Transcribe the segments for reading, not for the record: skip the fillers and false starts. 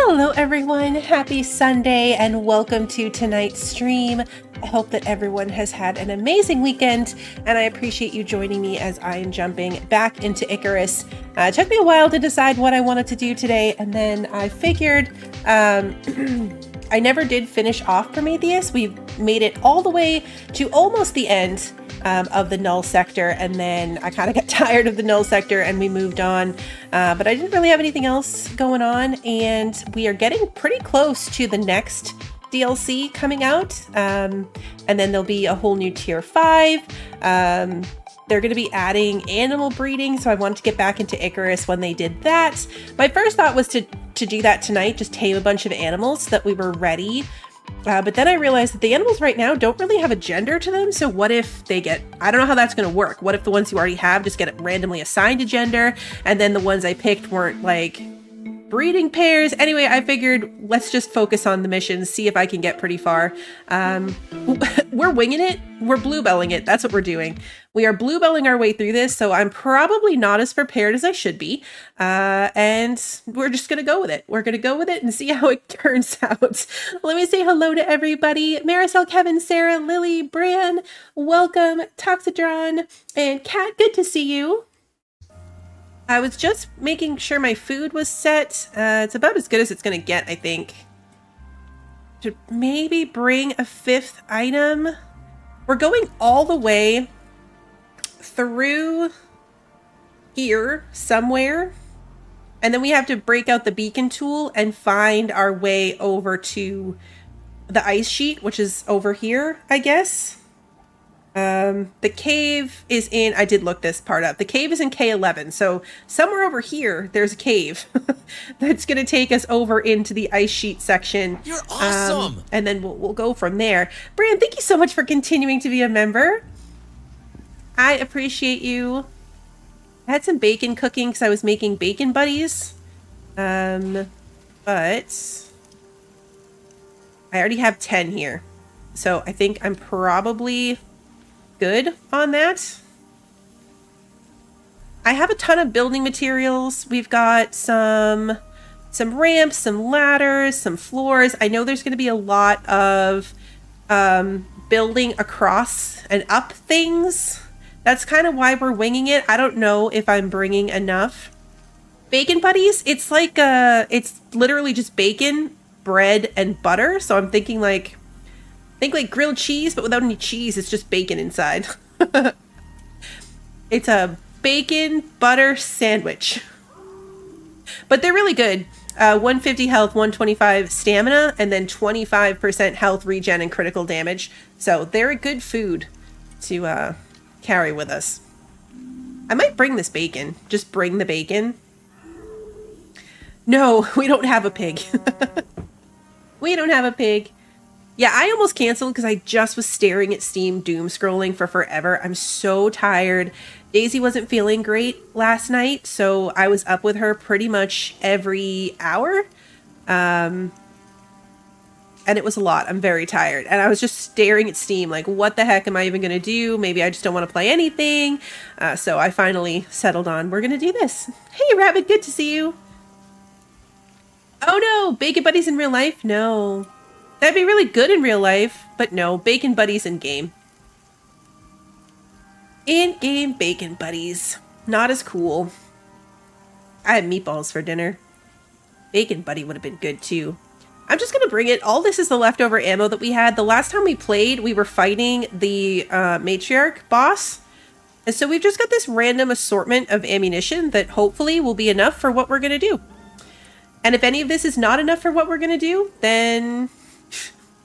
Hello everyone, happy Sunday and welcome to tonight's stream. I hope that everyone has had an amazing weekend and I appreciate you joining me as I am jumping back into Icarus. It took me a while to decide what I wanted to do today, and then I figured I never did finish off Prometheus. We've made it all the way to almost the end of the Null sector, and then I kind of got tired of the Null sector and we moved on, but I didn't really have anything else going on, and we are getting pretty close to the next DLC coming out, and then there'll be a whole new tier 5. They're going to be adding animal breeding, so I wanted to get back into Icarus when they did that. My first thought was to do that tonight, just tame a bunch of animals so that we were ready. But then I realized that the animals right now don't really have a gender to them, so what if they get... I don't know how that's going to work. What if the ones you already have just get randomly assigned a gender, and then the ones I picked weren't, like, breeding pairs? Anyway, I figured let's just focus on the missions, see if I can get pretty far. We're winging it. We're bluebelling it. That's what we're doing. We are bluebelling our way through this, so I'm probably not as prepared as I should be. And we're just going to go with it. We're going to go with it and see how it turns out. Let me say hello to everybody. Marisol, Kevin, Sarah, Lily, Bran, welcome, Toxidron, and Kat, good to see you. I was just making sure my food was set. It's about as good as it's going to get, I think. Should maybe bring a 5th item. We're going all the way through here somewhere, and then we have to break out the beacon tool and find our way over to the ice sheet, which is over here, I guess. The cave is in, I did look this part up. The cave is in K11. So somewhere over here, there's a cave that's going to take us over into the ice sheet section. You're awesome. And then we'll go from there. Bran, thank you so much for continuing to be a member. I appreciate you. I had some bacon cooking because I was making bacon buddies. But I already have 10 here. So I think I'm probably good on that. I have a ton of building materials. We've got some ramps, some ladders, some floors. I know there's going to be a lot of building across and up things. That's kind of why we're winging it. I don't know if I'm bringing enough. Bacon buddies, it's like it's literally just bacon, bread, and butter. So I'm thinking like grilled cheese, but without any cheese. It's just bacon inside. It's a bacon butter sandwich. But they're really good. 150 health, 125 stamina, and then 25% health regen and critical damage. So they're a good food to carry with us. I might bring this bacon. Just bring the bacon. No, we don't have a pig. We don't have a pig. Yeah, I almost canceled because I just was staring at Steam doom scrolling for forever. I'm so tired. Daisy wasn't feeling great last night, so I was up with her pretty much every hour. And it was a lot. I'm very tired. And I was just staring at Steam like, what the heck am I even going to do? Maybe I just don't want to play anything. So I finally settled on, we're going to do this. Hey, Rabbit, good to see you. Oh no, bacon buddies in real life? No. That'd be really good in real life, but no, bacon buddies in game. In-game bacon buddies. Not as cool. I had meatballs for dinner. Bacon buddy would have been good too. I'm just going to bring it. All this is the leftover ammo that we had. The last time we played, we were fighting the matriarch boss. And so we've just got this random assortment of ammunition that hopefully will be enough for what we're going to do. And if any of this is not enough for what we're going to do, then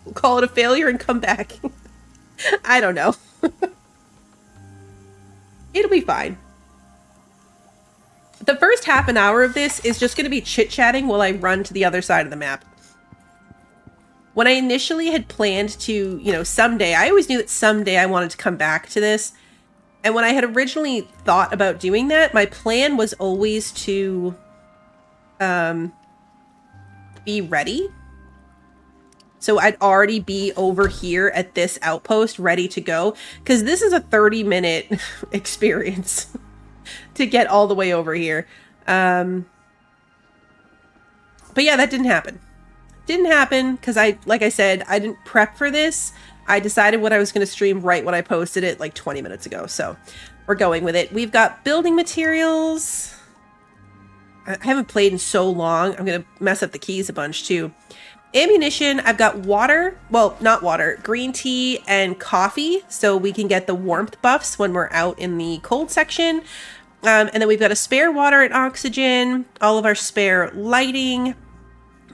we'll call it a failure and come back. I don't know. It'll be fine. The first half an hour of this is just going to be chit-chatting while I run to the other side of the map. When I initially had planned to, someday, I always knew that someday I wanted to come back to this. And when I had originally thought about doing that, my plan was always to be ready. So I'd already be over here at this outpost ready to go, because this is a 30-minute experience to get all the way over here. But But yeah, that didn't happen. Didn't happen because like I said, I didn't prep for this. I decided what I was going to stream right when I posted it like 20 minutes ago. So we're going with it. We've got building materials. I haven't played in so long. I'm going to mess up the keys a bunch too. Ammunition, I've got water. Well, not water, green tea and coffee. So we can get the warmth buffs when we're out in the cold section. And then we've got a spare water and oxygen, all of our spare lighting,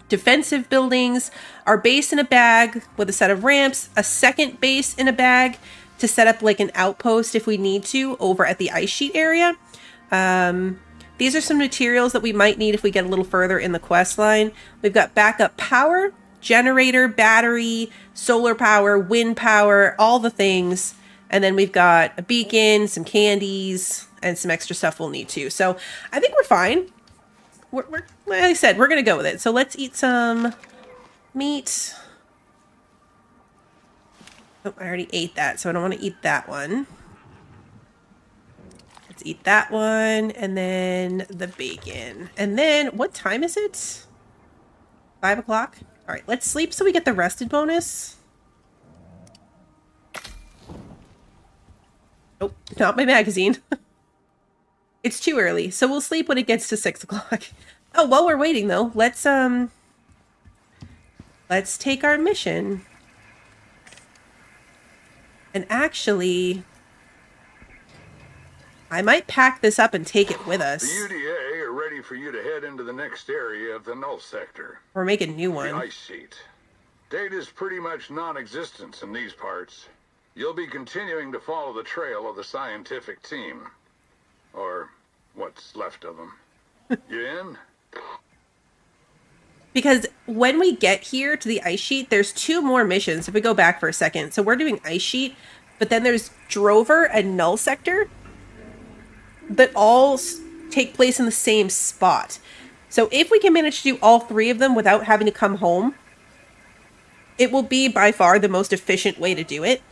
defensive buildings, our base in a bag with a set of ramps, a second base in a bag to set up like an outpost if we need to over at the ice sheet area. These are some materials that we might need if we get a little further in the quest line. We've got backup power, generator, battery, solar power, wind power, all the things. And then we've got a beacon, some candies, and some extra stuff we'll need too. So I think we're fine. We're like I said, we're going to go with it. So let's eat some meat. Oh, I already ate that, so I don't want to eat that one. Let's eat that one, and then the bacon. And then, what time is it? 5 o'clock? All right, let's sleep so we get the rested bonus. Nope, not my magazine. It's too early, so we'll sleep when it gets to 6 o'clock. Oh, while we're waiting though, let's take our mission. And actually, I might pack this up and take it with us. The UDA are ready for you to head into the next area of the Null sector. Or make a new one. The ice sheet. Data's pretty much non-existent in these parts. You'll be continuing to follow the trail of the scientific team. Or what's left of them. You in? Because when we get here to the ice sheet, there's 2 more missions. If we go back for a second. So we're doing ice sheet, but then there's Drover and Null sector that all take place in the same spot. So if we can manage to do all 3 of them without having to come home, it will be by far the most efficient way to do it.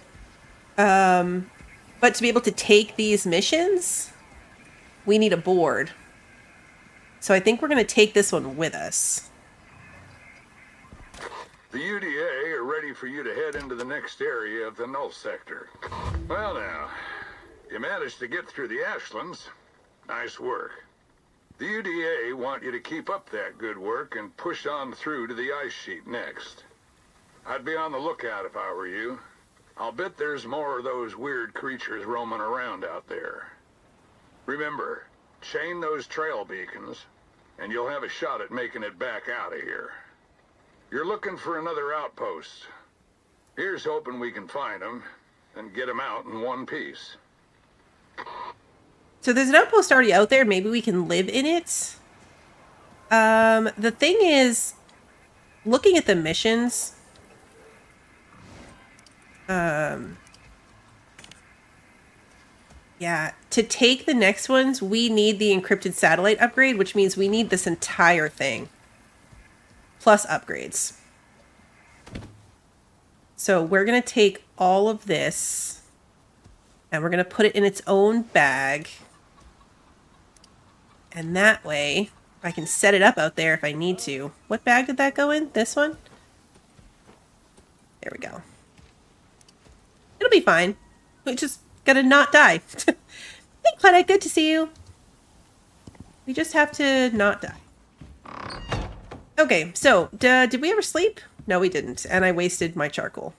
But to be able to take these missions, we need a board. So I think we're going to take this one with us. The UDA are ready for you to head into the next area of the Null sector. Well now, you managed to get through the Ashlands. Nice work. The UDA want you to keep up that good work and push on through to the ice sheet next. I'd be on the lookout if I were you. I'll bet there's more of those weird creatures roaming around out there. Remember, chain those trail beacons, and you'll have a shot at making it back out of here. You're looking for another outpost. Here's hoping we can find them and get them out in one piece. So there's an outpost already out there. Maybe we can live in it. The thing is, looking at the missions, yeah, to take the next ones, we need the encrypted satellite upgrade, which means we need this entire thing. Plus upgrades. So we're going to take all of this, and we're going to put it in its own bag. And that way, I can set it up out there if I need to. What bag did that go in? This one? There we go. It'll be fine. We just gotta not die. Hey, Claudette, good to see you. We just have to not die. Okay, so, did we ever sleep? No, we didn't. And I wasted my charcoal.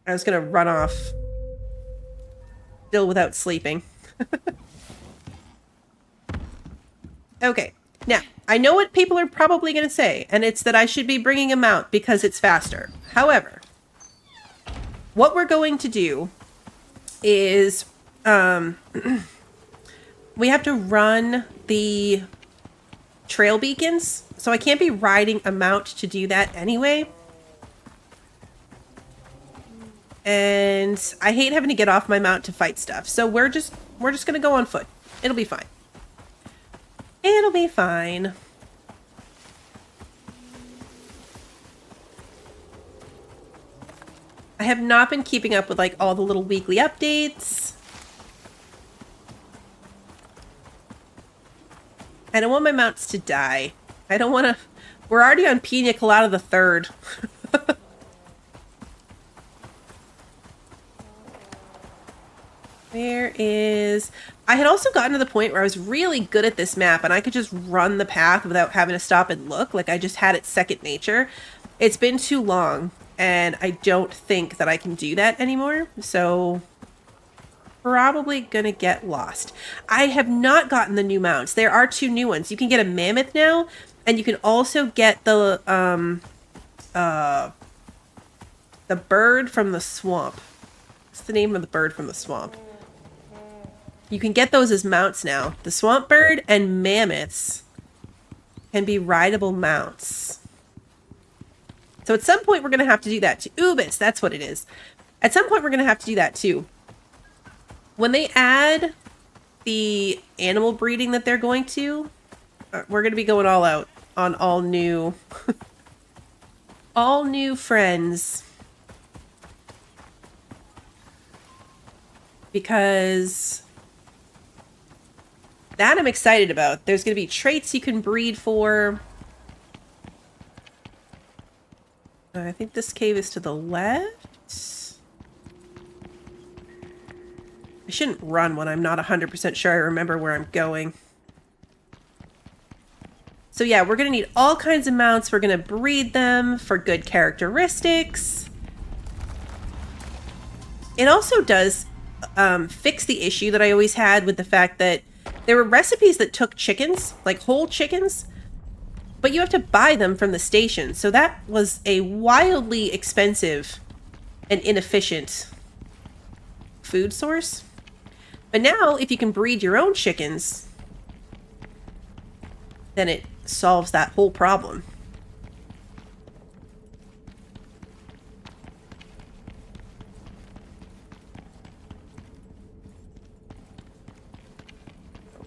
I was gonna run off. Still without sleeping. Okay, now, I know what people are probably going to say, and it's that I should be bringing a mount because it's faster. However, what we're going to do is we have to run the trail beacons, so I can't be riding a mount to do that anyway. And I hate having to get off my mount to fight stuff. So we're just going to go on foot. It'll be fine. It'll be fine. I have not been keeping up with like all the little weekly updates. I don't want my mounts to die. I don't want to... We're already on Pina Colada the Third. Where is... I had also gotten to the point where I was really good at this map and I could just run the path without having to stop and look. Like, I just had it second nature. It's been too long, and I don't think that I can do that anymore. So, probably gonna get lost. I have not gotten the new mounts. There are 2 new ones. You can get a mammoth now, and you can also get the bird from the swamp. What's the name of the bird from the swamp? You can get those as mounts now. The swamp bird and mammoths can be rideable mounts. So at some point we're going to have to do that too. Ubis, that's what it is. At some point we're going to have to do that too. When they add the animal breeding that they're going to, we're going to be going all out on all new, all new friends. Because that I'm excited about. There's going to be traits you can breed for. I think this cave is to the left. I shouldn't run when I'm not 100% sure I remember where I'm going. So yeah, we're going to need all kinds of mounts. We're going to breed them for good characteristics. It also does fix the issue that I always had with the fact that there were recipes that took chickens, like whole chickens, but you have to buy them from the station. So that was a wildly expensive and inefficient food source. But now, if you can breed your own chickens, then it solves that whole problem.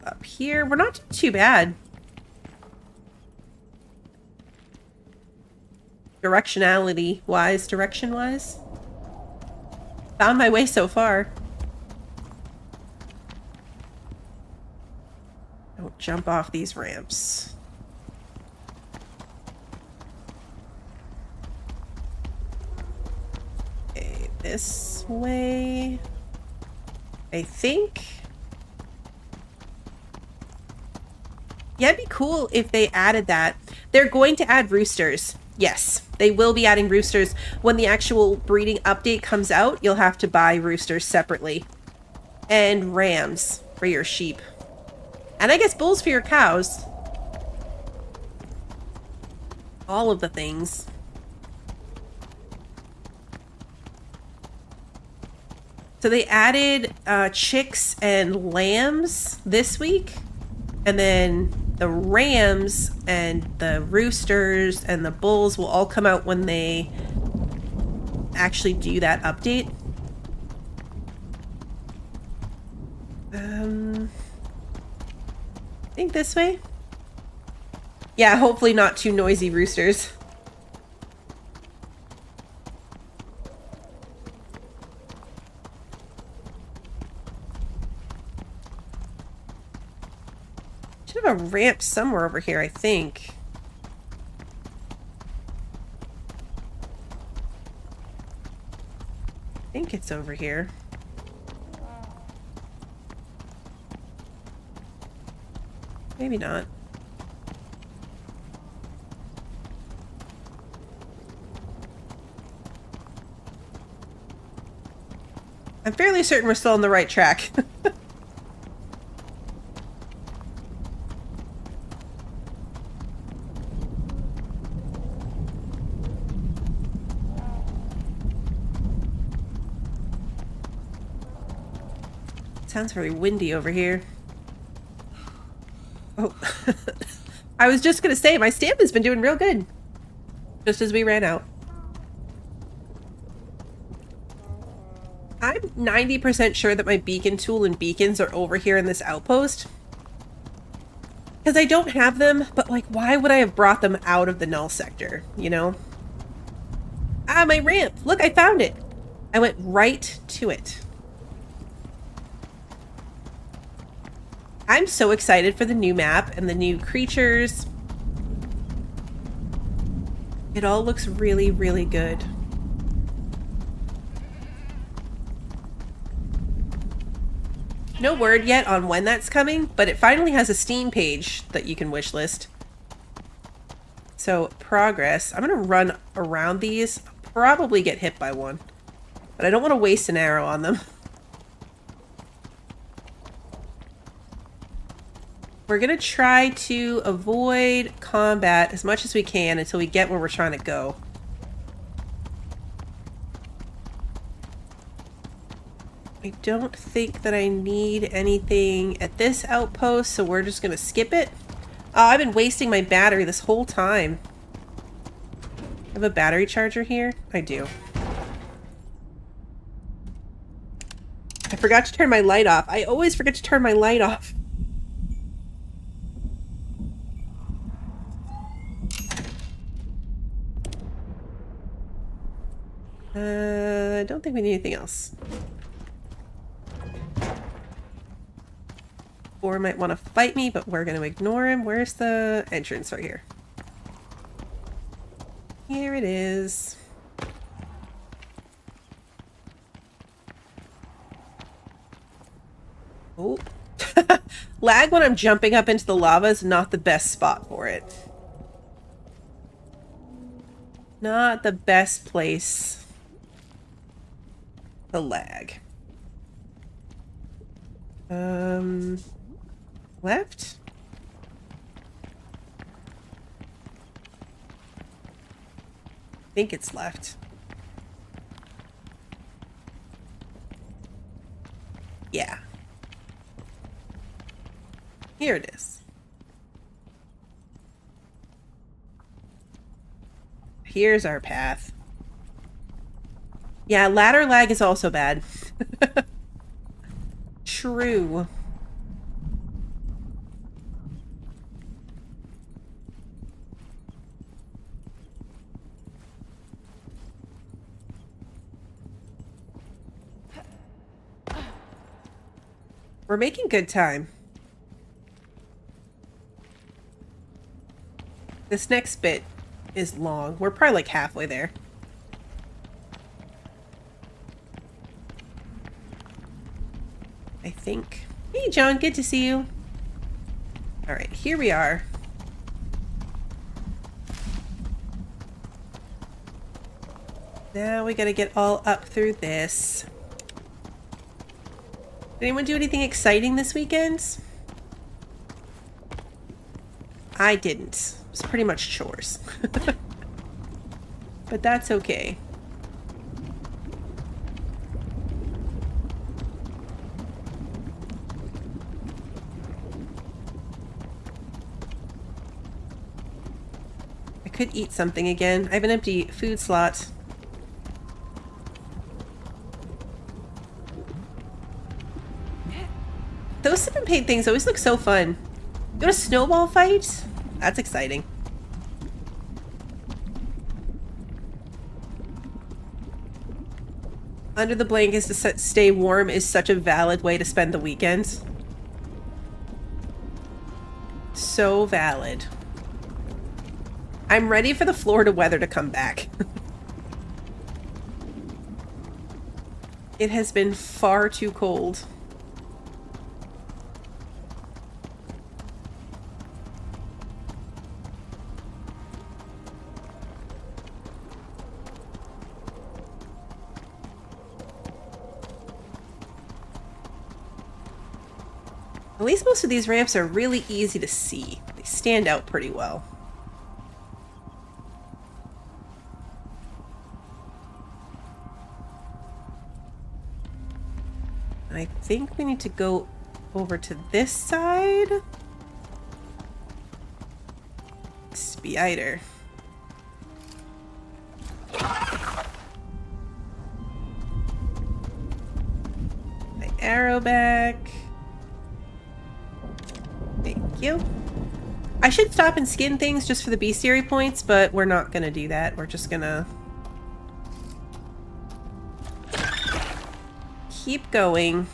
Up here, we're not too bad. Direction-wise. Found my way so far. Don't jump off these ramps. Okay, this way. I think. Yeah, it'd be cool if they added that. They're going to add roosters. Yes, they will be adding roosters. When the actual breeding update comes out, you'll have to buy roosters separately. And rams for your sheep. And I guess bulls for your cows. All of the things. So they added chicks and lambs this week. And then the rams and the roosters and the bulls will all come out when they actually do that update. I think this way. Yeah, hopefully not too noisy roosters. Should have a ramp somewhere over here, I think. I think it's over here. Maybe not. I'm fairly certain we're still on the right track. Sounds very windy over here. Oh, I was just going to say, my stamp has been doing real good. Just as we ran out. I'm 90% sure that my beacon tool and beacons are over here in this outpost. Because I don't have them, but like, why would I have brought them out of the Null sector, you know? Ah, my ramp! Look, I found it! I went right to it. I'm so excited for the new map and the new creatures. It all looks really, really good. No word yet on when that's coming, but it finally has a Steam page that you can wishlist. So, progress. I'm going to run around these. Probably get hit by one. But I don't want to waste an arrow on them. We're going to try to avoid combat as much as we can until we get where we're trying to go. I don't think that I need anything at this outpost, so we're just going to skip it. Oh, I've been wasting my battery this whole time. I have a battery charger here? I do. I forgot to turn my light off. I always forget to turn my light off. I don't think we need anything else. Or might want to fight me, but we're going to ignore him. Where's the entrance? Right here. Here it is. Oh. Lag when I'm jumping up into the lava is not the best spot for it. Not the best place to lag. Left? I think it's left. Yeah. Here it is. Here's our path. Yeah, ladder lag is also bad. True. We're making good time. This next bit is long. We're probably like halfway there. I think. Hey, John, good to see you. All right, here we are. Now we gotta get all up through this. Did anyone do anything exciting this weekend? I didn't. It was pretty much chores. But that's okay. I could eat something again. I have an empty food slot. Those sip and paint things always look so fun. Go to snowball fight? That's exciting. Under the blankets to stay warm is such a valid way to spend the weekend. So valid. I'm ready for the Florida weather to come back. It has been far too cold. At least most of these ramps are really easy to see. They stand out pretty well. I think we need to go over to this side. Spider. My arrow back. Thank you. I should stop and skin things just for the bestiary points, but we're not gonna do that. We're just gonna keep going.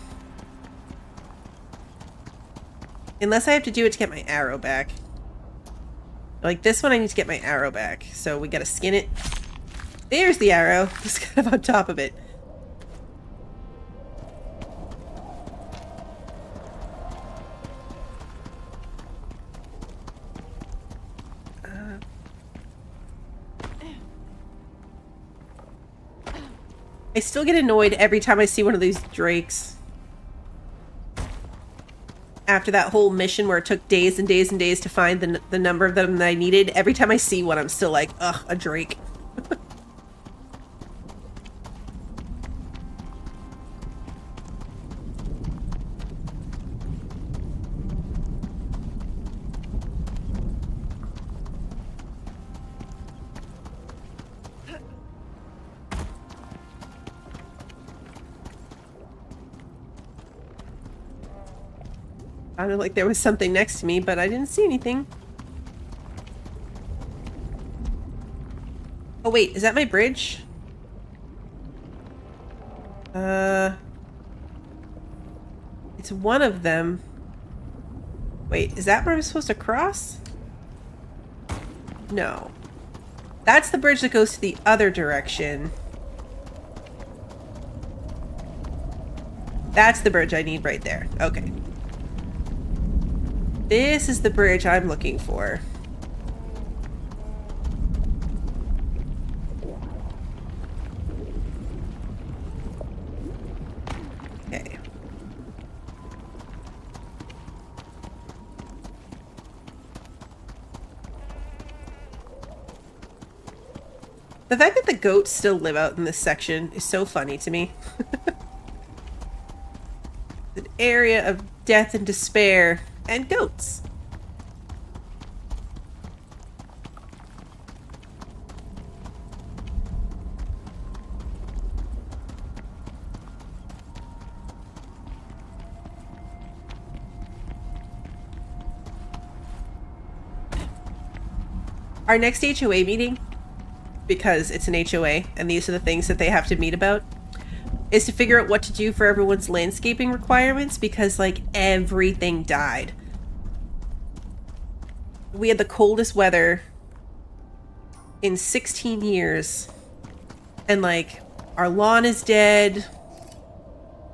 Unless I have to do it to get my arrow back. Like this one, I need to get my arrow back. So we gotta skin it. There's the arrow. Just kind of on top of it. I still get annoyed every time I see one of these drakes. After that whole mission where it took days and days and days to find the number of them that I needed, every time I see one, I'm still like, ugh, a drake. Sounded like there was something next to me, but I didn't see anything. Oh wait, is that my bridge? It's one of them. Wait, is that where I'm supposed to cross? No. That's the bridge that goes to the other direction. That's the bridge I need right there. Okay. This is the bridge I'm looking for. Okay. The fact that the goats still live out in this section is so funny to me. An area of death and despair. And goats. Our next HOA meeting, because it's an HOA and these are the things that they have to meet about, is to figure out what to do for everyone's landscaping requirements, because like everything died. We had the coldest weather in 16 years and like our lawn is dead,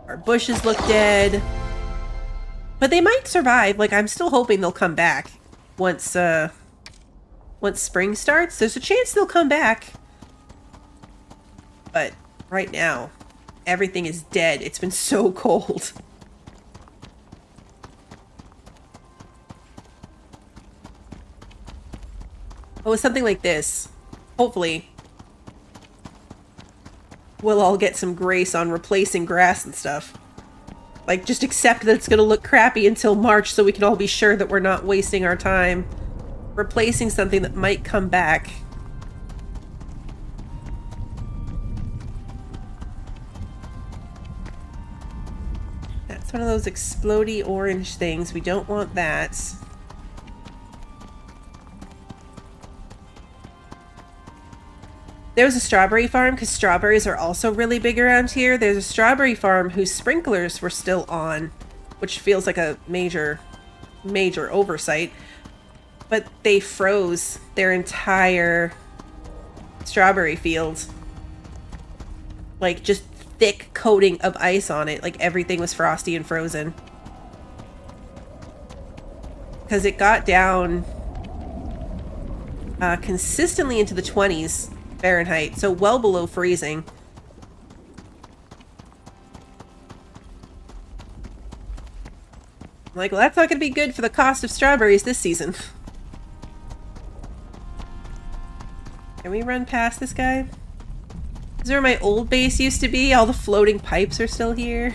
our bushes look dead, but they might survive. Like I'm still hoping they'll come back once spring starts. There's a chance they'll come back, but right now everything is dead. It's been so cold. Oh, with something like this, hopefully we'll all get some grace on replacing grass and stuff. Like, just accept that it's gonna look crappy until March so we can all be sure that we're not wasting our time replacing something that might come back. That's one of those explodey orange things. We don't want that. There's a strawberry farm, because strawberries are also really big around here. There's a strawberry farm whose sprinklers were still on, which feels like a major oversight. But they froze their entire strawberry field. Like, just thick coating of ice on it. Like, everything was frosty and frozen. Because it got down consistently into the 20s Fahrenheit, so well below freezing. I'm like, well, that's not going to be good for the cost of strawberries this season. Can we run past this guy? This is where my old base used to be. All the floating pipes are still here.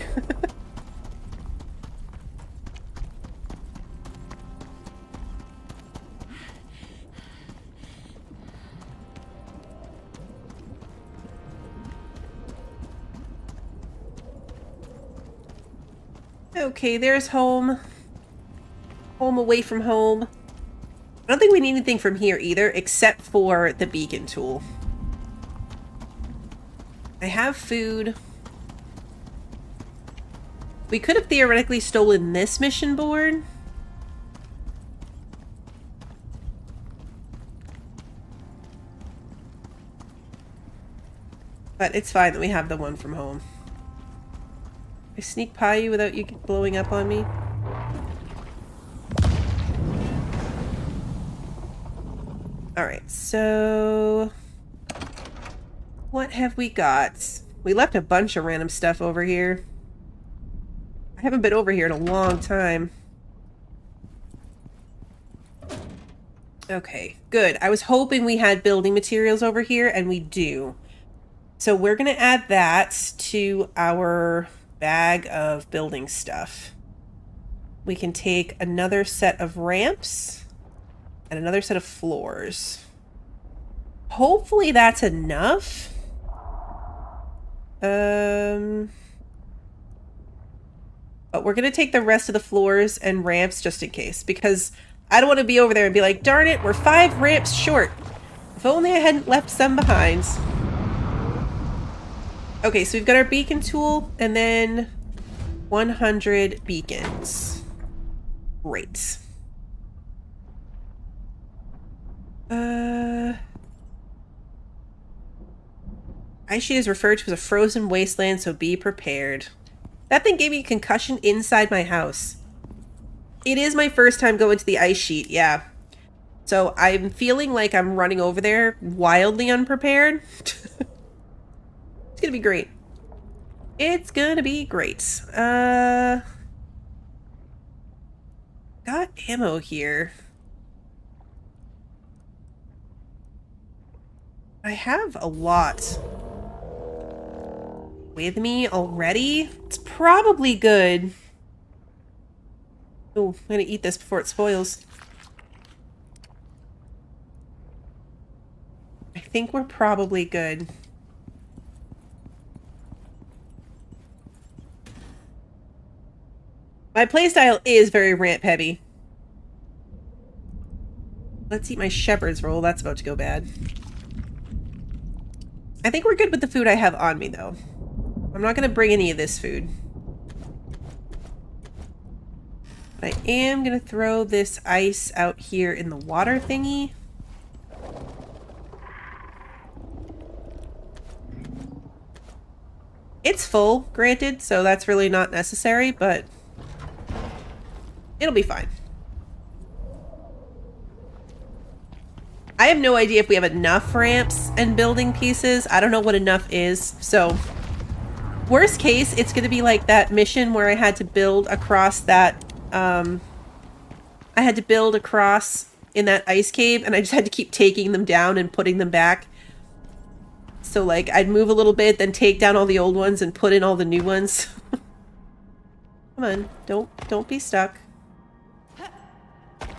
Okay, there's home. Home away from home. I don't think we need anything from here either, except for the beacon tool. I have food. We could have theoretically stolen this mission board. But it's fine that we have the one from home. I sneak pie you without you blowing up on me? Alright, so... what have we got? We left a bunch of random stuff over here. I haven't been over here in a long time. Okay, good. I was hoping we had building materials over here, and we do. So we're going to add that to our bag of building stuff. We can take another set of ramps and another set of floors. Hopefully that's enough. But we're going to take the rest of the floors and ramps just in case, because I don't want to be over there and be like, darn it, we're 5 ramps short. If only I hadn't left some behind. Okay, so we've got our beacon tool and then 100 beacons. Great. Icesheet is referred to as a frozen wasteland, so be prepared. That thing gave me a concussion inside my house. It is my first time going to the icesheet, yeah. So I'm feeling like I'm running over there wildly unprepared. It's gonna be great. It's gonna be great. Got ammo here. I have a lot with me already. It's probably good. Oh, I'm gonna eat this before it spoils. I think we're probably good. My playstyle is very ramp heavy. Let's eat my shepherd's roll. That's about to go bad. I think we're good with the food I have on me, though. I'm not going to bring any of this food. I am going to throw this ice out here in the water thingy. It's full, granted, so that's really not necessary, but it'll be fine. I have no idea if we have enough ramps and building pieces. I don't know what enough is, so worst case, it's going to be like that mission where I had to build across that, I had to build across in that ice cave, and I just had to keep taking them down and putting them back. So, like, I'd move a little bit, then take down all the old ones and put in all the new ones. Come on, don't be stuck.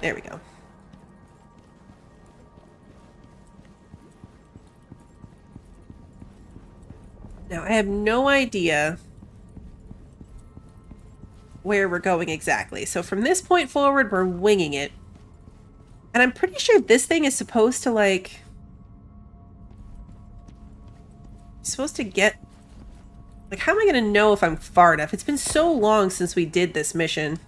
There we go. Now, I have no idea where we're going exactly. So from this point forward, we're winging it. And I'm pretty sure this thing is supposed to, like... supposed to get... like, how am I going to know if I'm far enough? It's been so long since we did this mission.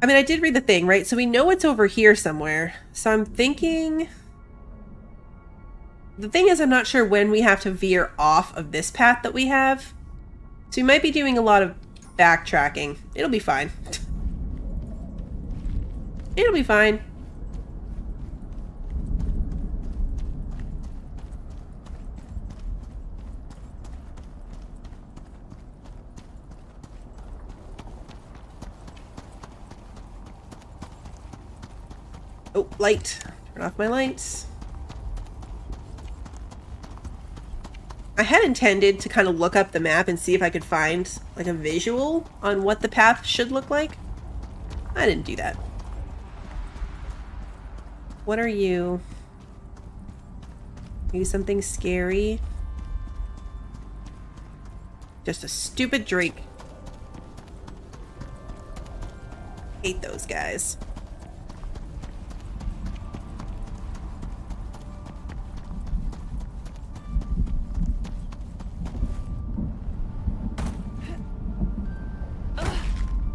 I mean, I did read the thing, right? So we know it's over here somewhere. So I'm thinking... the thing is, I'm not sure when we have to veer off of this path that we have. So we might be doing a lot of backtracking. It'll be fine. It'll be fine. Oh, light. Turn off my lights. I had intended to kind of look up the map and see if I could find, like, a visual on what the path should look like. I didn't do that. What are you? Are you something scary? Just a stupid drake. Hate those guys.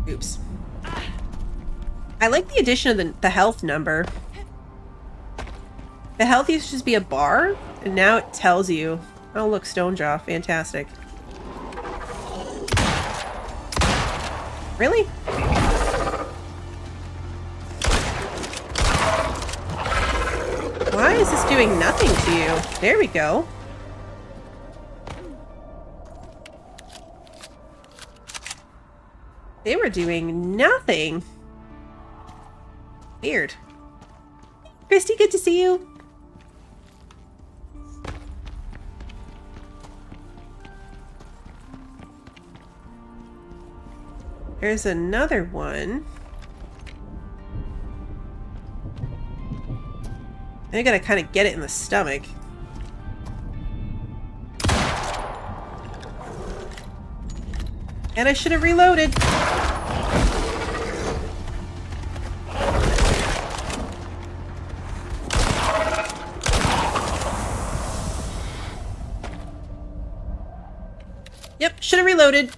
Oops. I like the addition of the health number. The health used to just be a bar, And now it tells you. Oh, look, stone jaw. Fantastic. Really? Why is this doing nothing to you? There we go. They were doing nothing. Weird. Christy, good to see you. There's another one. I gotta kind of get it in the stomach. And I should have reloaded. Yep, should have reloaded.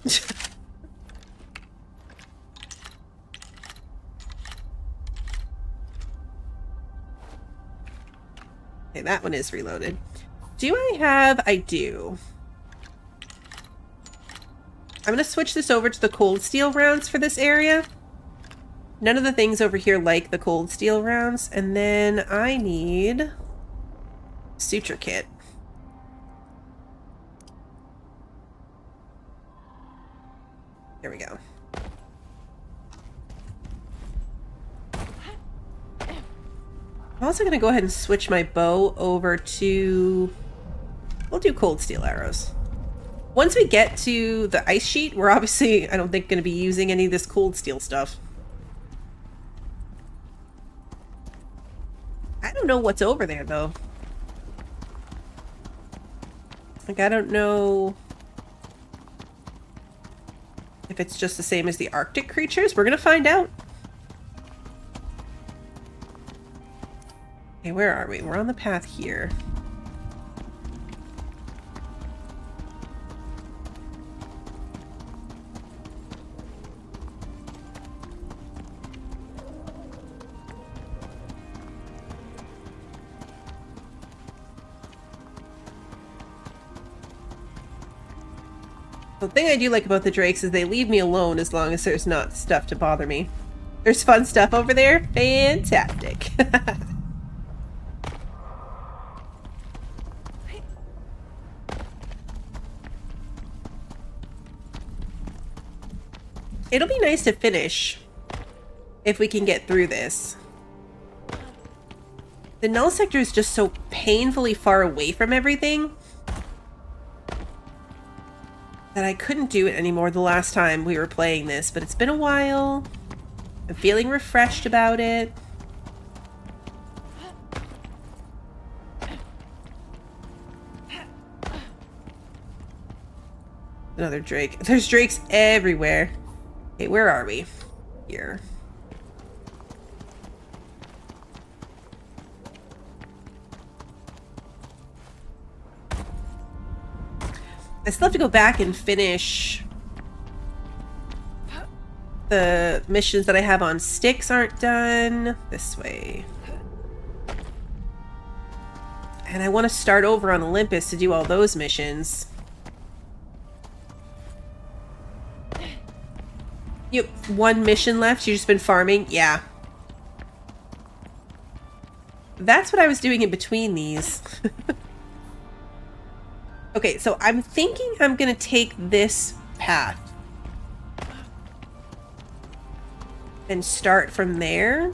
Okay, that one is reloaded. Do I have? I do. I'm going to switch this over to the cold steel rounds for this area. None of the things over here like the cold steel rounds. And then I need suture kit. There we go. I'm also going to go ahead and switch my bow over to... We'll do cold steel arrows. Once we get to the ice sheet, we're obviously, I don't think, going to be using any of this cold steel stuff. I don't know what's over there, though. Like, I don't know if it's just the same as the Arctic creatures. We're going to find out. Okay, where are we? We're on the path here. The thing I do like about the drakes is they leave me alone as long as there's not stuff to bother me. There's fun stuff over there. Fantastic. It'll be nice to finish if we can get through this. The Null sector is just so painfully far away from everything that I couldn't do it anymore the last time we were playing this, but it's been a while. I'm feeling refreshed about it. Another drake. There's drakes everywhere. Okay, where are we? Here. I still have to go back and finish the missions that I have on sticks aren't done. This way. And I want to start over on Olympus to do all those missions. You have one mission left? You've just been farming? Yeah. That's what I was doing in between these. Okay, so I'm thinking I'm going to take this path. And start from there.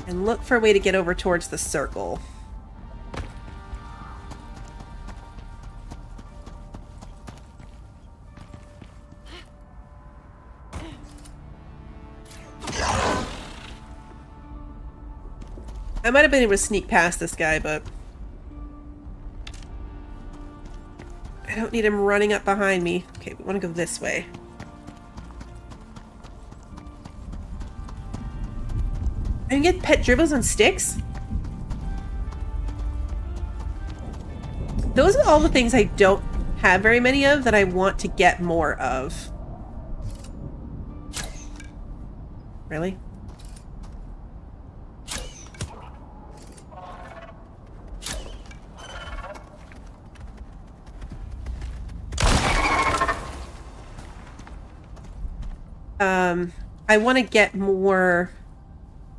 And look for a way to get over towards the circle. I might have been able to sneak past this guy, but I don't need him running up behind me. Okay, we want to go this way. I can get pet dribbles on sticks? Those are all the things I don't have very many of that I want to get more of. Really? I want to get more,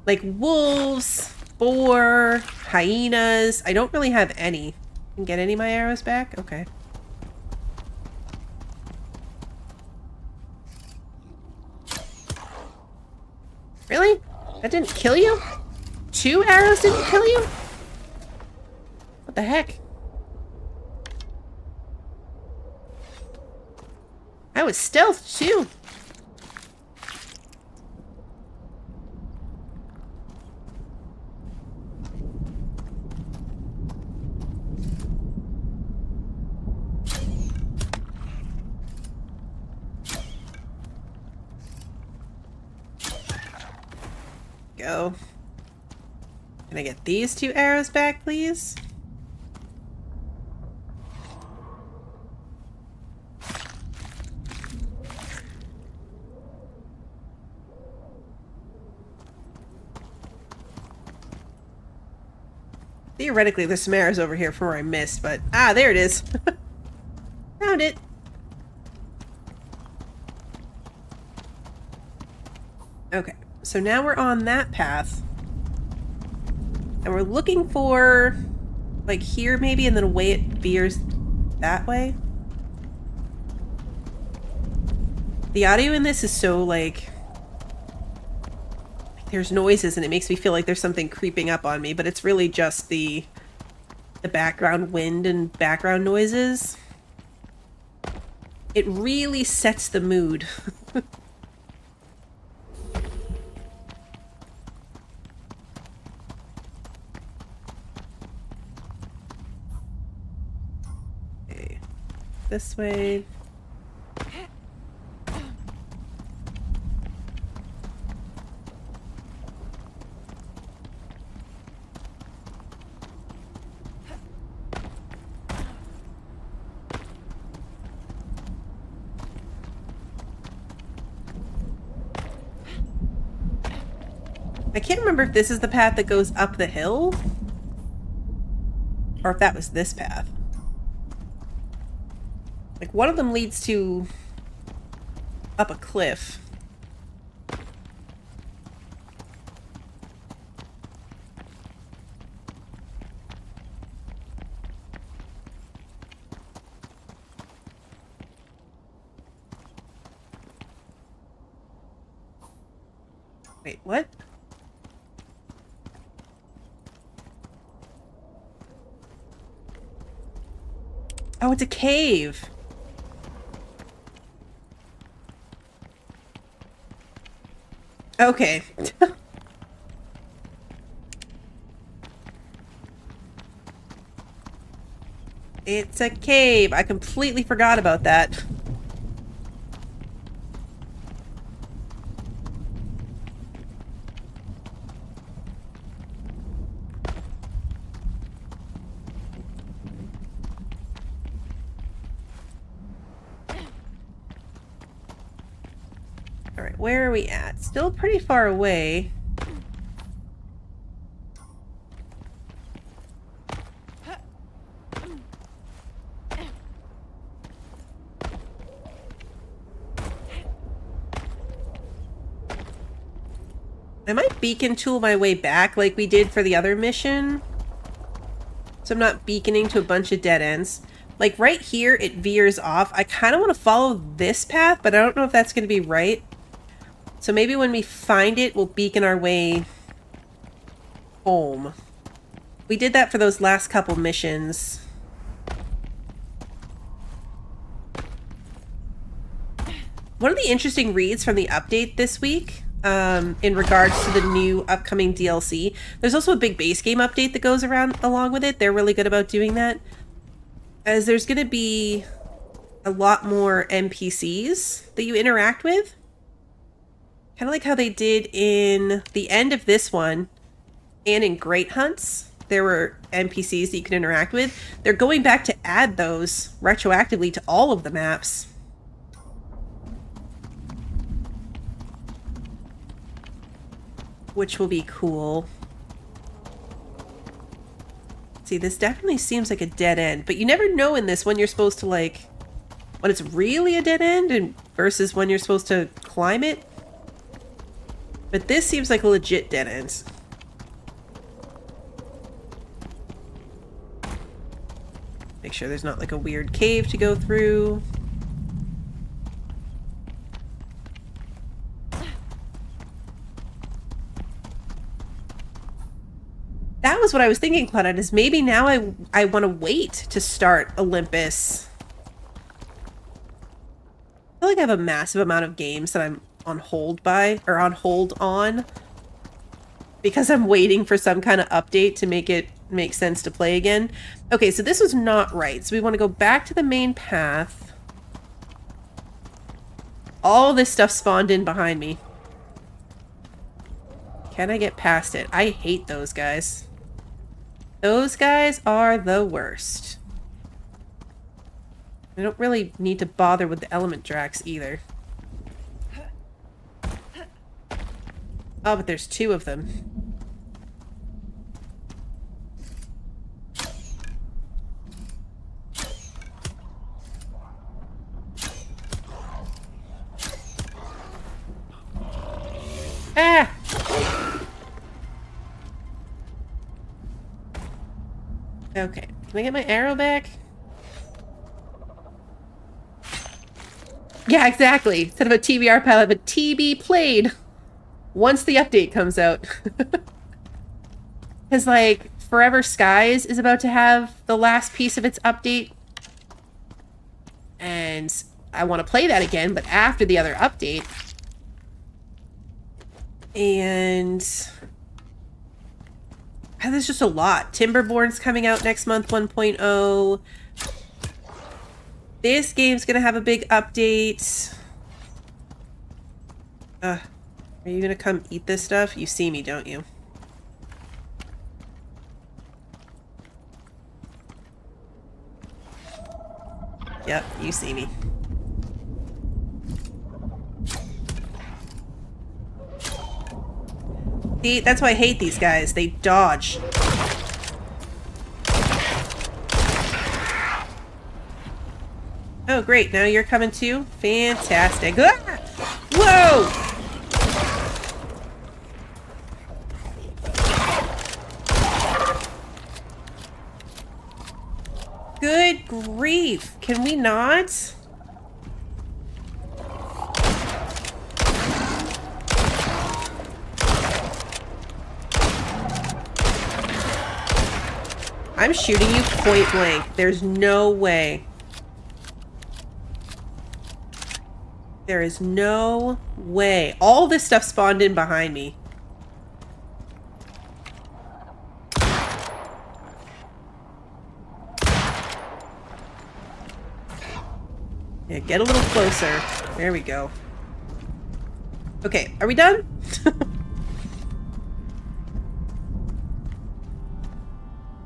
like, wolves, boar, hyenas. I don't really have any. Can get any of my arrows back? Okay. Really? That didn't kill you? 2 arrows didn't kill you? What the heck? I was stealth too. Go. Can I get these 2 arrows back, please? Theoretically, there's some arrows over here from where I missed, but... Ah, there it is. Found it. Okay, so now we're on that path. And we're looking for... like here maybe, and then away it veers that way. The audio in this is so like... there's noises and it makes me feel like there's something creeping up on me, but it's really just the background wind and background noises. It really sets the mood. Okay. This way. I can't remember if this is the path that goes up the hill, or if that was this path. Like, one of them leads to up a cliff. Wait, what? Oh, it's a cave. Okay. It's a cave. I completely forgot about that. Alright, where are we at? Still pretty far away. I might beacon tool my way back like we did for the other mission. So I'm not beaconing to a bunch of dead ends. Like right here, it veers off. I kind of want to follow this path, but I don't know if that's going to be right. So maybe when we find it, we'll beacon our way home. We did that for those last couple missions. One of the interesting reads from the update this week, in regards to the new upcoming DLC, there's also a big base game update that goes around along with it. They're really good about doing that. As there's going to be a lot more NPCs that you interact with. Kind of like how they did in the end of this one and in Great Hunts. There were NPCs that you could interact with. They're going back to add those retroactively to all of the maps. Which will be cool. See, this definitely seems like a dead end, but you never know in this when you're supposed to, like, when it's really a dead end and versus when you're supposed to climb it. But this seems like a legit dead end. Make sure there's not like a weird cave to go through. That was what I was thinking, Claudette, is maybe now I want to wait to start Olympus. I feel like I have a massive amount of games that I'm on hold by, or on hold on, because I'm waiting for some kind of update to make it make sense to play again. Okay, so this was not right. So we want to go back to the main path. All this stuff spawned in behind me. Can I get past it? I hate those guys. Those guys are the worst. I don't really need to bother with the element Drax either. Oh, but there's two of them. Ah! Okay, can I get my arrow back? Yeah, exactly. Instead of a TBR pilot, but TB played once the update comes out. Because, like, Forever Skies is about to have the last piece of its update. And I want to play that again, but after the other update. And there's just a lot. Timberborn's coming out next month, 1.0. This game's gonna have a big update. Are you gonna come eat this stuff? You see me, don't you? Yep, you see me. See, that's why I hate these guys. They dodge. Oh, great. Now you're coming too? Fantastic. Ah! Whoa! Good grief. Can we not? I'm shooting you point blank. There's no way. There is no way. All this stuff spawned in behind me. Yeah, get a little closer. There we go. Okay, are we done?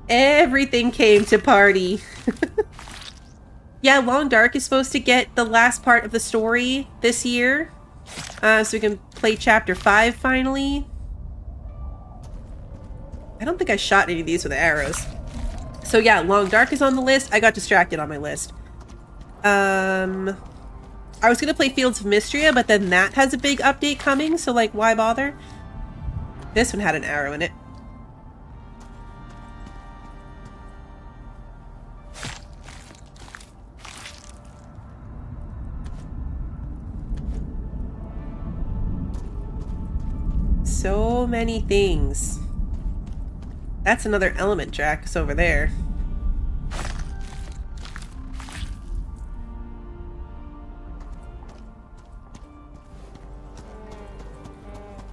Everything came to party. Yeah, Long Dark is supposed to get the last part of the story this year. So we can play chapter 5 finally. I don't think I shot any of these with arrows. So yeah, Long Dark is on the list. I got distracted on my list. I was gonna play Fields of Mystria, but then that has a big update coming, so like, why bother? This one had an arrow in it. So many things. That's another element Drax over there.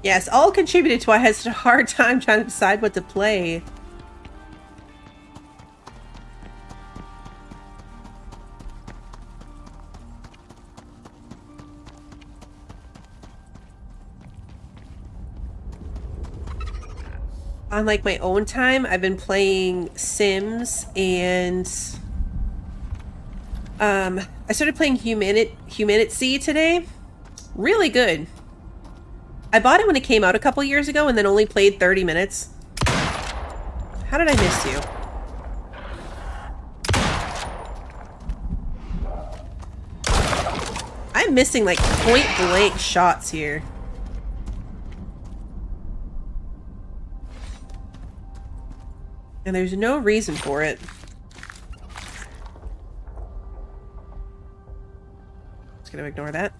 Yes, all contributed to why I had such a hard time trying to decide what to play. On like my own time, I've been playing Sims, and I started playing Humanity today. Really good. I bought it when it came out a couple years ago and then only played 30 minutes. How did I miss you? I'm missing like point blank shots here. And there's no reason for it. Just gonna ignore that.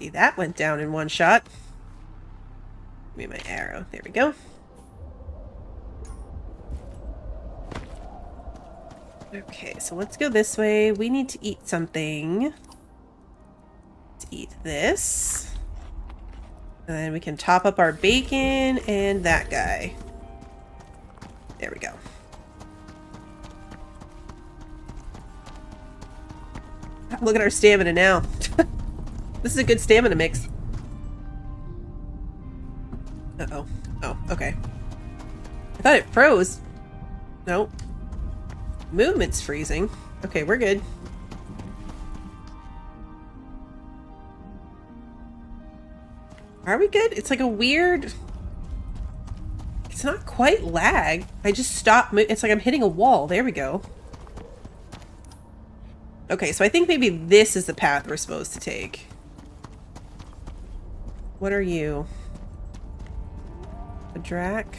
See, that went down in one shot. Give me my arrow. There we go. Okay, so let's go this way. We need to eat something. Let's eat this. And then we can top up our bacon and that guy. There we go. Look at our stamina now. This is a good stamina mix. Uh-oh. Oh, okay. I thought it froze. Nope. Movement's freezing. Okay, we're good. Are we good? It's like a weird... It's not quite lag. I just stopped. It's like I'm hitting a wall. There we go. Okay, so I think maybe this is the path we're supposed to take. What are you? A drac?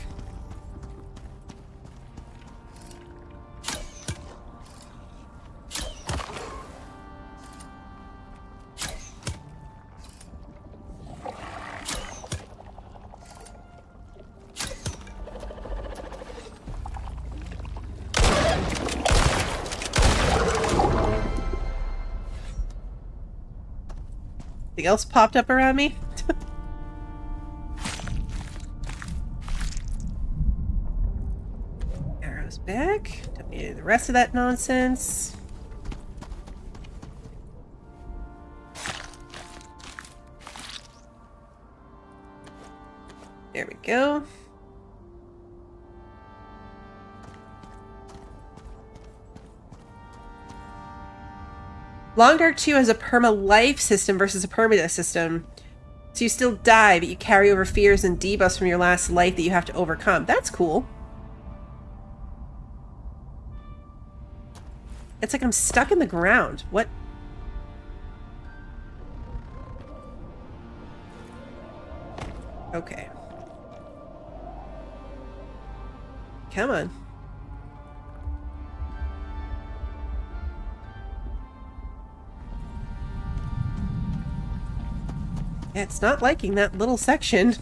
Anything else popped up around me? Arrows back. Don't need the rest of that nonsense. There we go. Long Dark 2 has a perma-life system versus a perma-death system. So you still die, but you carry over fears and debuffs from your last life that you have to overcome. That's cool. It's like I'm stuck in the ground. What? Okay. Come on. Yeah, it's not liking that little section.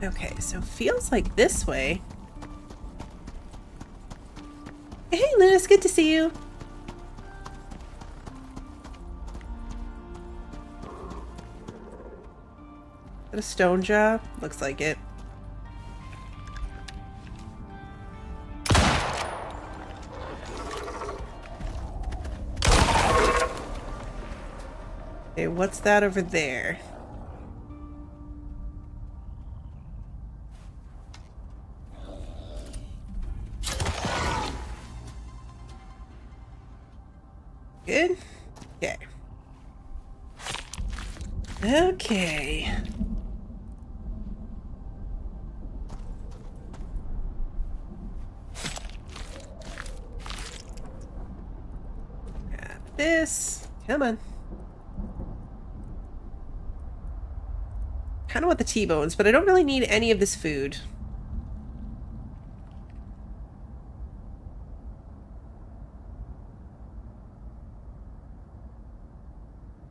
Okay, so feels like this way. Hey, Lunas, good to see you. Is that a stone jaw? Looks like it. Okay, what's that over there? Good? Okay. Okay. Grab this. Come on. Kind of want the T-bones, but I don't really need any of this food.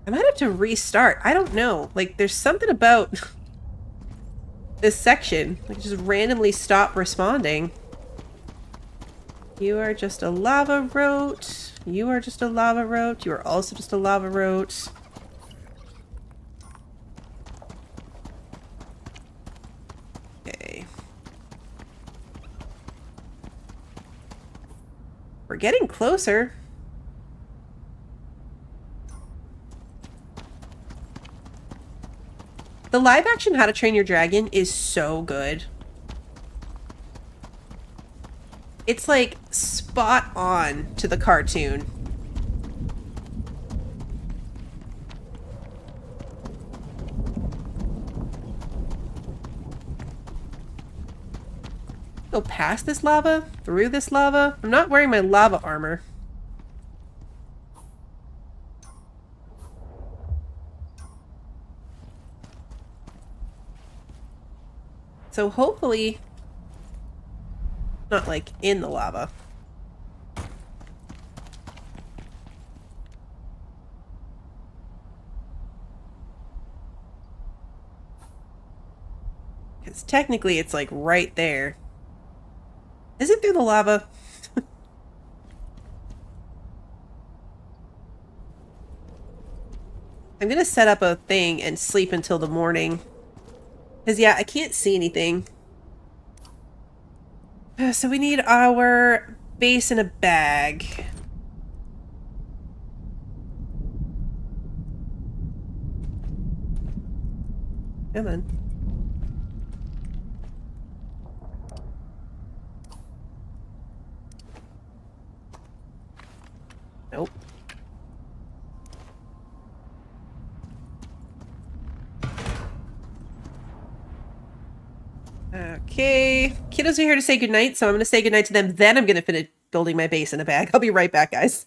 I might have to restart. I don't know. Like, there's something about this section. Like, just randomly stop responding. You are just a lava rote. You are just a lava rote. You are also just a lava rote. Okay. We're getting closer. The live action How to Train Your Dragon is so good. It's like spot on to the cartoon. Go past this lava? Through this lava? I'm not wearing my lava armor. So hopefully not like in the lava. Because technically it's like right there. Is it through the lava? I'm gonna set up a thing and sleep until the morning. Because, yeah, I can't see anything. So we need our base in a bag. Come on. Nope. Okay. Kiddos are here to say goodnight, so I'm going to say goodnight to them. Then I'm going to finish building my base in a bag. I'll be right back, guys.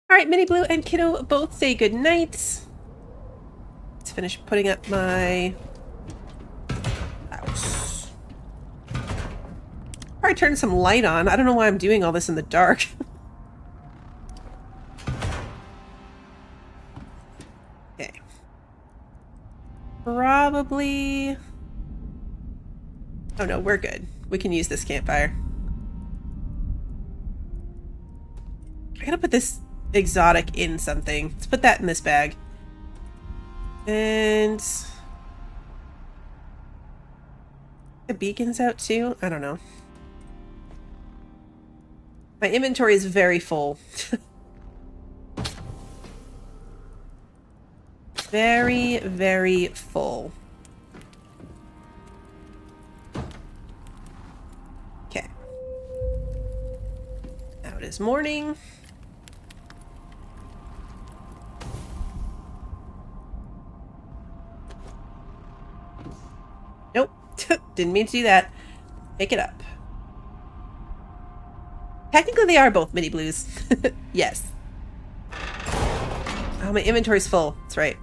All right, Mini Blue and Kiddo both say goodnight. Let's finish putting up my house. Probably turn some light on. I don't know why I'm doing all this in the dark. Okay. Probably... Oh no, we're good. We can use this campfire. I gotta put this exotic in something. Let's put that in this bag. And... the beacon's out too? I don't know. My inventory is very full. Very, very full. Okay. Now it is morning. Nope. Didn't mean to do that. Pick it up. Technically they are both mini blues. Yes. Oh, my inventory's full. That's right.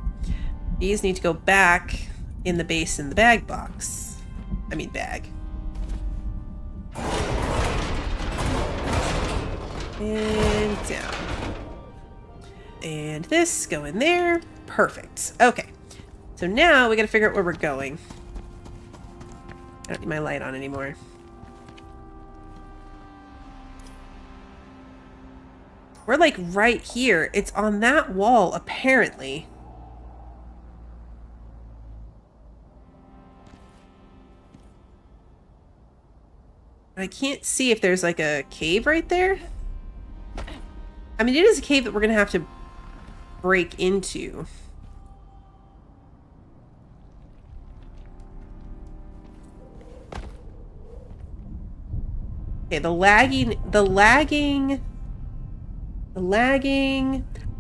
These need to go back in the base in the bag box. I mean bag. And down. And this, go in there. Perfect. Okay. So now we gotta figure out where we're going. I don't need my light on anymore. We're like right here. It's on that wall, apparently. I can't see if there's like a cave right there. I mean, it is a cave that we're gonna have to break into. Okay, the lagging,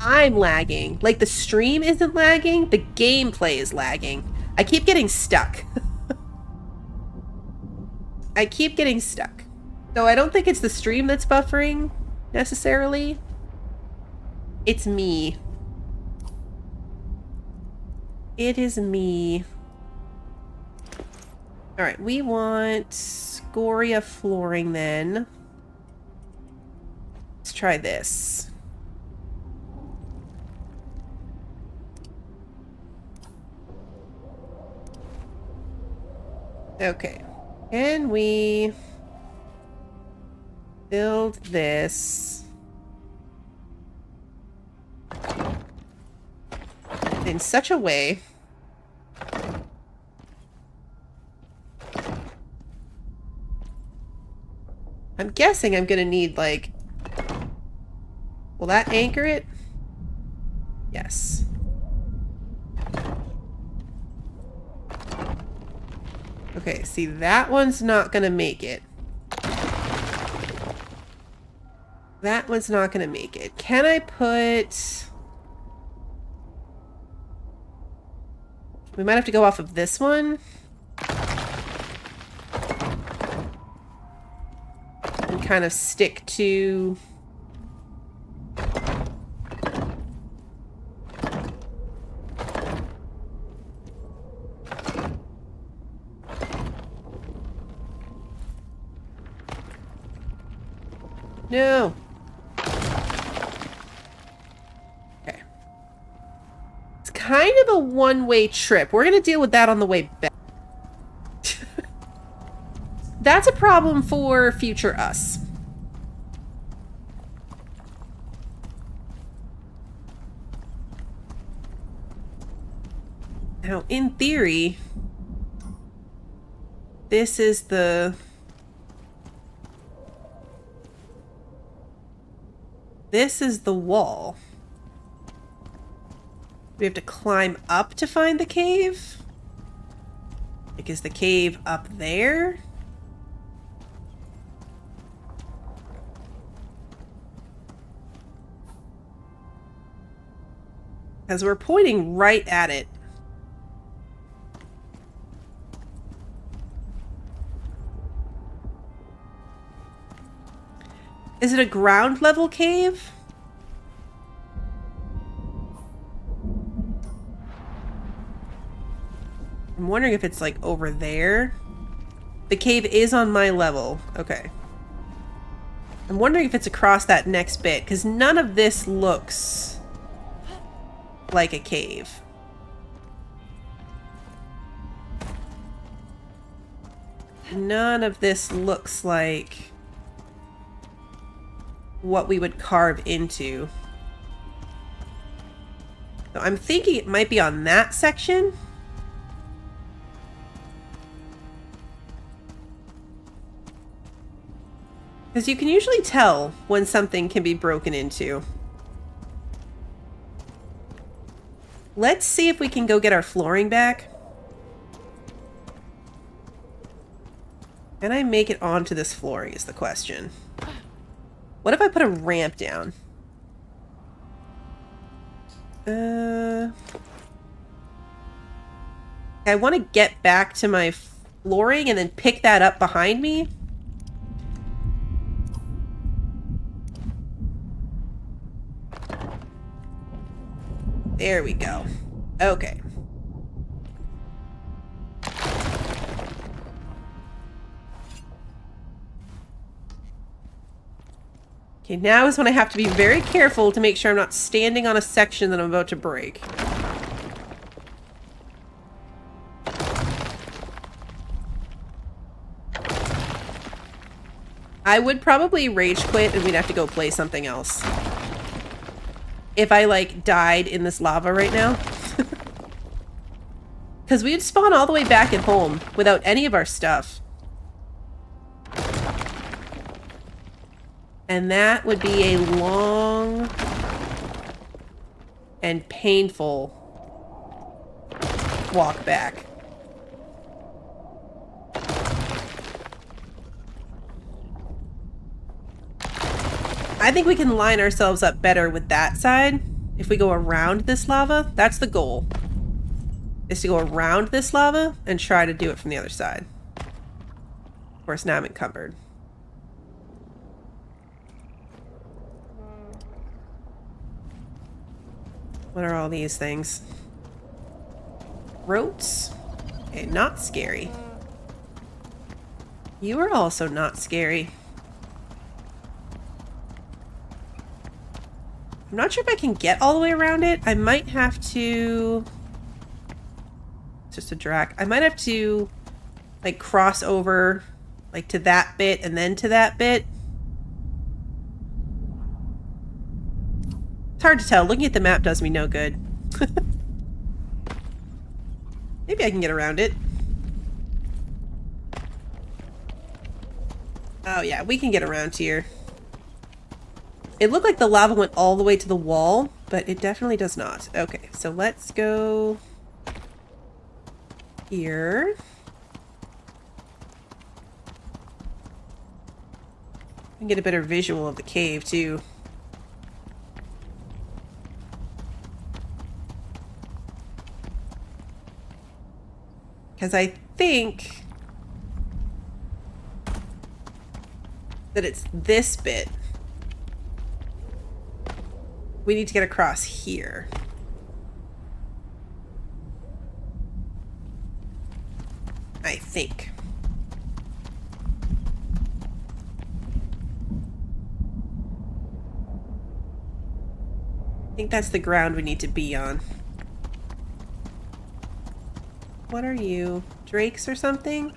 I'm lagging. Like, the stream isn't lagging, the gameplay is lagging. I keep getting stuck. I keep getting stuck. So I don't think it's the stream that's buffering, necessarily. It's me. It is me. Alright, we want scoria flooring then. Let's try this. Okay. Can we build this in such a way I'm guessing I'm gonna need like Will that anchor it? Yes. Okay, see, that one's not gonna make it. That one's not gonna make it. Can I put... We might have to go off of this one. And kind of stick to... No. Okay. It's kind of a one-way trip. We're going to deal with that on the way back. That's a problem for future us. Now, in theory, this is the... This is the wall. We have to climb up to find the cave? Like, is the cave up there? Because we're pointing right at it. Is it a ground level cave? I'm wondering if it's like over there. The cave is on my level. Okay. I'm wondering if it's across that next bit, because none of this looks like a cave. None of this looks like what we would carve into. So I'm thinking it might be on that section. Because you can usually tell when something can be broken into. Let's see if we can go get our flooring back. Can I make it onto this flooring is the question. What if I put a ramp down? I want to get back to my flooring and then pick that up behind me. There we go. Okay. Okay, now is when I have to be very careful to make sure I'm not standing on a section that I'm about to break. I would probably rage quit and we'd have to go play something else. If I, like, died in this lava right now. Because we'd spawn all the way back at home without any of our stuff. And that would be a long and painful walk back. I think we can line ourselves up better with that side if we go around this lava. That's the goal. Is to go around this lava and try to do it from the other side. Of course, now I'm encumbered. What are all these things? Rotes? Okay, not scary. You are also not scary. I'm not sure if I can get all the way around it. I might have to... It's just a drac. I might have to, like, cross over, like, to that bit and then to that bit. It's hard to tell. Looking at the map does me no good. Maybe I can get around it. Oh yeah, we can get around here. It looked like the lava went all the way to the wall, but it definitely does not. Okay, so let's go here. I can get a better visual of the cave, too. Because I think that it's this bit. We need to get across here. I think. I think that's the ground we need to be on. What are you? Drakes or something?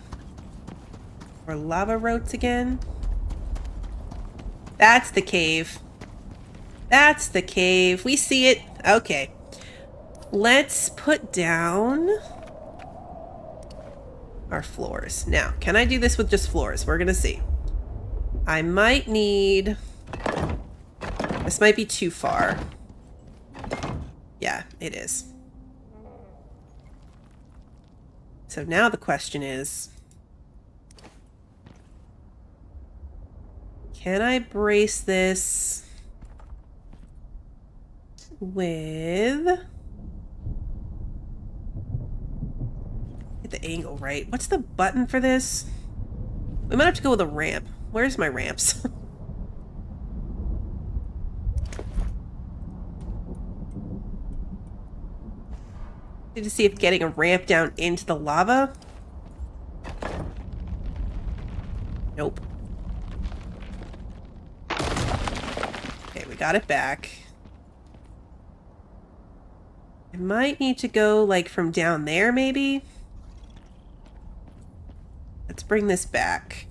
Or lava rotes again? That's the cave. That's the cave. We see it. Okay. Let's put down our floors. Now, can I do this with just floors? We're gonna see. I might need... This might be too far. Yeah, it is. So now the question is... Can I brace this with... Get the angle right. What's the button for this? We might have to go with a ramp. Where's my ramps? Need to see if getting a ramp down into the lava. Nope. Okay, we got it back. I might need to go, like, from down there, maybe? Let's bring this back.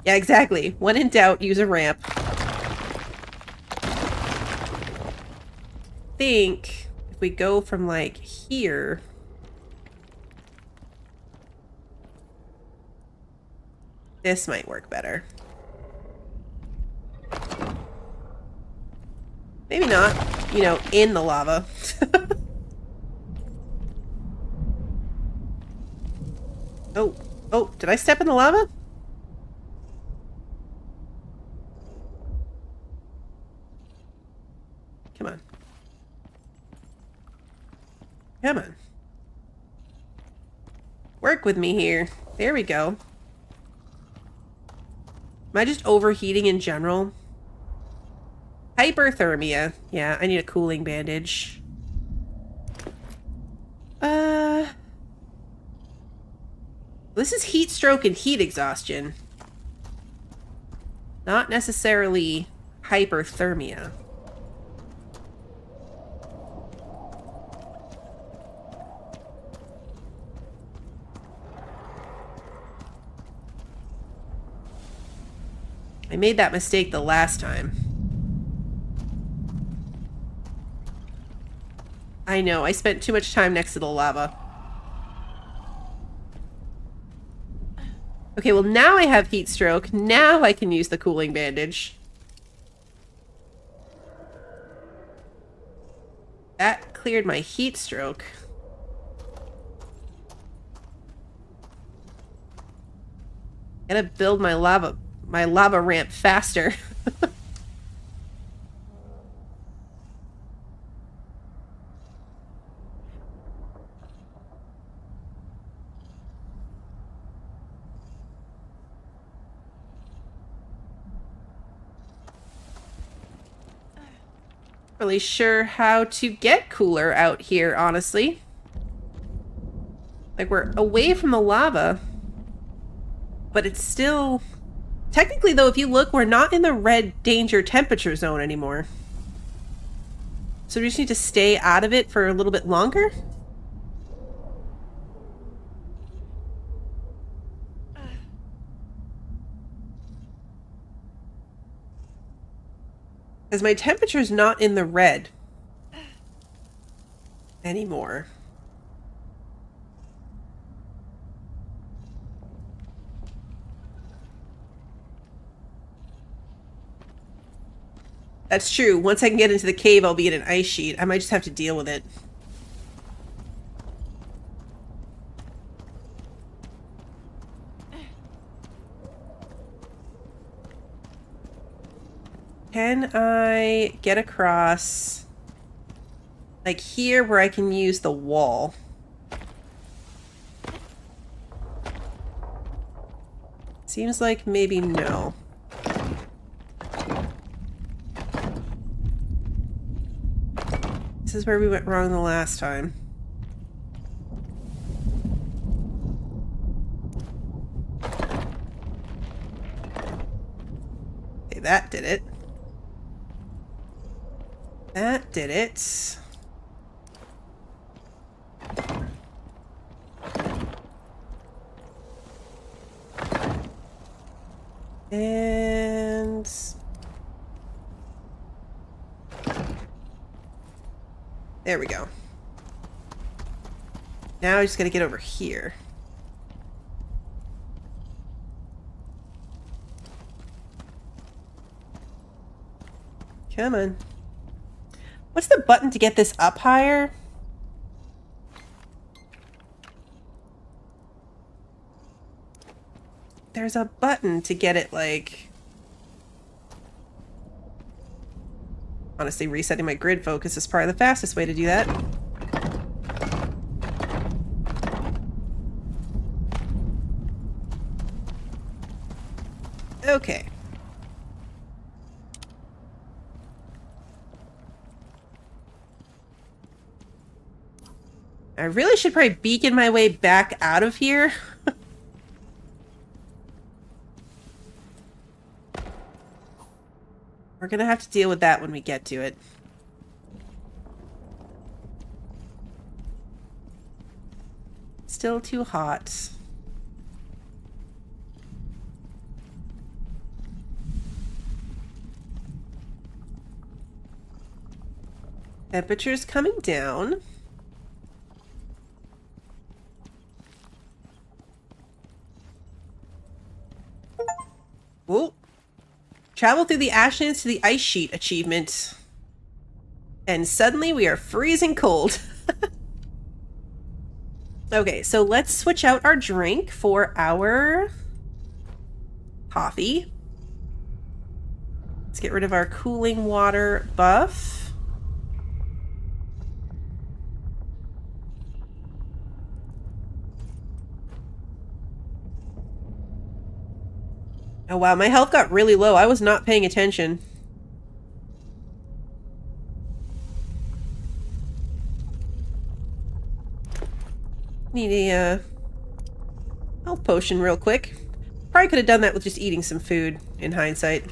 Yeah, exactly. When in doubt, use a ramp. I think if we go from, like, here... This might work better. Maybe not, you know, in the lava. Oh, did I step in the lava? Come on. Come on. Work with me here. There we go. Am I just overheating in general? Hyperthermia. Yeah, I need a cooling bandage. This is heat stroke and heat exhaustion. Not necessarily hyperthermia. I made that mistake the last time. I know, I spent too much time next to the lava. Okay, well now I have heat stroke. Now I can use the cooling bandage. That cleared my heat stroke. Gotta build my lava ramp faster. Really sure how to get cooler out here, honestly. Like, we're away from the lava, but it's still... Technically, though, if you look, we're not in the red danger temperature zone anymore. So we just need to stay out of it for a little bit longer? Because my temperature's not in the red anymore. That's true. Once I can get into the cave, I'll be in an ice sheet. I might just have to deal with it. Can I get across, like here, where I can use the wall? Seems like maybe no. This is where we went wrong the last time. Okay, that did it. That did it. And there we go. Now I just gotta get over here. Come on. What's the button to get this up higher? There's a button to get it, like... Honestly, resetting my grid focus is probably the fastest way to do that. Okay. I really should probably beacon my way back out of here. We're gonna have to deal with that when we get to it. Still too hot. Temperature's coming down. Whoa. Travel through the ashlands to the ice sheet achievement. And suddenly we are freezing cold. Okay, so let's switch out our drink for our coffee. Let's get rid of our cooling water buff. Oh wow, my health got really low. I was not paying attention. Need a health potion real quick. Probably could have done that with just eating some food in hindsight.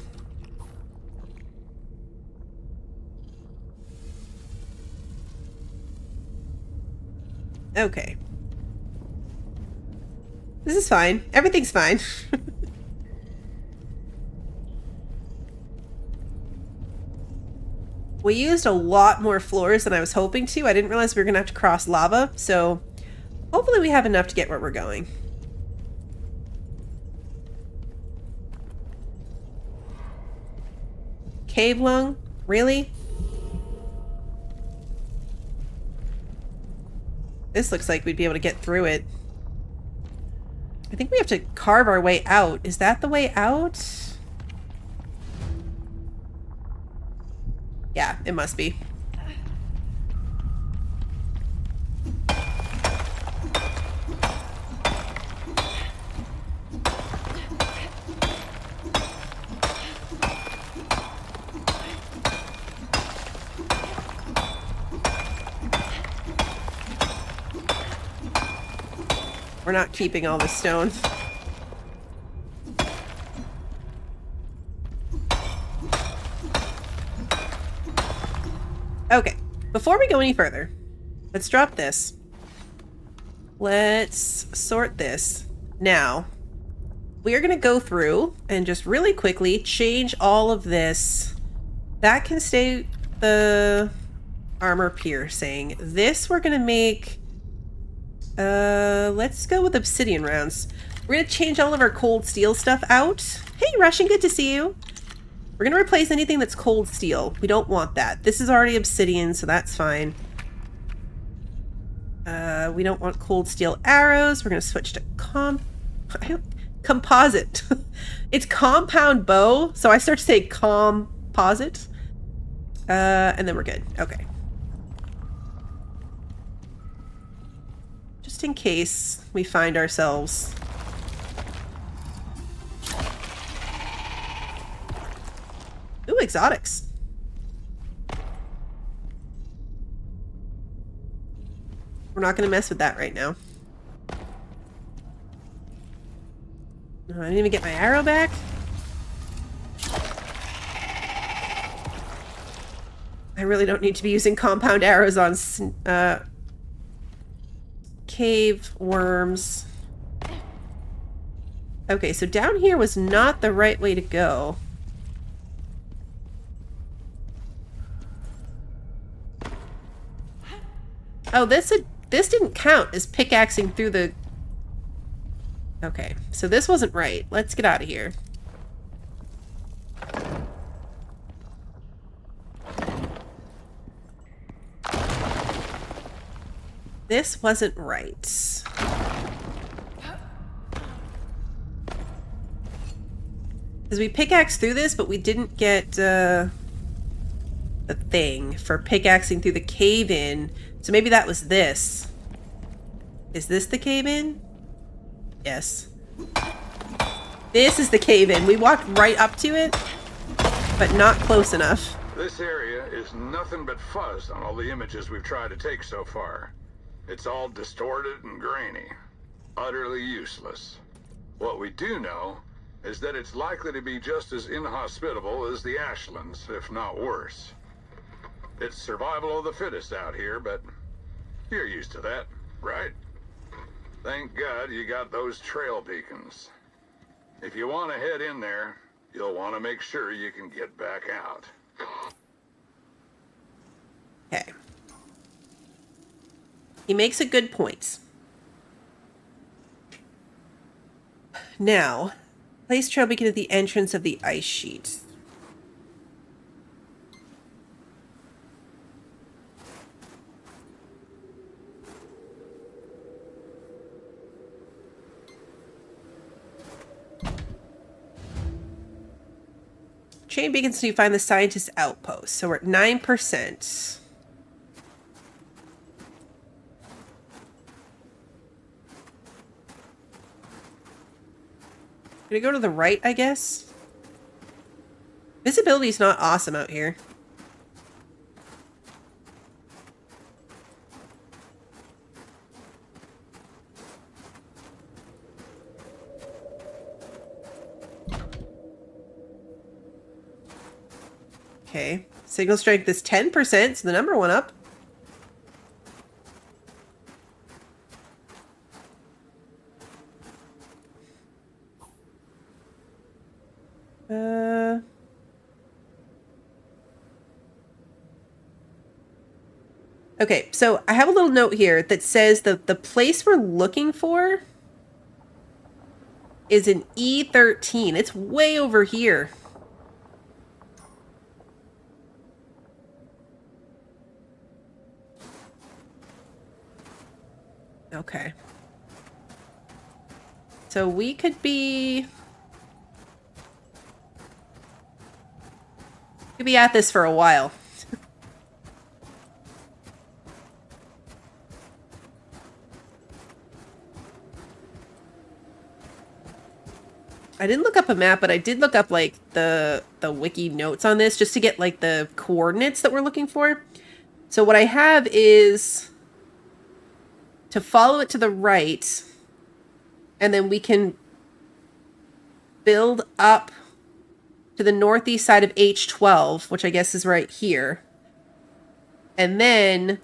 Okay. This is fine. Everything's fine. We used a lot more floors than I was hoping to. I didn't realize we were going to have to cross lava, so hopefully we have enough to get where we're going. Cave lung? Really? This looks like we'd be able to get through it. I think we have to carve our way out. Is that the way out? Yeah, it must be. We're not keeping all the stone. Okay, before we go any further, let's drop this. Let's sort this. Now, we are going to go through and just really quickly change all of this. That can stay the armor piercing. This we're going to make... let's go with obsidian rounds. We're going to change all of our cold steel stuff out. Hey, Russian, good to see you. We're going to replace anything that's cold steel. We don't want that. This is already obsidian, so that's fine. We don't want cold steel arrows. We're going to switch to composite. It's compound bow, so I start to say composite. And then we're good. Okay. Just in case we find ourselves... Ooh, exotics. We're not going to mess with that right now. I didn't even get my arrow back. I really don't need to be using compound arrows on cave worms. Okay, so down here was not the right way to go. Oh, this didn't count as pickaxing through the... Okay, so this wasn't right. Let's get out of here. This wasn't right. Because we pickaxed through this, but we didn't get the thing for pickaxing through the cave-in. So maybe that was this. Is this the cave-in? Yes. This is the cave-in. We walked right up to it, but not close enough. This area is nothing but fuzz on all the images we've tried to take so far. It's all distorted and grainy. Utterly useless. What we do know is that it's likely to be just as inhospitable as the Ashlands, if not worse. It's survival of the fittest out here, but you're used to that, right? Thank God you got those trail beacons. If you want to head in there, you'll want to make sure you can get back out. Okay. He makes a good point. Now, place trail beacon at the entrance of the ice sheet. Chain beacons to find the scientist outpost. So we're at 9%. Gonna go to the right, I guess. Visibility is not awesome out here. Okay. Signal strength is 10%, so the number went up. Okay, so I have a little note here that says that the place we're looking for is in E13. It's way over here. Okay. So we could be at this for a while. I didn't look up a map, but I did look up like the wiki notes on this just to get like the coordinates that we're looking for. So what I have is to follow it to the right, and then we can build up to the northeast side of H12, which I guess is right here. And then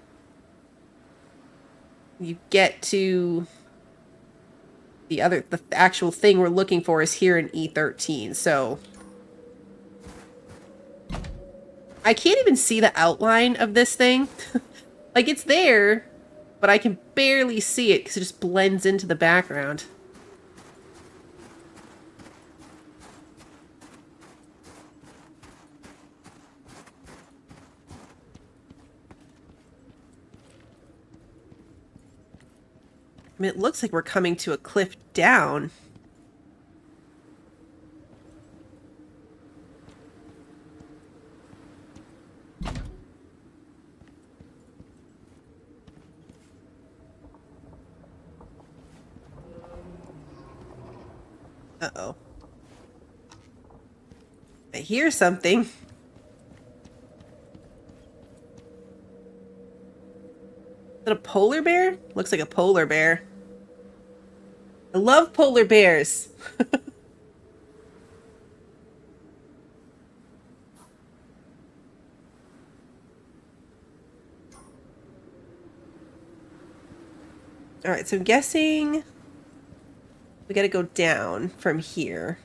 you get to the actual thing we're looking for is here in E13. So I can't even see the outline of this thing. Like, it's there, but I can barely see it because it just blends into the background. mean, it looks like we're coming to a cliff down. Uh-oh. I hear something. Is it a polar bear? Looks like a polar bear. I love polar bears. All right, so I'm guessing we got to go down from here.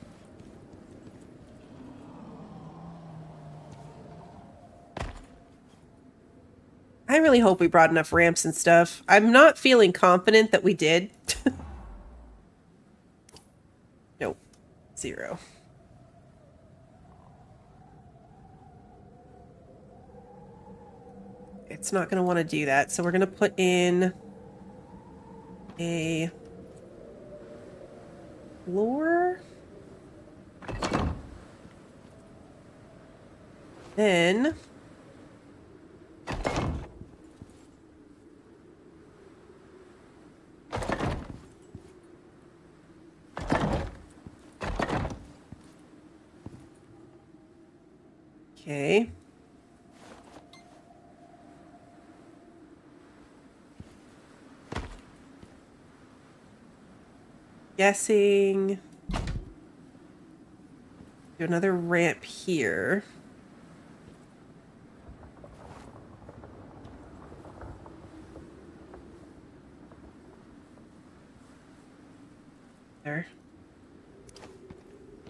I really hope we brought enough ramps and stuff. I'm not feeling confident that we did. Nope. 0. It's not going to want to do that, so we're going to put in a floor. Then okay. Guessing do another ramp here. There.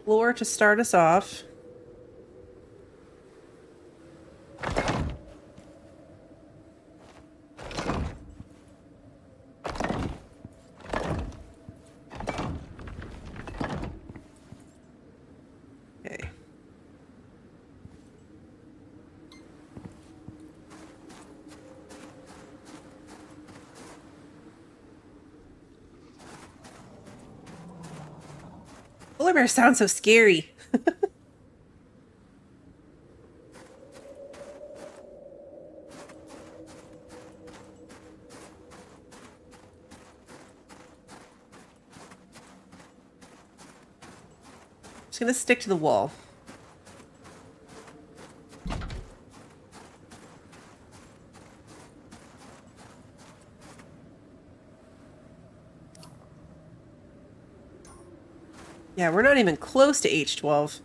Floor to start us off. Okay. Polar bears sound so scary. Just gonna stick to the wall. Yeah, we're not even close to H12.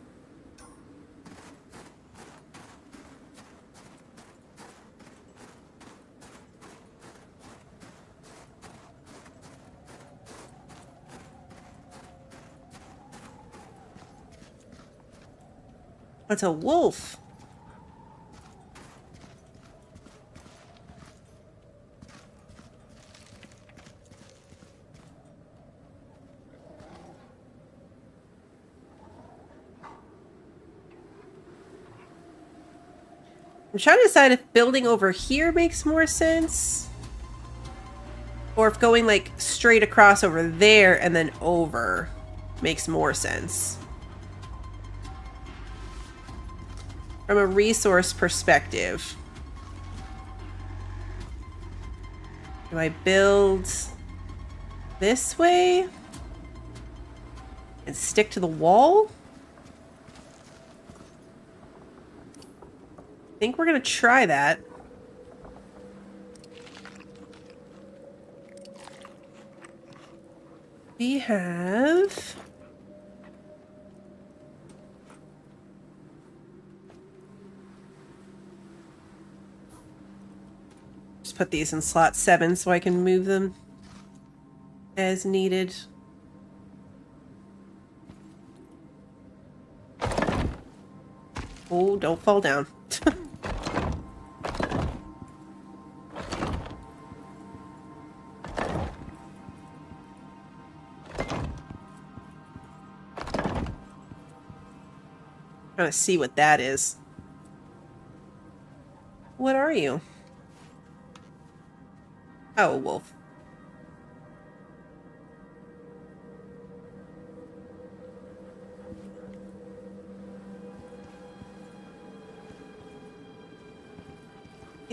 That's a wolf. I'm trying to decide if building over here makes more sense. Or if going like straight across over there and then over makes more sense. From a resource perspective. Do I build this way and stick to the wall? I think we're gonna try that. We have just put these in slot 7 so I can move them as needed. Oh, don't fall down. Trying to see what that is. What are you? Oh, a wolf.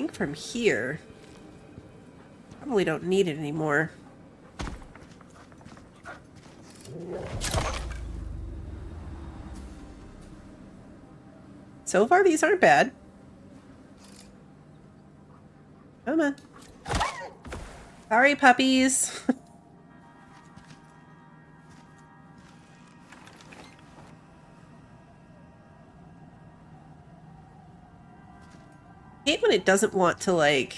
think from here. Probably don't need it anymore. So far, these aren't bad. Come on. Sorry, puppies. I hate when it doesn't want to, like...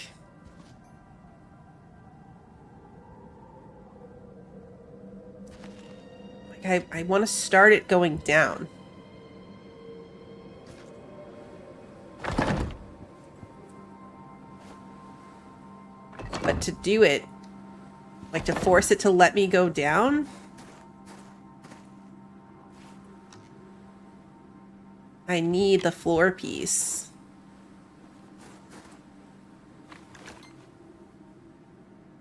I want to start it going down. But to do it, like to force it to let me go down, I need the floor piece.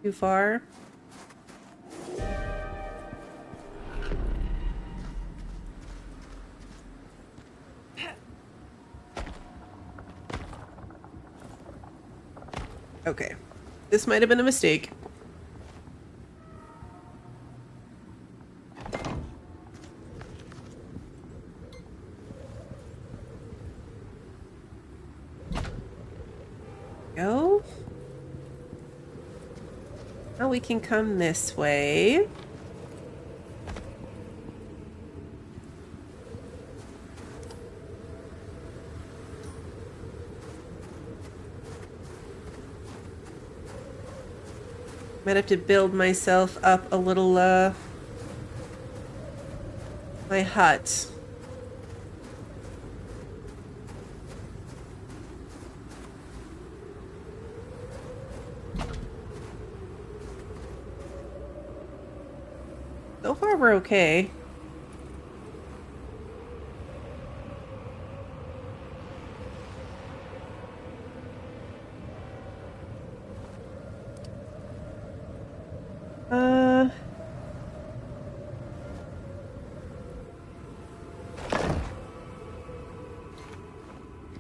Too far? Okay. This might have been a mistake. Go. Now we can come this way. Might have to build myself up a little, my hut. So far, we're okay.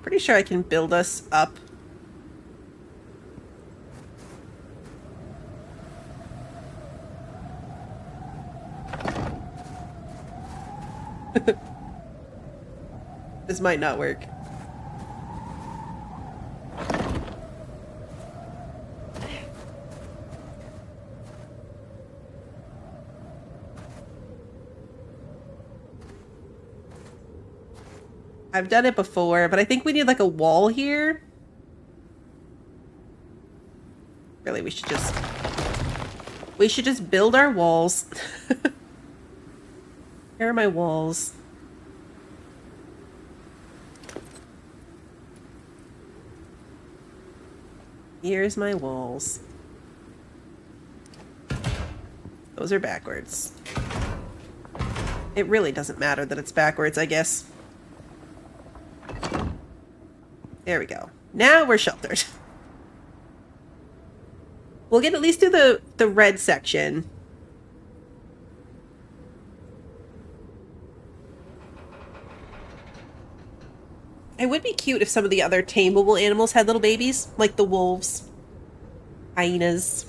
Pretty sure I can build us up. This might not work. I've done it before, but I think we need like a wall here. Really, we should just build our walls. Here are my walls. Here's my walls. Those are backwards. It really doesn't matter that it's backwards, I guess. There we go. Now we're sheltered. We'll get at least through the red section. It would be cute if some of the other tameable animals had little babies, like the wolves, hyenas.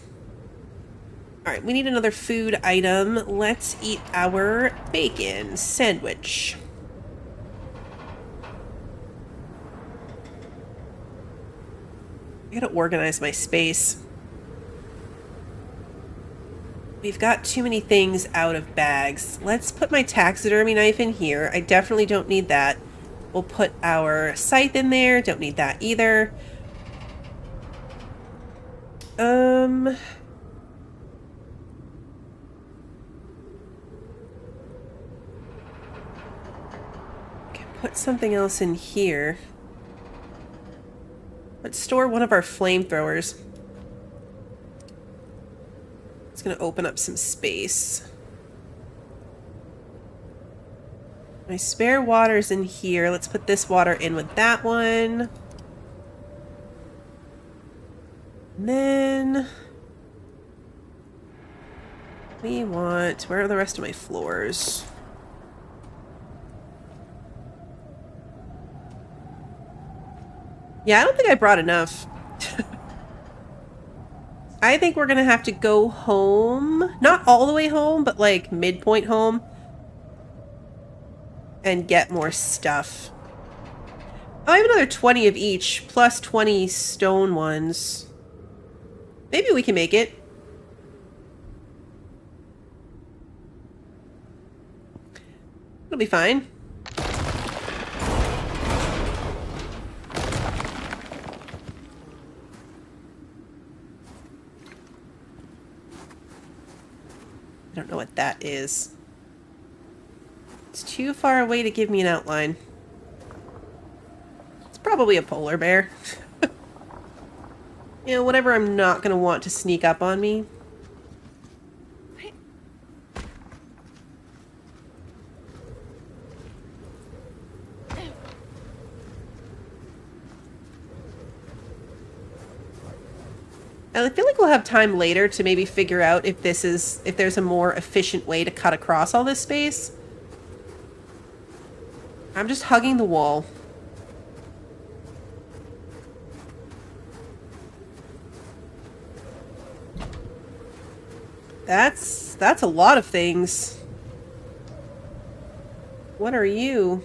Alright, we need another food item. Let's eat our bacon sandwich. I gotta organize my space. We've got too many things out of bags. Let's put my taxidermy knife in here. I definitely don't need that. We'll put our scythe in there. Don't need that either. Okay, put something else in here. Let's store one of our flamethrowers. It's going to open up some space. My spare water's in here. Let's put this water in with that one. And then we want... Where are the rest of my floors? Yeah, I don't think I brought enough. I think we're gonna have to go home. Not all the way home, but like midpoint home. And get more stuff. Oh, I have another 20 of each, plus 20 stone ones. Maybe we can make it. It'll be fine. I don't know what that is. It's too far away to give me an outline. It's probably a polar bear. You know, whatever I'm not going to want to sneak up on me. I feel like we'll have time later to maybe figure out if there's a more efficient way to cut across all this space. I'm just hugging the wall. That's a lot of things. What are you?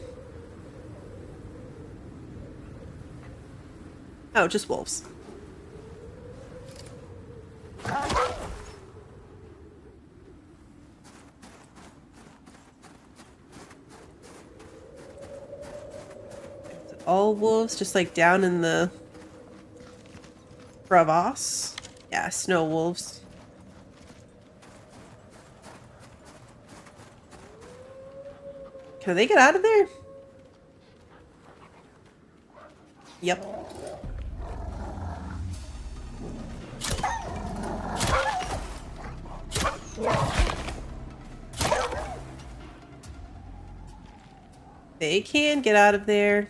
Oh, just wolves. All wolves, just like down in the crevasse. Yeah, snow wolves. Can they get out of there? Yep. They can get out of there.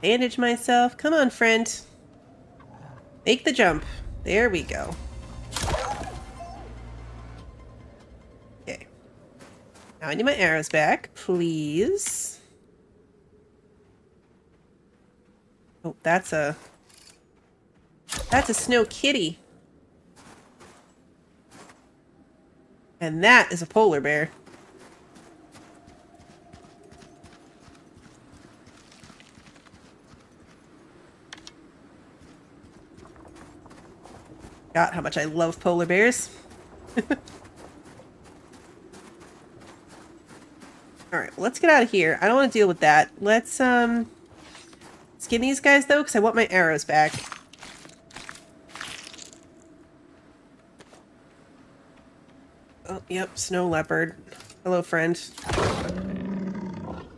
Bandage myself. Come on, friend. Make the jump. There we go. Okay. Now I need my arrows back, please. Oh, that's a snow kitty. And that is a polar bear. God, how much I love polar bears. Alright, let's get out of here. I don't want to deal with that. Let's skin these guys, though, because I want my arrows back. Oh, yep, snow leopard. Hello, friend.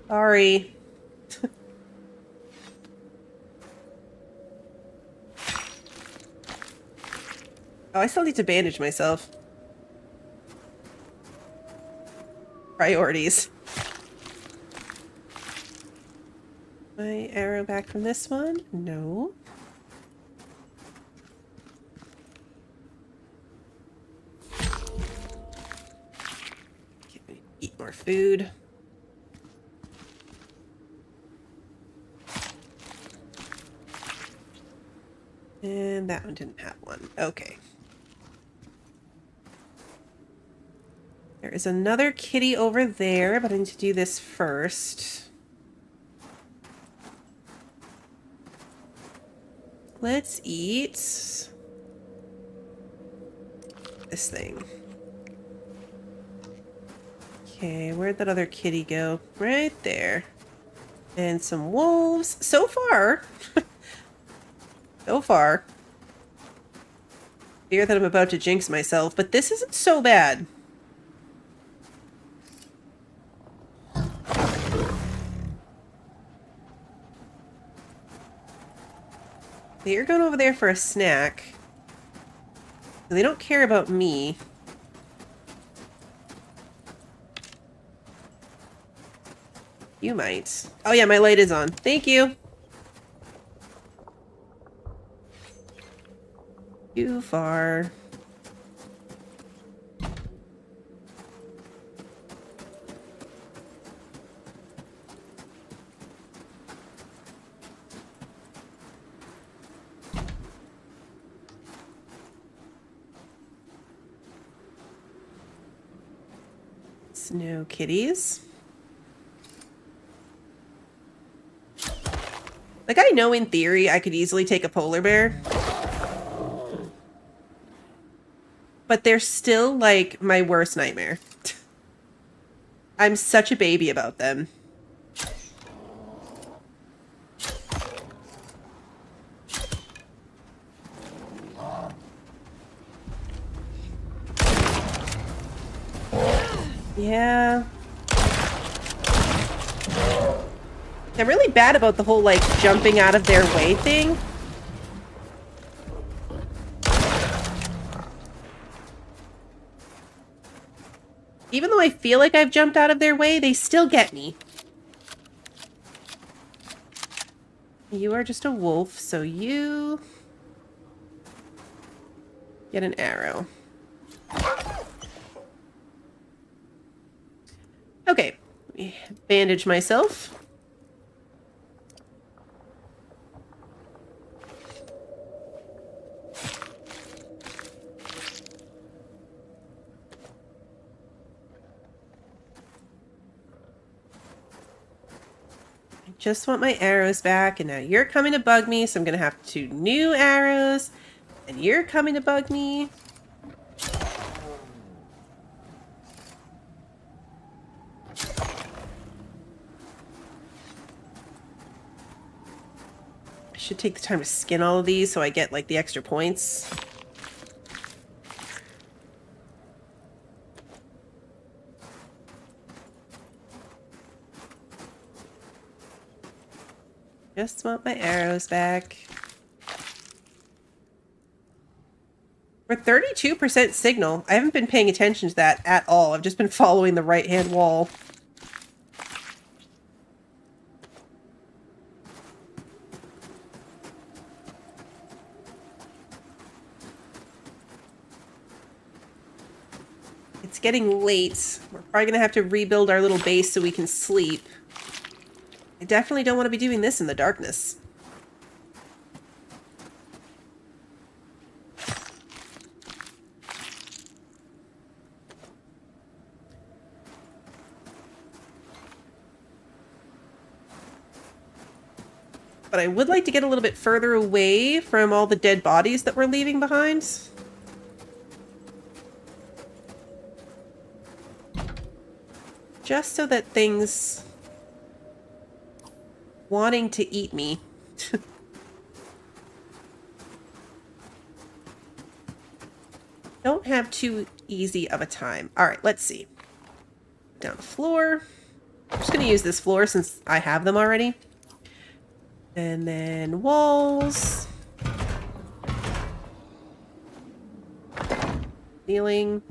Sorry. Oh, I still need to bandage myself. Priorities. My arrow back from this one? No. Okay, eat more food. And that one didn't have one. Okay. There is another kitty over there, but I need to do this first. Let's eat this thing. Okay, where'd that other kitty go? Right there. And some wolves. So far. So far. Fear that I'm about to jinx myself, but this isn't so bad. They're going over there for a snack. They don't care about me. You might. Oh yeah, my light is on. Thank you. Too far. Kitties. No kitties. Like, I know in theory I could easily take a polar bear. But they're still, like, my worst nightmare. I'm such a baby about them. Yeah. I'm really bad about the whole, like, jumping out of their way thing. Even though I feel like I've jumped out of their way, they still get me. You are just a wolf, so you get an arrow. Okay, let me bandage myself. Just want my arrows back, and now you're coming to bug me, so I'm gonna have 2 new arrows, and you're coming to bug me. I should take the time to skin all of these so I get, like, the extra points. Just want my arrows back. We're 32% signal. I haven't been paying attention to that at all. I've just been following the right-hand wall. It's getting late. We're probably gonna have to rebuild our little base so we can sleep. I definitely don't want to be doing this in the darkness. But I would like to get a little bit further away from all the dead bodies that we're leaving behind. Just so that things wanting to eat me. Don't have too easy of a time. All right, let's see. Down the floor. I'm just going to use this floor since I have them already. And then walls. Ceiling.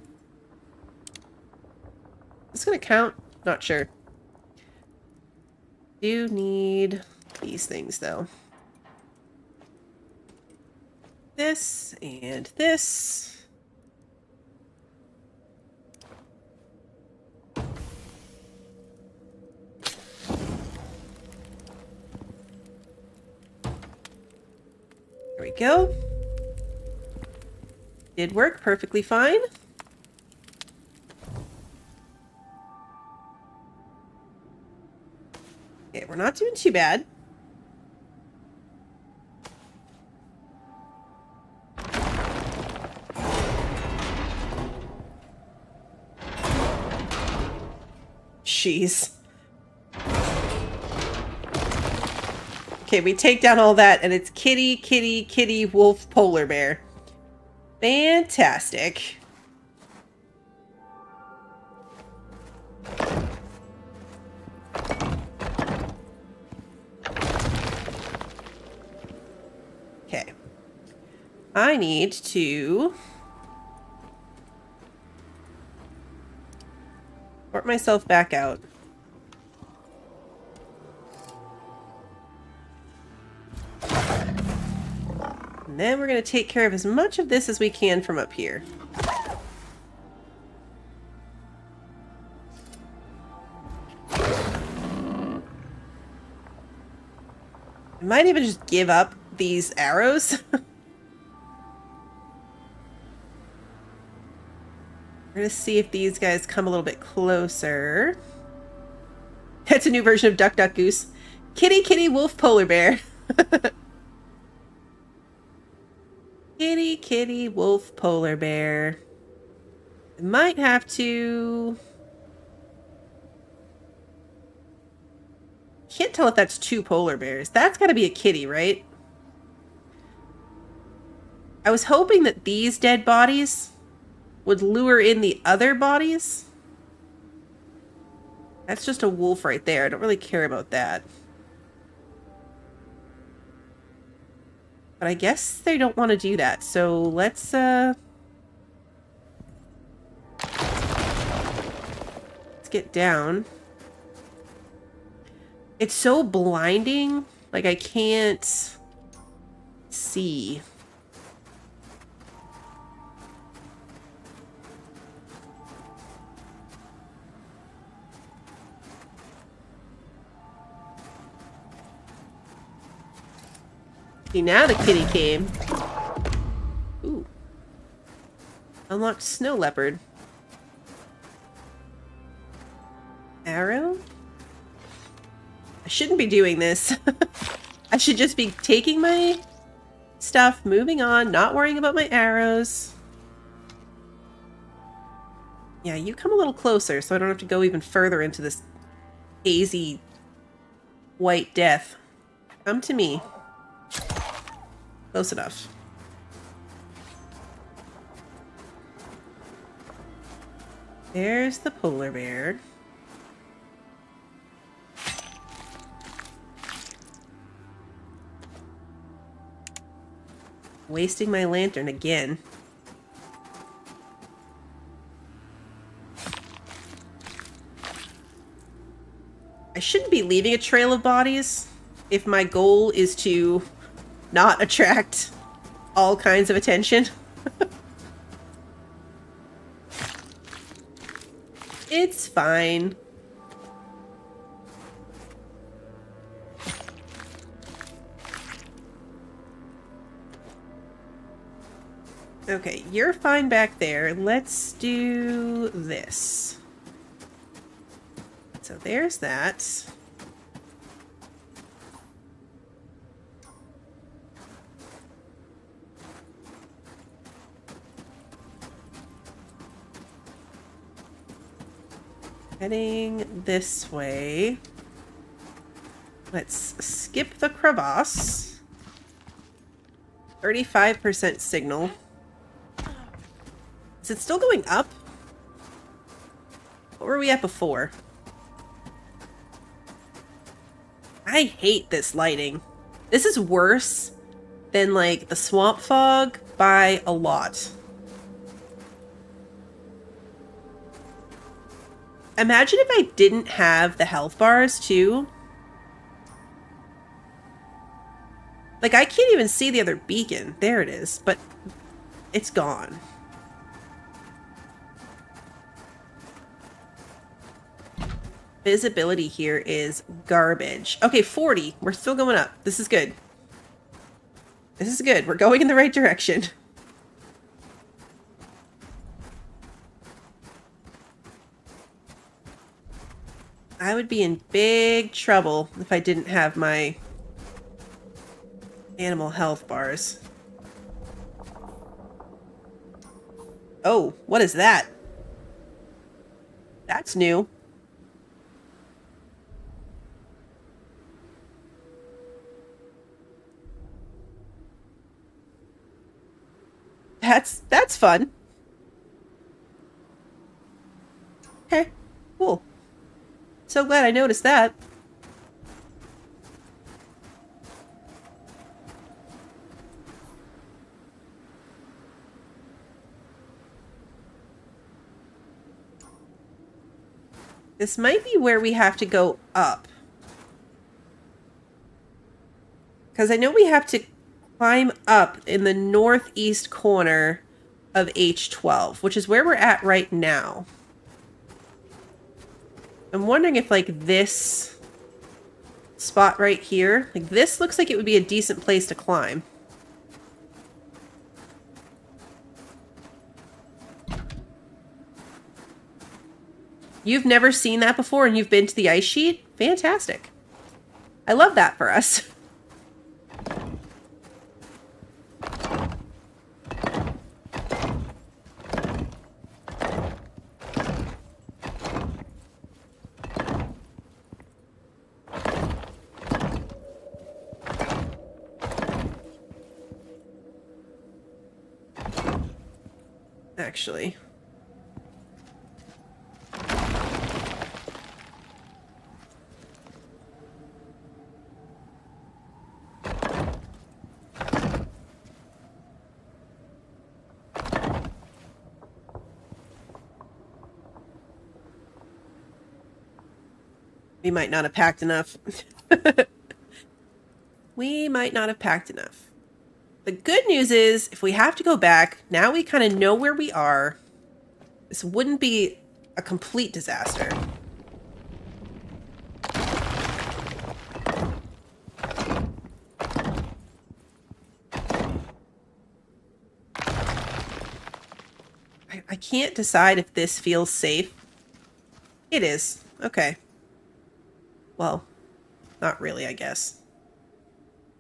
Is this going to count? Not sure. Do need these things though. This and this. There we go. Did work perfectly fine. Okay, we're not doing too bad. Jeez. Okay, we take down all that, and it's kitty, kitty, kitty, wolf, polar bear. Fantastic. Okay. I need to sort myself back out. And then we're going to take care of as much of this as we can from up here. I might even just give up these arrows. We're gonna see if these guys come a little bit closer. It's a new version of Duck Duck Goose. Kitty, kitty, wolf, polar bear. Kitty, kitty, wolf, polar bear. I might have to... Can't tell if that's two polar bears. That's gotta be a kitty, right? I was hoping that these dead bodies would lure in the other bodies. That's just a wolf right there. I don't really care about that. But I guess they don't want to do that. So let's get down. It's so blinding. Like I can't see. See, now the kitty came. Ooh. Unlocked snow leopard. Arrow? I shouldn't be doing this. I should just be taking my stuff, moving on, not worrying about my arrows. Yeah, you come a little closer so I don't have to go even further into this hazy white death. Come to me. Close enough. There's the polar bear. Wasting my lantern again. I shouldn't be leaving a trail of bodies if my goal is to not attract all kinds of attention. It's fine. Okay, you're fine back there. Let's do this. So there's that. Heading this way. Let's skip the crevasse. 35% signal. Is it still going up? What were we at before? I hate this lighting. This is worse than like the swamp fog by a lot. Imagine if I didn't have the health bars too. Like I can't even see the other beacon. There it is, but it's gone. Visibility here is garbage. Okay, 40. We're still going up. This is good. This is good. We're going in the right direction. I would be in big trouble if I didn't have my animal health bars. Oh, what is that? That's new. That's fun. Okay, cool. So glad I noticed that. This might be where we have to go up. Because I know we have to climb up in the northeast corner of H12, which is where we're at right now. I'm wondering if, like, this spot right here, like, this looks like it would be a decent place to climb. You've never seen that before and you've been to the ice sheet? Fantastic. I love that for us. Actually. We might not have packed enough. We might not have packed enough. The good news is, if we have to go back, now we kind of know where we are. This wouldn't be a complete disaster. I can't decide if this feels safe. It is. Okay. Well, not really, I guess.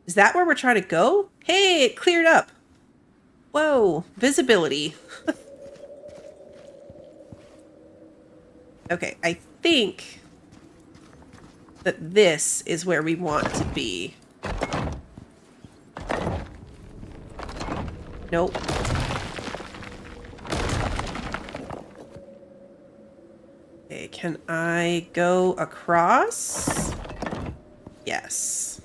Is that where we're trying to go? Hey, it cleared up. Whoa, visibility. Okay, I think that this is where we want to be. Nope. Okay, can I go across? Yes.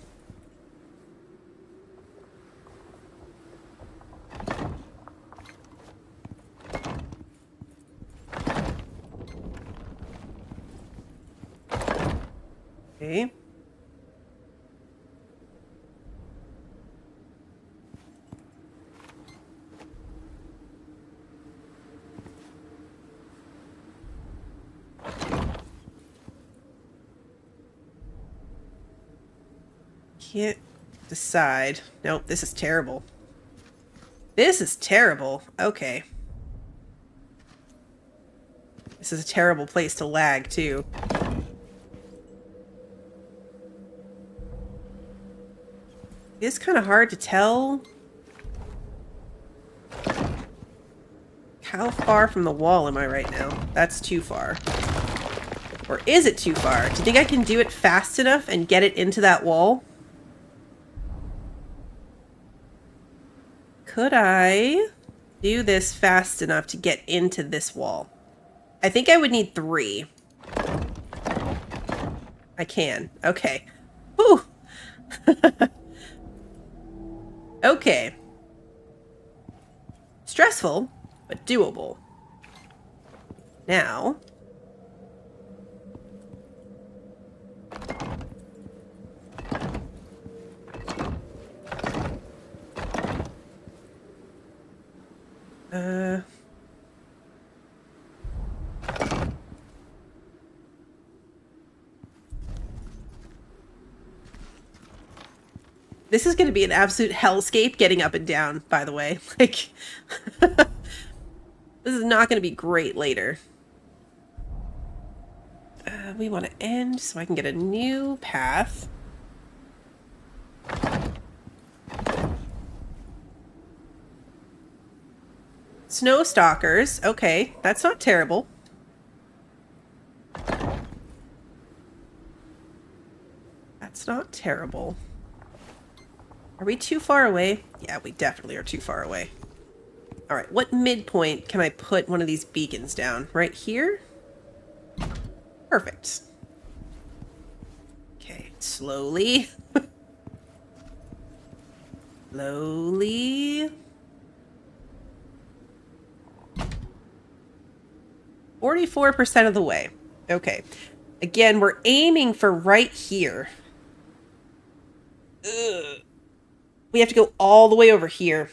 Okay. Can't decide. Nope, this is terrible. This is terrible. Okay. This is a terrible place to lag, too. It's kind of hard to tell how far from the wall am I right now. That's too far. Or is it too far? Do you think I can do it fast enough and get it into that wall? Could I do this fast enough to get into this wall? I think I would need 3. I can. Okay. Whew. Okay. Stressful, but doable. Now. This is going to be an absolute hellscape getting up and down, by the way. Like, this is not going to be great later. We want to end so I can get a new path. Snow stalkers. Okay, that's not terrible. That's not terrible. Are we too far away? Yeah, we definitely are too far away. All right, what midpoint can I put one of these beacons down? Right here? Perfect. Okay, slowly. Slowly. 44% of the way. Okay. Again, we're aiming for right here. Ugh. We have to go all the way over here.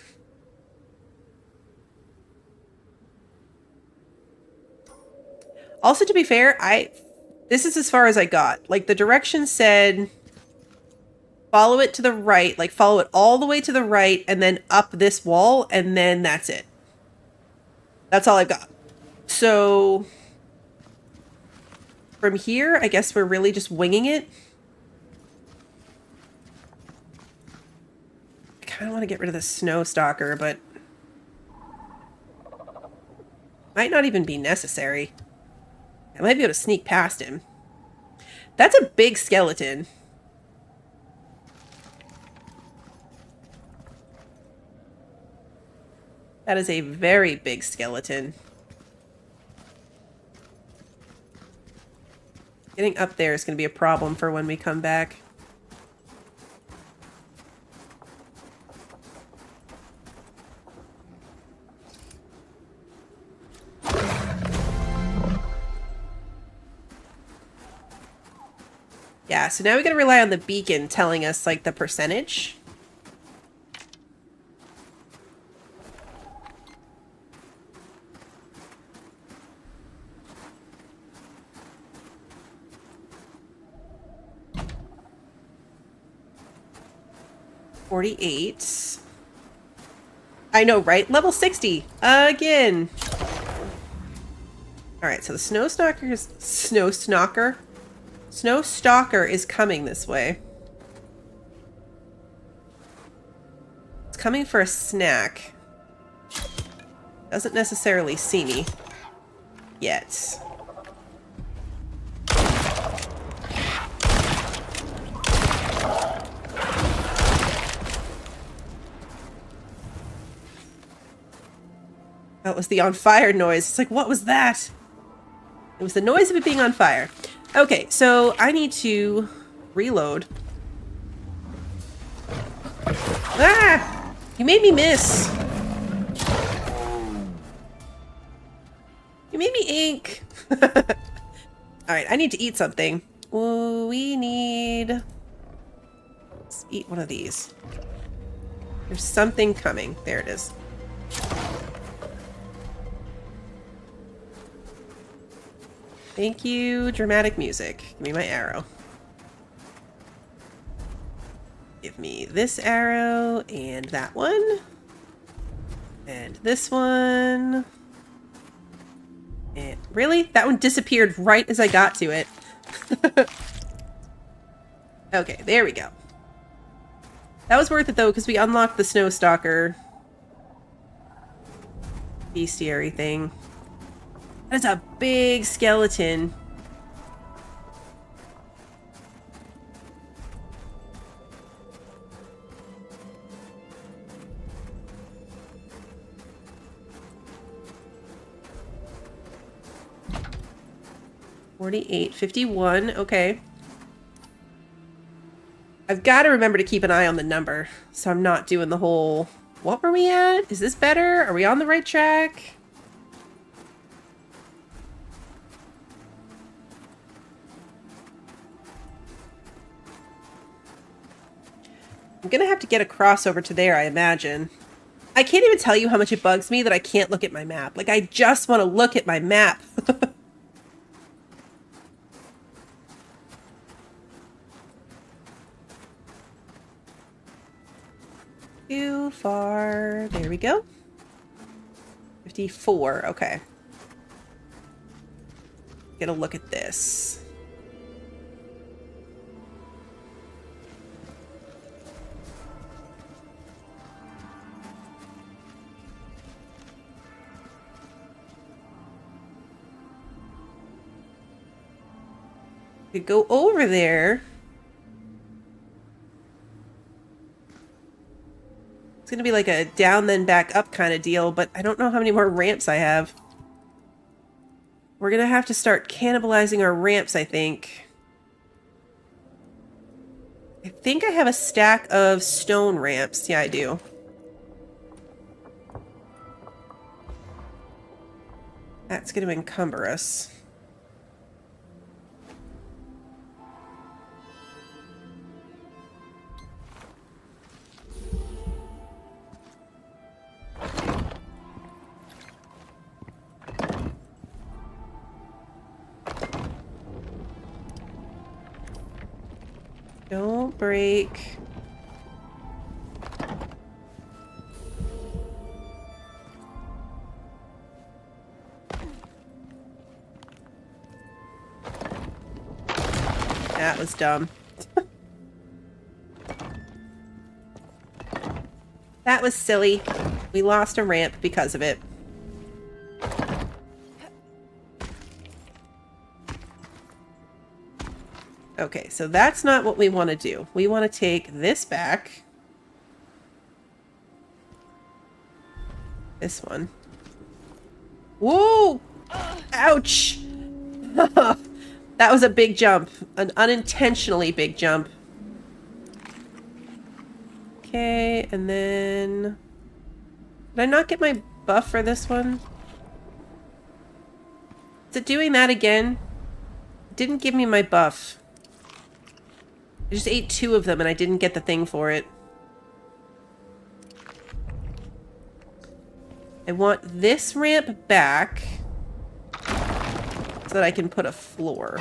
Also, to be fair, this is as far as I got. Like, the directions said, follow it to the right. Like, follow it all the way to the right and then up this wall, and then that's it. That's all I've got. So, from here, I guess we're really just winging it. I kind of want to get rid of the snow stalker, but might not even be necessary. I might be able to sneak past him. That's a big skeleton. That is a very big skeleton. Getting up there is going to be a problem for when we come back. Yeah, so now we gotta rely on the beacon telling us, like, the percentage. $48. I know, right? Level 60 again. All right, so the Snow Stalker is coming this way. It's coming for a snack. Doesn't necessarily see me yet. That was the on fire noise. It's like, what was that? It was the noise of it being on fire. Okay, so I need to reload. Ah! You made me miss. You made me ink. Alright, I need to eat something. Ooh, we need... Let's eat one of these. There's something coming. There it is. Thank you, dramatic music. Give me my arrow. Give me this arrow, and that one. And this one. And really? That one disappeared right as I got to it. Okay, there we go. That was worth it, though, because we unlocked the Snow Stalker bestiary thing. That's a big skeleton. $48.51. Okay. I've got to remember to keep an eye on the number, so I'm not doing the whole... What were we at? Is this better? Are we on the right track? I'm gonna have to get across over to there, I imagine. I can't even tell you how much it bugs me that I can't look at my map. Like, I just want to look at my map. Too far. There we go. 54. Okay. Get a look at this. Could go over there. It's gonna be like a down then back up kind of deal, but I don't know how many more ramps I have. We're gonna have to start cannibalizing our ramps, I think. I think I have a stack of stone ramps. Yeah, I do. That's gonna encumber us. Don't break. That was dumb. That was silly. We lost a ramp because of it. Okay, so that's not what we want to do. We want to take this back. This one. Whoa! Ouch! That was a big jump. An unintentionally big jump. Okay, and then... Did I not get my buff for this one? Is it doing that again? It didn't give me my buff. I just ate 2 of them and I didn't get the thing for it. I want this ramp back so that I can put a floor.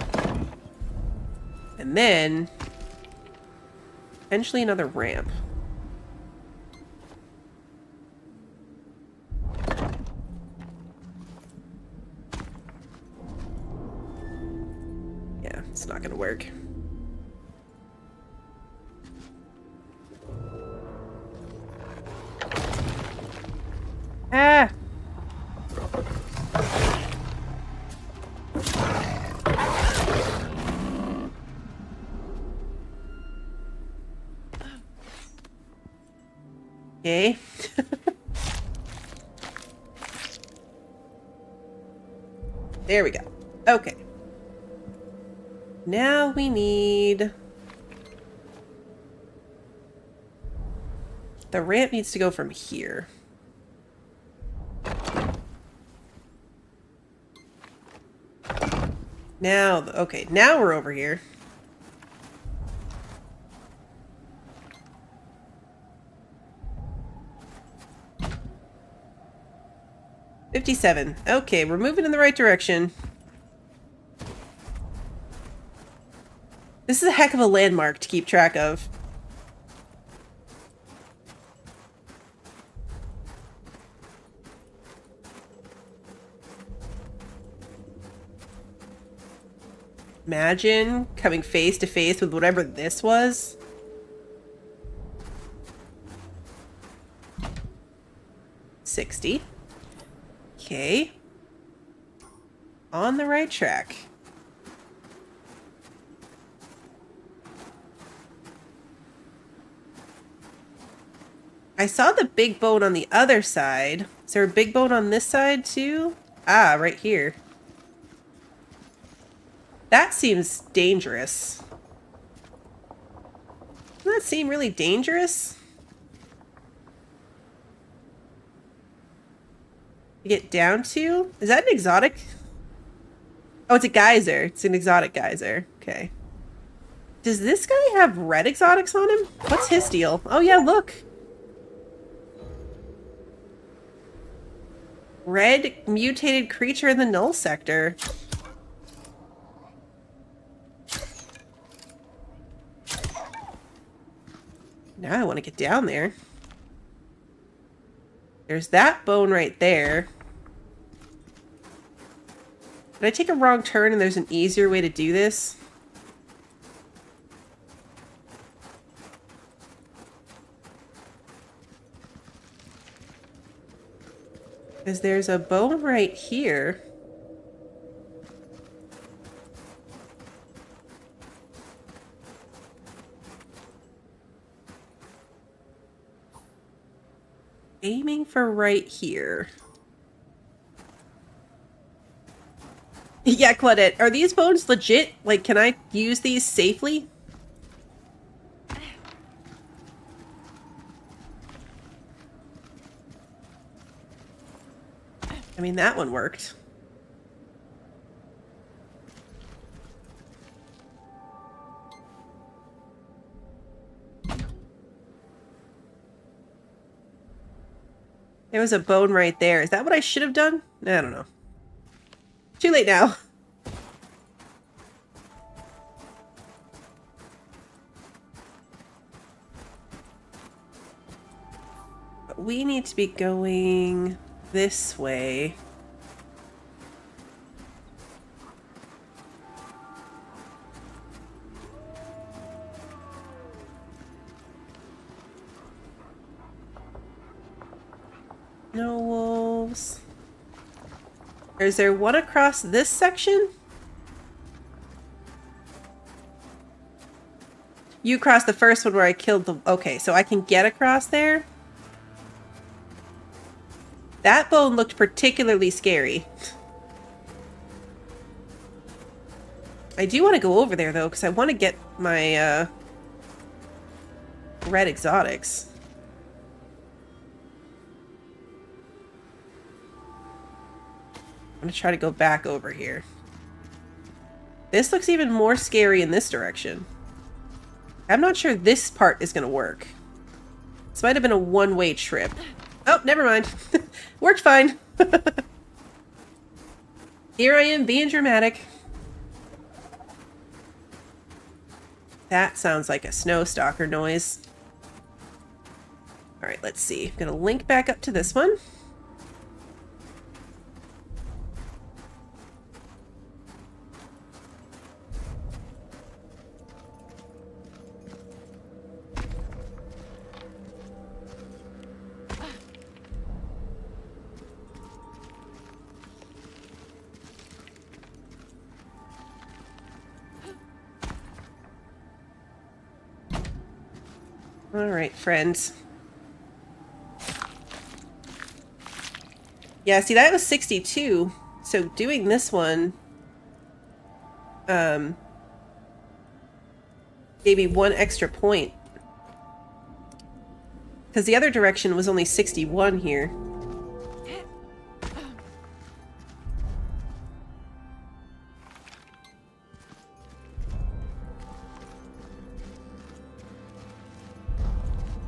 And then potentially another ramp. Yeah, it's not gonna work. Ah! Okay. There we go. Okay. Now we need... The ramp needs to go from here. Now, okay, now we're over here. $57. Okay, we're moving in the right direction. This is a heck of a landmark to keep track of. Imagine coming face to face with whatever this was. $60. Okay. On the right track. I saw the big bone on the other side. Is there a big bone on this side too? Ah, right here. That seems dangerous. Doesn't that seem really dangerous? To get down to? Is that an exotic? Oh, it's a geyser. It's an exotic geyser. Okay. Does this guy have red exotics on him? What's his deal? Oh yeah, look. Red mutated creature in the Null sector. Now I want to get down there. There's that bone right there. Did I take a wrong turn and there's an easier way to do this? Because there's a bone right here. Aiming for right here. Yeah, Claudette, are these bones legit? Like, can I use these safely? I mean, that one worked. There was a bone right there. Is that what I should have done? I don't know. Too late now. But we need to be going this way. No wolves. Is there one across this section? You crossed the first one where I killed the... Okay, so I can get across there? That bone looked particularly scary. I do want to go over there, though, because I want to get my, red exotics. I'm going to try to go back over here. This looks even more scary in this direction. I'm not sure this part is going to work. This might have been a one-way trip. Oh, never mind. Worked fine. Here I am being dramatic. That sounds like a snow stalker noise. Alright, let's see. I'm going to link back up to this one. Alright, friends. Yeah, see, that was 62. So doing this one gave me one extra point. Because the other direction was only 61 here.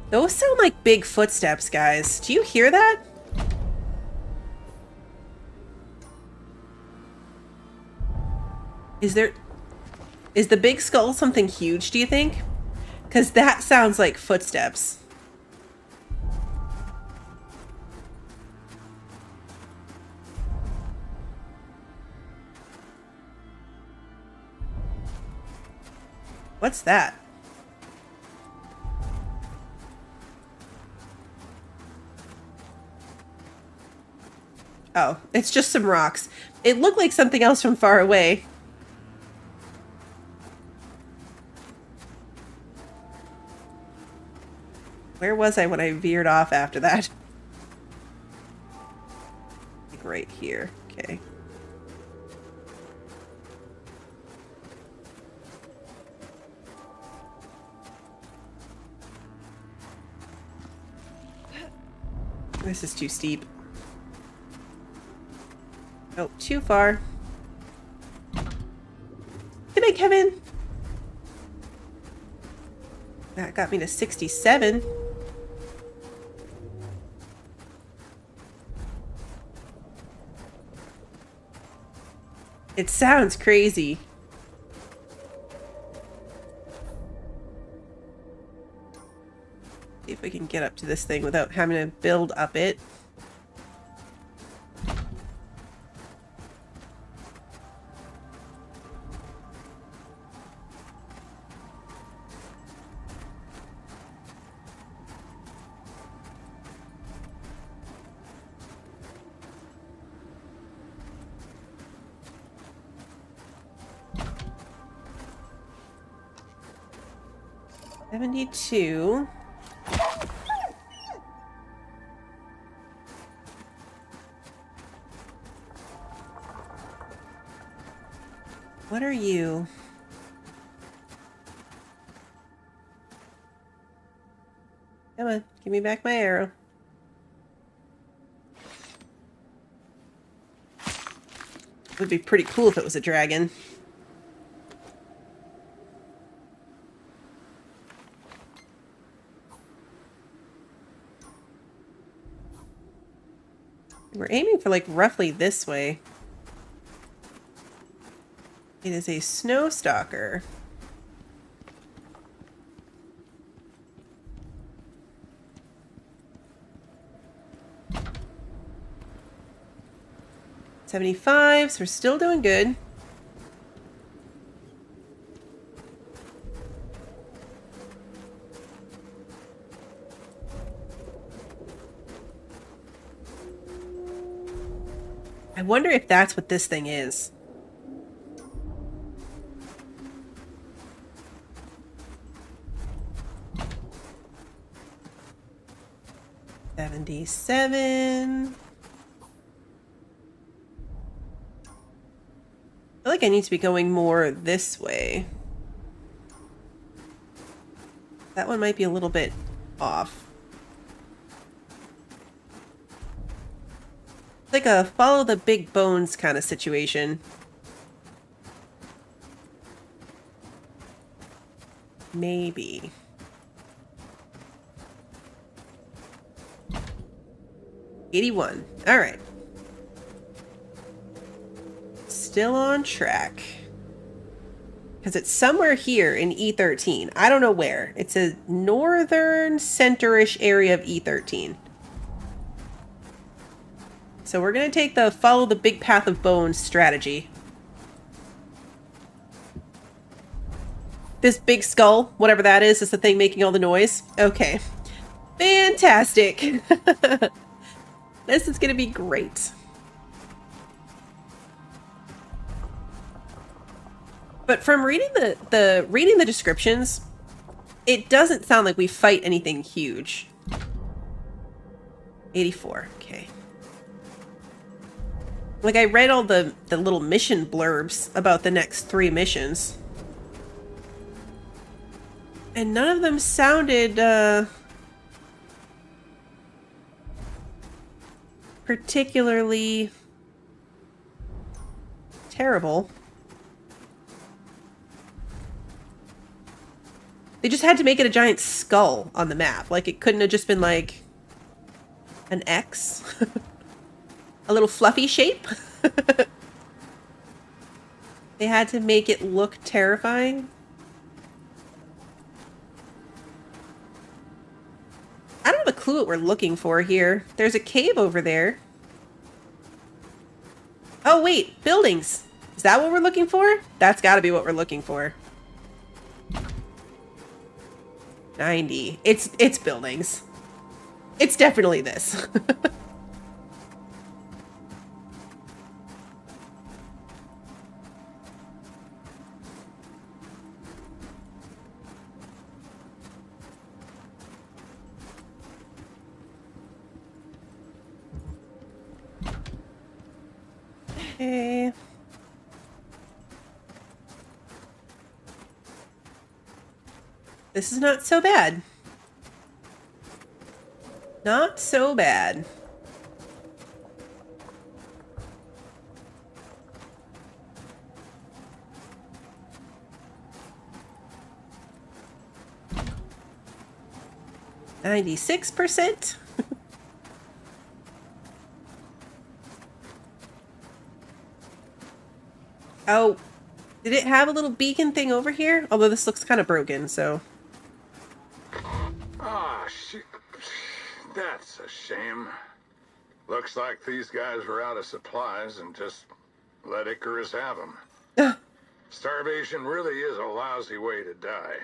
Those sound like big footsteps, guys. Do you hear that? Is the big skull something huge, do you think? Because that sounds like footsteps. What's that? Oh, it's just some rocks. It looked like something else from far away. Where was I when I veered off after that? Like right here. Okay. This is too steep. Oh, too far. Good night, Kevin. That got me to 67. It sounds crazy. See if we can get up to this thing without having to build up it. $72. What are you? Come on, give me back my arrow. It would be pretty cool if it was a dragon. We're aiming for like roughly this way. It is a snow stalker. $75, so we're still doing good. I wonder if that's what this thing is. $77. I feel like I need to be going more this way. That one might be a little bit off. It's like a follow the big bones kind of situation. Maybe. $81. All right. Still on track. Because it's somewhere here in E13. I don't know where. It's a northern center-ish area of E13. So we're going to take the follow the big path of bones strategy. This big skull, whatever that is the thing making all the noise. Okay. Fantastic. This is going to be great. But from reading the descriptions, it doesn't sound like we fight anything huge. 84. Okay. Like, I read all the little mission blurbs about the next 3 missions. And none of them sounded, particularly terrible. They just had to make it a giant skull on the map. Like, it couldn't have just been, like, an X. A little fluffy shape. They had to make it look terrifying. I don't have a clue what we're looking for here. There's a cave over there. Oh, wait. Buildings. Is that what we're looking for? That's got to be what we're looking for. 90. It's buildings. It's definitely this. Okay. This is not so bad. Not so bad. %. Oh, did it have a little beacon thing over here? Although this looks kind of broken, so. Ah, shit. That's a shame. Looks like these guys were out of supplies and just let Icarus have them. Starvation really is a lousy way to die.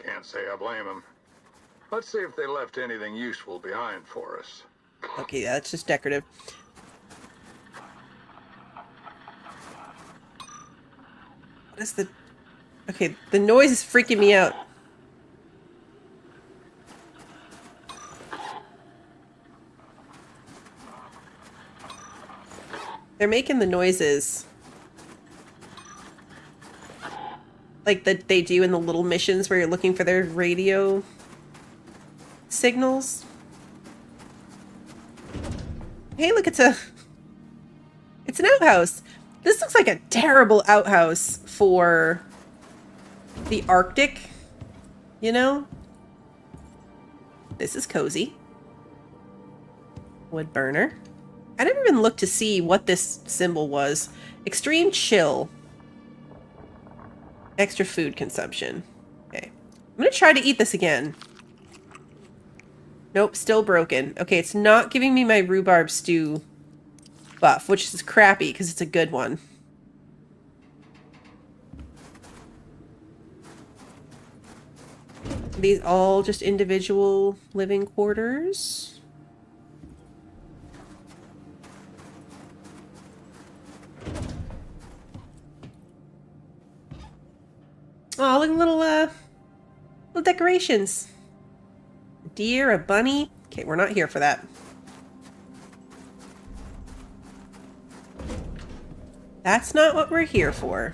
Can't say I blame them. Let's see if they left anything useful behind for us. Okay, yeah, that's just decorative. What is the... Okay, the noise is freaking me out. They're making the noises like that they do in the little missions where you're looking for their radio signals. Hey, look, it's an outhouse. This looks like a terrible outhouse for the Arctic, you know? This is cozy. Wood burner. I never even looked to see what this symbol was. Extreme chill. Extra food consumption. Okay. I'm gonna try to eat this again. Nope, still broken. Okay, it's not giving me my rhubarb stew buff, which is crappy because it's a good one. Are these all just individual living quarters? Oh, look at little decorations. A deer, a bunny. Okay, we're not here for that. That's not what we're here for.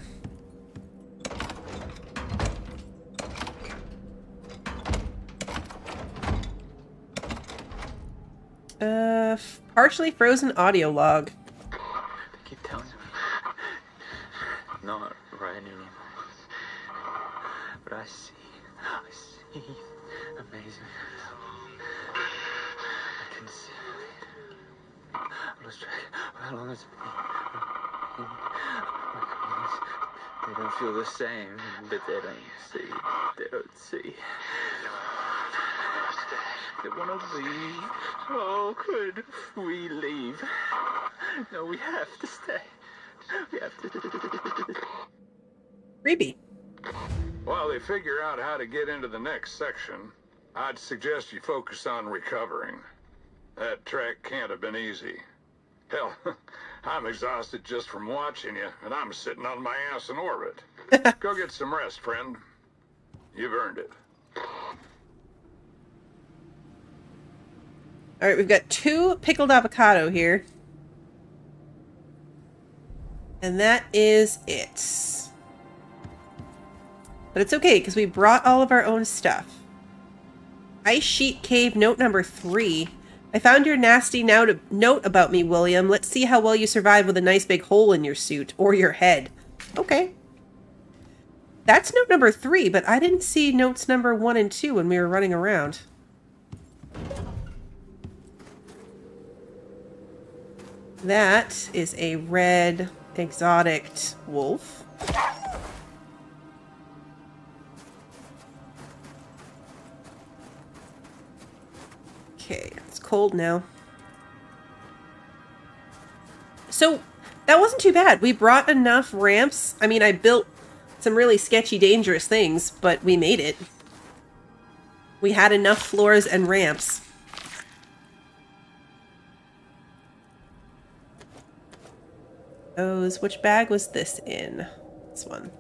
Partially frozen audio log. They keep telling me not right anymore. But I see amazing. I can see. I lost track of how long it's been. They don't feel the same, but they don't see. They don't see. They want to leave. Oh, could we leave? No, we have to stay. We have to. Creepy. While they figure out how to get into the next section, I'd suggest you focus on recovering. That trek can't have been easy. Hell, I'm exhausted just from watching you, and I'm sitting on my ass in orbit. Go get some rest, friend. You've earned it. All right, we've got 2 pickled avocado here. And that is it. But it's okay, because we brought all of our own stuff. Ice sheet cave note number 3. I found your nasty note about me, William. Let's see how well you survive with a nice big hole in your suit. Or your head. Okay. That's note number 3, but I didn't see notes number 1 and 2 when we were running around. That is a red exotic wolf. Okay, it's cold now. So, that wasn't too bad. We brought enough ramps. I mean, I built some really sketchy, dangerous things, but we made it. We had enough floors and ramps. Which bag was this in? This one.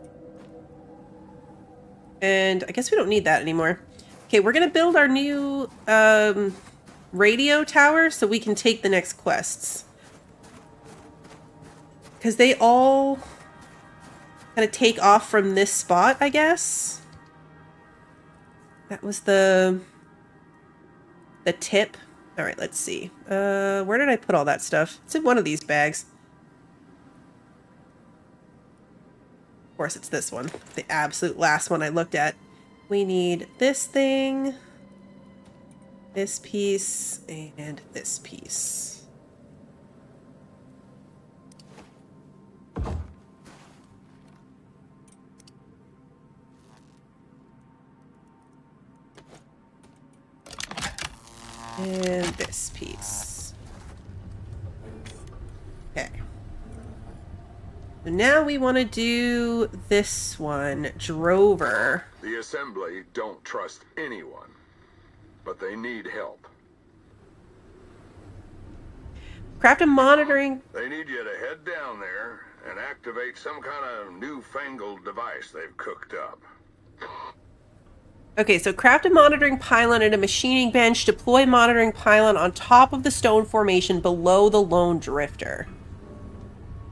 And I guess we don't need that anymore. Okay, we're gonna build our new radio tower so we can take the next quests. Because they all kind of take off from this spot, I guess. That was the tip. All right, let's see. Where did I put all that stuff? It's in one of these bags. Of course, it's this one. The absolute last one I looked at. We need this thing, this piece, and this piece. And this piece. Okay. So now we want to do this one, Drover. The Assembly don't trust anyone, but they need help. Craft a monitoring. They need you to head down there and activate some kind of newfangled device they've cooked up. Okay, so craft a monitoring pylon and a machining bench. Deploy monitoring pylon on top of the stone formation below the lone drifter.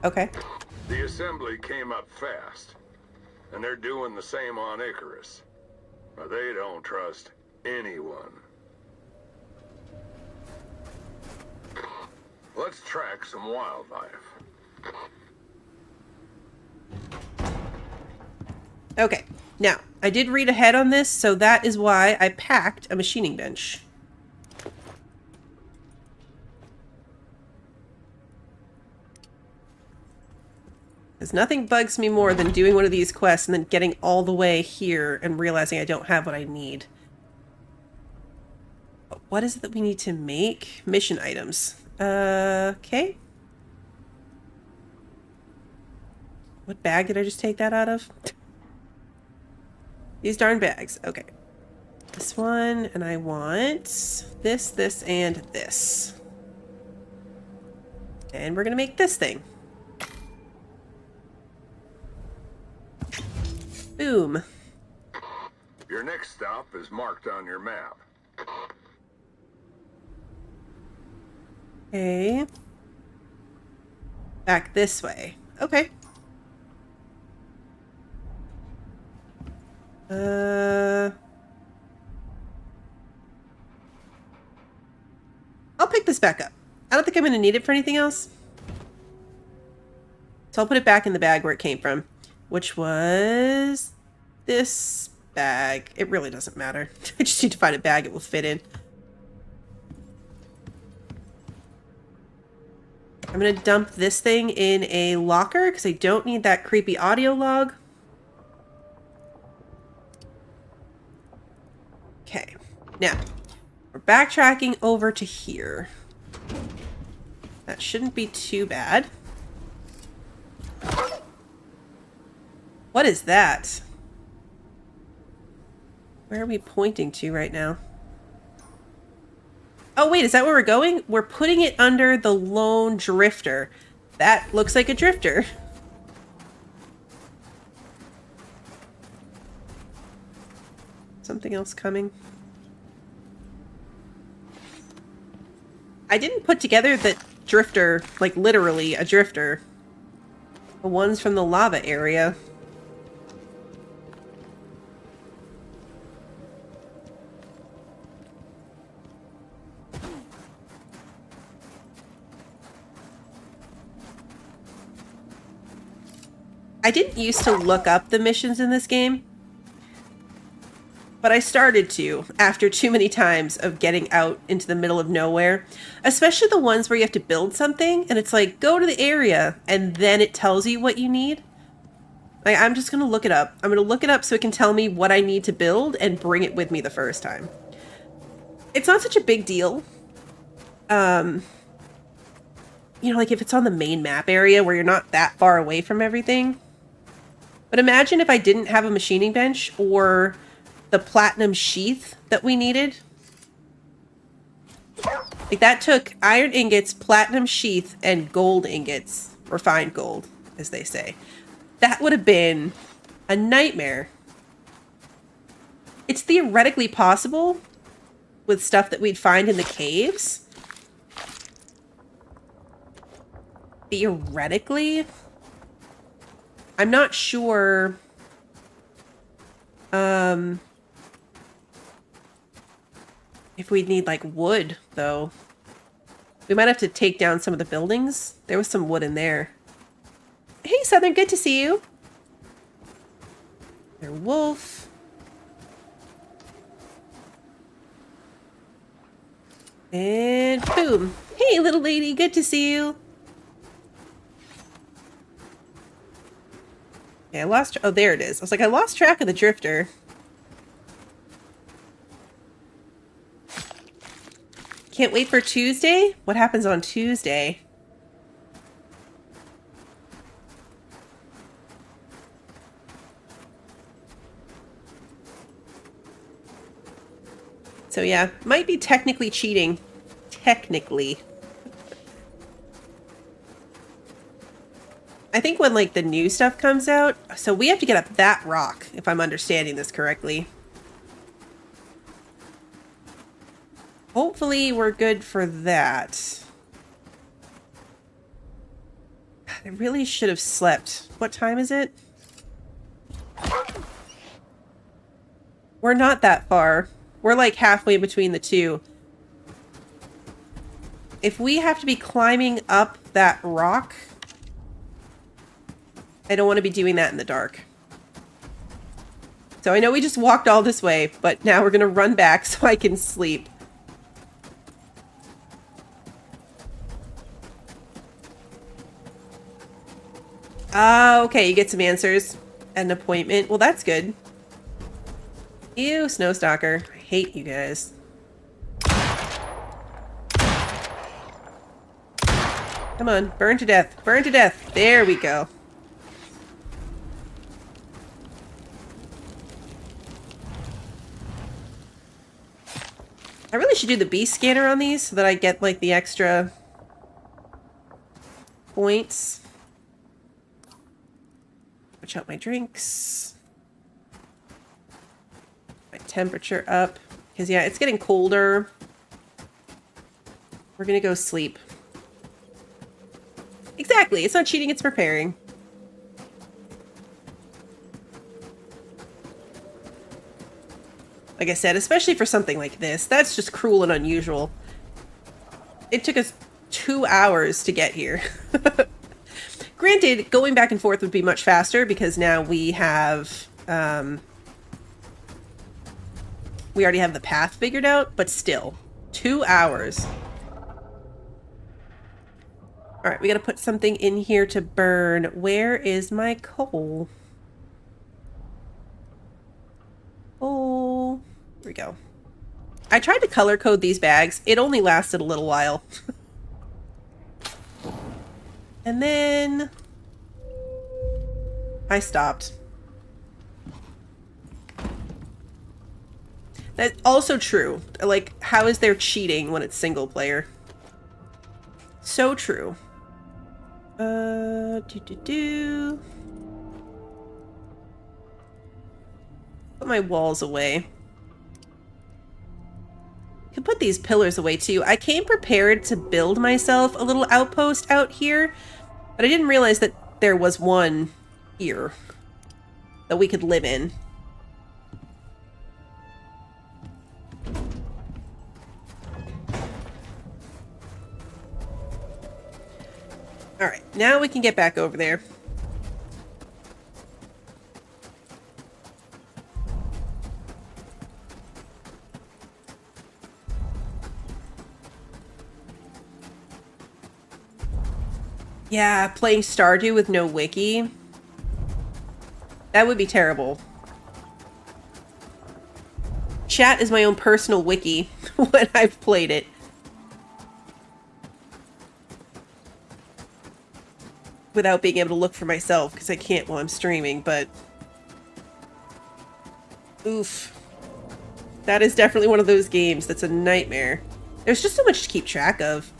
Okay. The Assembly came up fast, and they're doing the same on Icarus. But they don't trust anyone. Let's track some wildlife. Okay, now, I did read ahead on this, so that is why I packed a machining bench. Because nothing bugs me more than doing one of these quests and then getting all the way here and realizing I don't have what I need. But what is it that we need to make? Mission items. Okay. What bag did I just take that out of? These darn bags. Okay. This one, and I want this, this, and this. And we're gonna make this thing. Boom. Your next stop is marked on your map. Okay. Back this way. Okay. I'll pick this back up. I don't think I'm going to need it for anything else. So I'll put it back in the bag where it came from, which was this bag. It really doesn't matter. I just need to find a bag it will fit in. I'm going to dump this thing in a locker because I don't need that creepy audio log. Okay, now we're backtracking over to here. That shouldn't be too bad. What is that? Where are we pointing to right now? Oh wait, is that where we're going? We're putting it under the lone drifter. That looks like a drifter. Something else coming? I didn't put together the drifter, like literally a drifter. The ones from the lava area. I didn't used to look up the missions in this game, but I started to after too many times of getting out into the middle of nowhere, especially the ones where you have to build something and it's like, go to the area and then it tells you what you need. Like, I'm just going to look it up. I'm going to look it up so it can tell me what I need to build and bring it with me the first time. It's not such a big deal. You know, like if it's on the main map area where you're not that far away from everything. But imagine if I didn't have a machining bench or the platinum sheath that we needed. Like that took iron ingots, platinum sheath, and gold ingots. Refined gold, as they say. That would have been a nightmare. It's theoretically possible with stuff that we'd find in the caves. Theoretically. I'm not sure. If we'd need like wood, though. We might have to take down some of the buildings. There was some wood in there. Hey, Southern, good to see you. Their wolf. And boom. Hey, little lady, good to see you. Yeah, I lost... Oh, there it is. I was like, I lost track of the drifter. Can't wait for Tuesday? What happens on Tuesday? So yeah, might be technically cheating. Technically. I think when like the new stuff comes out, so we have to get up that rock, if I'm understanding this correctly. Hopefully we're good for that. I really should have slept. What time is it? We're not that far. We're like halfway between the two. If we have to be climbing up that rock, I don't want to be doing that in the dark. So I know we just walked all this way, but now we're going to run back so I can sleep. Ah, okay, you get some answers and an appointment. Well, that's good. Ew, Snowstalker. I hate you guys. Come on, burn to death. Burn to death. There we go. I really should do the beast scanner on these so that I get, like, the extra points. Switch out my drinks. temperature up. Because, yeah, it's getting colder. We're gonna go sleep. Exactly. It's not cheating, it's preparing. Like I said, especially for something like this, that's just cruel and unusual. It took us 2 hours to get here. Granted, going back and forth would be much faster because now we have, we already have the path figured out, but still, 2 hours. All right, we gotta put something in here to burn. Where is my coal? Oh, here we go. I tried to color code these bags. It only lasted a little while. And then I stopped. That's also true. Like, how is there cheating when it's single player? So true. Put my walls away. Can put these pillars away too. I came prepared to build myself a little outpost out here, but I didn't realize that there was one here that we could live in. Alright, now we can get back over there. Yeah, playing Stardew with no wiki. That would be terrible. Chat is my own personal wiki when I've played it. Without being able to look for myself, because I can't while I'm streaming, but... Oof. That is definitely one of those games that's a nightmare. There's just so much to keep track of.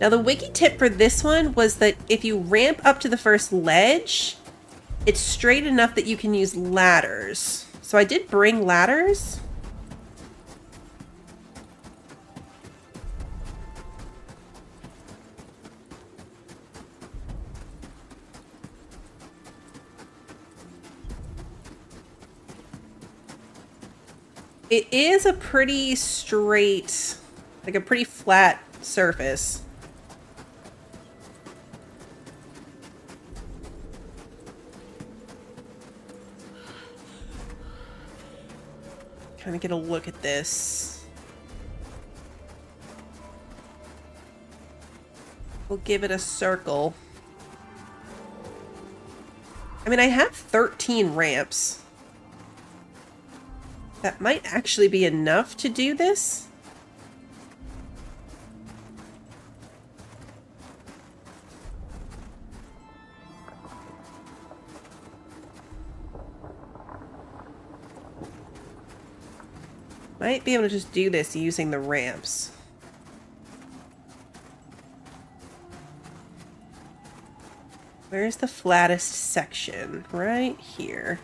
Now, the wiki tip for this one was that if you ramp up to the first ledge, it's straight enough that you can use ladders. So I did bring ladders. It is a pretty straight, like a pretty flat surface. Kind of get a look at this. We'll give it a circle. I mean, I have 13 ramps. That might actually be enough to do this. Might be able to just do this using the ramps. Where's the flattest section? Right here.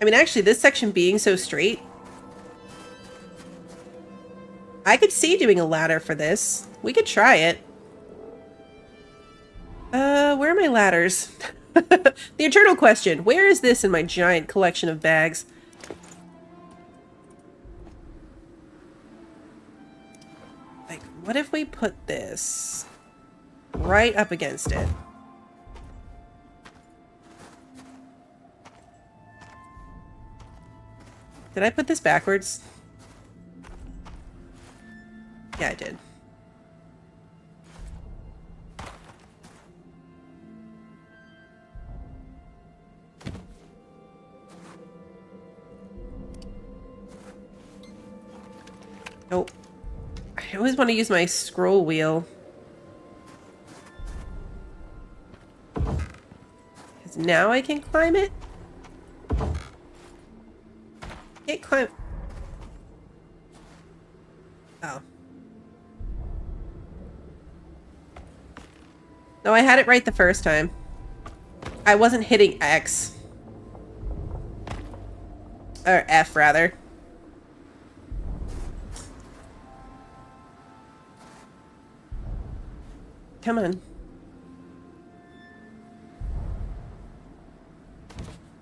I mean, actually, this section being so straight, I could see doing a ladder for this. We could try it. Where are my ladders? The eternal question. Where is this in my giant collection of bags? Like, what if we put this right up against it? Did I put this backwards? Yeah, I did. Nope. I always want to use my scroll wheel. Because now I can climb it? Can't climb. Oh. No, I had it right the first time. I wasn't hitting X. Or F, rather. Come on.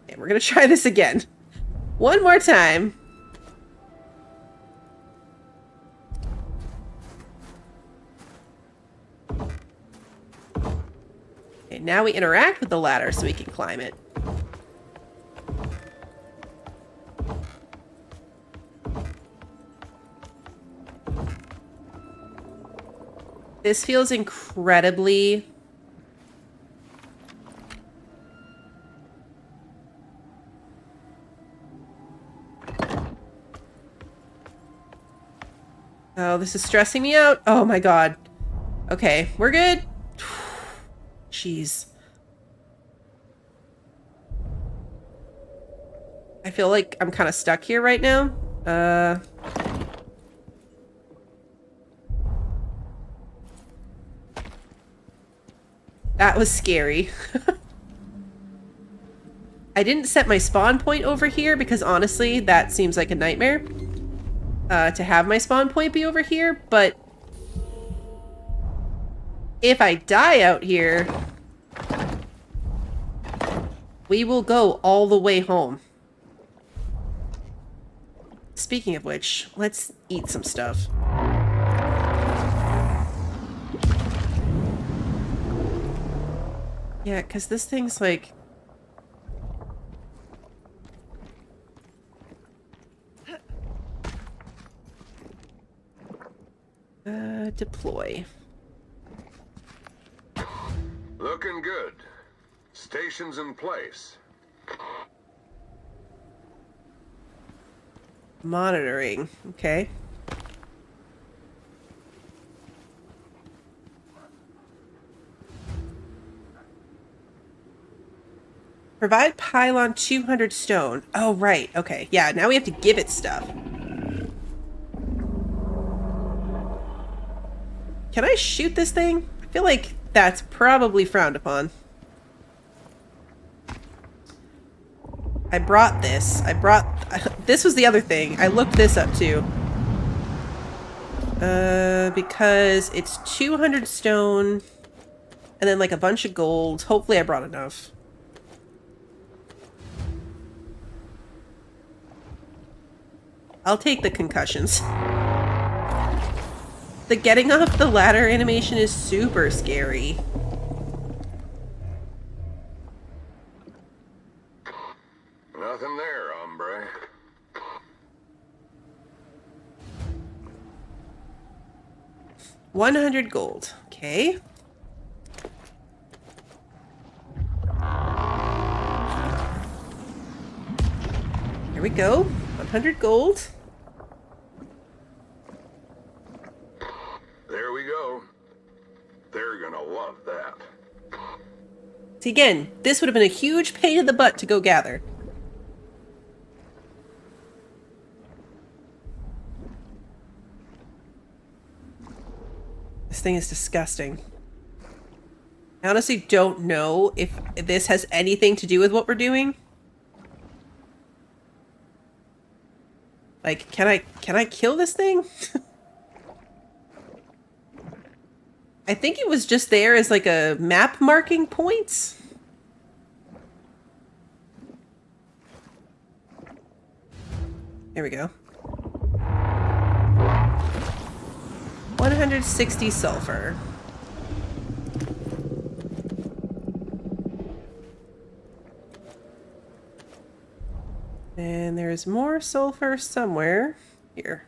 Okay, we're gonna try this again. One more time. Okay, now we interact with the ladder so we can climb it. This feels incredibly... Oh, this is stressing me out. Oh my god. Okay, we're good. Jeez. I feel like I'm kind of stuck here right now. That was scary. I didn't set my spawn point over here because honestly, that seems like a nightmare. To have my spawn point be over here, but if I die out here, we will go all the way home. Speaking of which, let's eat some stuff. Yeah, because this thing's like... deploy. Looking good. Station's in place. Monitoring. Okay. Provide pylon 200 stone. Oh, right. Okay. Yeah, now we have to give it stuff. Can I shoot this thing? I feel like that's probably frowned upon. I brought this. This was the other thing. I looked this up too. Because it's 200 stone and then like a bunch of gold. Hopefully I brought enough. I'll take the concussions. The getting off the ladder animation is super scary. Nothing there, hombre. $100 gold. Okay. Here we go. 100 gold. There we go. They're gonna love that. See, again, this would have been a huge pain in the butt to go gather. This thing is disgusting. I honestly don't know if this has anything to do with what we're doing. Like, can I kill this thing? I think it was just there as like a map marking points. There we go. 160 sulfur. And there's more sulfur somewhere. Here.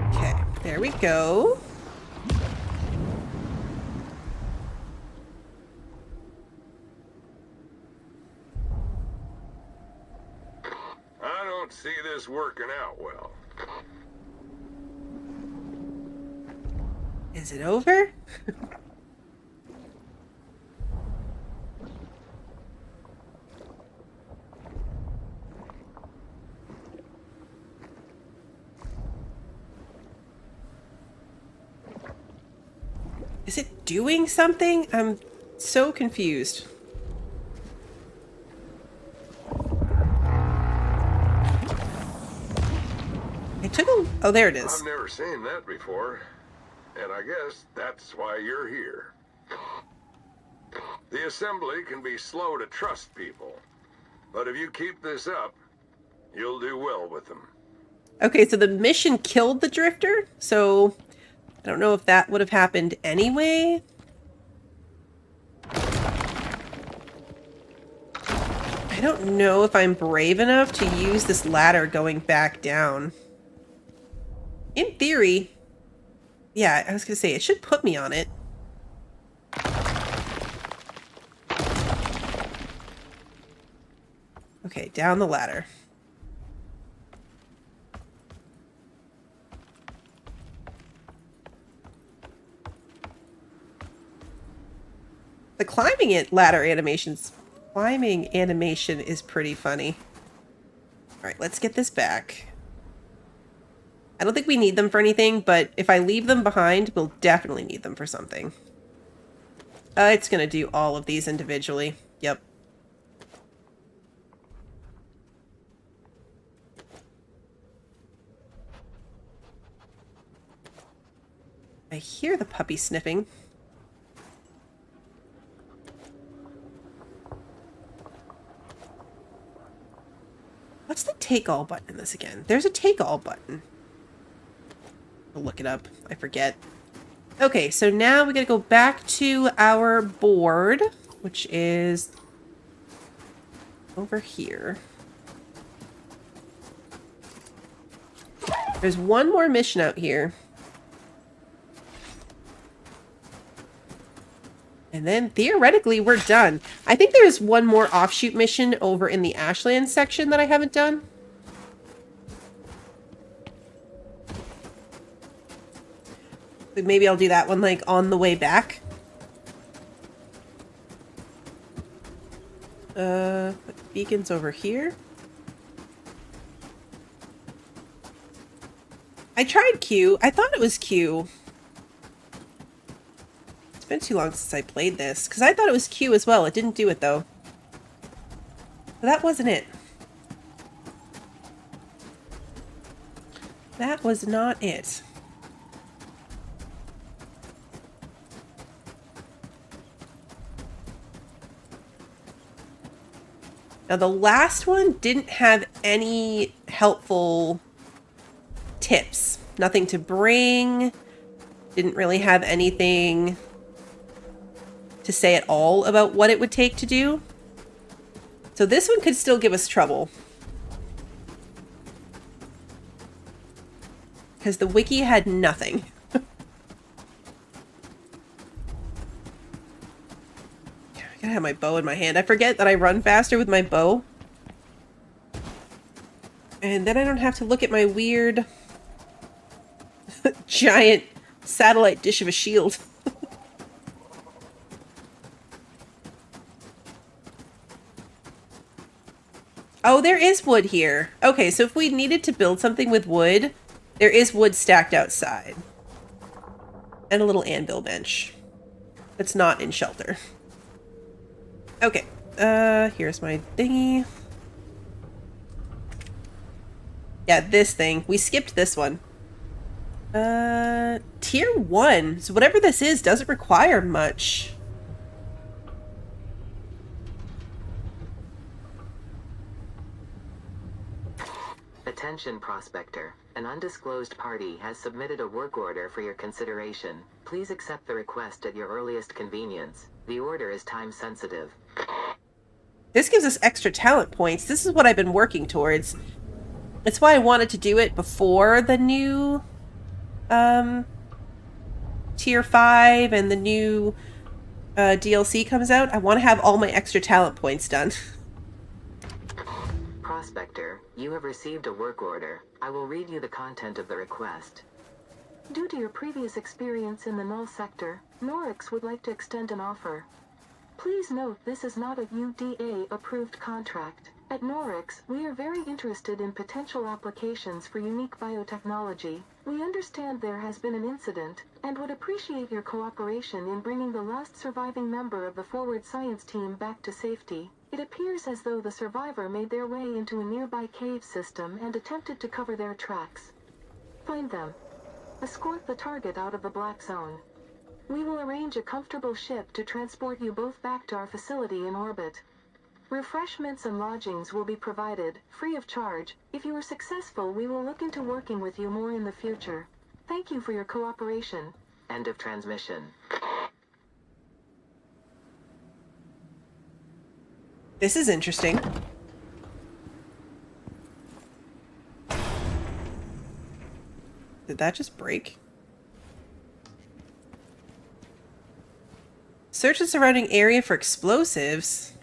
Okay, there we go. I don't see this working out well. Is it over? Is it doing something? I'm so confused. I took a... Oh, there it is. I've never seen that before, and I guess that's why you're here. The assembly can be slow to trust people, but if you keep this up, you'll do well with them. Okay, so the mission killed the drifter, so I don't know if that would have happened anyway. I don't know if I'm brave enough to use this ladder going back down. In theory, yeah, I was gonna say, it should put me on it. Okay, down the ladder. The climbing ladder animations. Climbing animation is pretty funny. Alright, let's get this back. I don't think we need them for anything, but if I leave them behind, we'll definitely need them for something. It's gonna do all of these individually. Yep. I hear the puppy sniffing. What's the take all button in this again? There's a take all button. I'll look it up. I forget. Okay, so now we gotta go back to our board, which is over here. There's one more mission out here. And then, theoretically, we're done. I think there's one more offshoot mission over in the Ashland section that I haven't done. But maybe I'll do that one, like, on the way back. Beacon's over here. I tried Q. I thought it was Q. It's been too long since I played this, because I thought it was Q as well. It didn't do it, though. But that wasn't it. That was not it. Now, the last one didn't have any helpful tips. Nothing to bring. Didn't really have anything to say at all about what it would take to do. So this one could still give us trouble. Because the wiki had nothing. I gotta have my bow in my hand. I forget that I run faster with my bow. And then I don't have to look at my weird giant satellite dish of a shield. Oh, there is wood here. Okay, so if we needed to build something with wood, there is wood stacked outside. And a little anvil bench. That's not in shelter. Okay, here's my thingy. Yeah, this thing. We skipped this one. Tier 1. So whatever this is doesn't require much. Attention Prospector. An undisclosed party has submitted a work order for your consideration. Please accept the request at your earliest convenience. The order is time sensitive. This gives us extra talent points. This is what I've been working towards. That's why I wanted to do it before the new Tier 5 and the new DLC comes out. I want to have all my extra talent points done. Prospector, you have received a work order. I will read you the content of the request. Due to your previous experience in the Null sector, Norix would like to extend an offer. Please note this is not a UDA-approved contract. At Norix, we are very interested in potential applications for unique biotechnology. We understand there has been an incident, and would appreciate your cooperation in bringing the last surviving member of the forward science team back to safety. It appears as though the survivor made their way into a nearby cave system and attempted to cover their tracks. Find them. Escort the target out of the black zone. We will arrange a comfortable ship to transport you both back to our facility in orbit. Refreshments and lodgings will be provided, free of charge. If you are successful, we will look into working with you more in the future. Thank you for your cooperation. End of transmission. This is interesting. Did that just break? Search the surrounding area for explosives.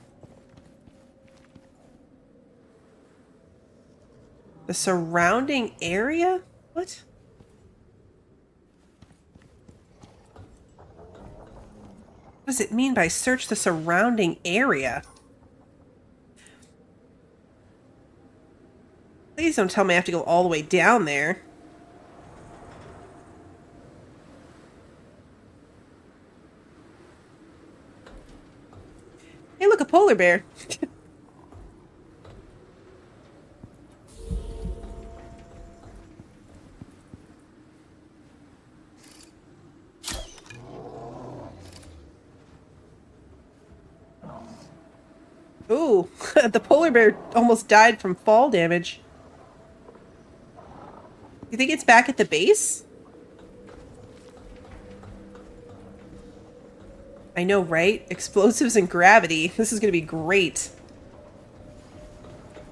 The surrounding area? What? What does it mean by search the surrounding area? Please don't tell me I have to go all the way down there. Hey, look, a polar bear. Ooh, the polar bear almost died from fall damage. You think it's back at the base? I know, right? Explosives and gravity. This is going to be great.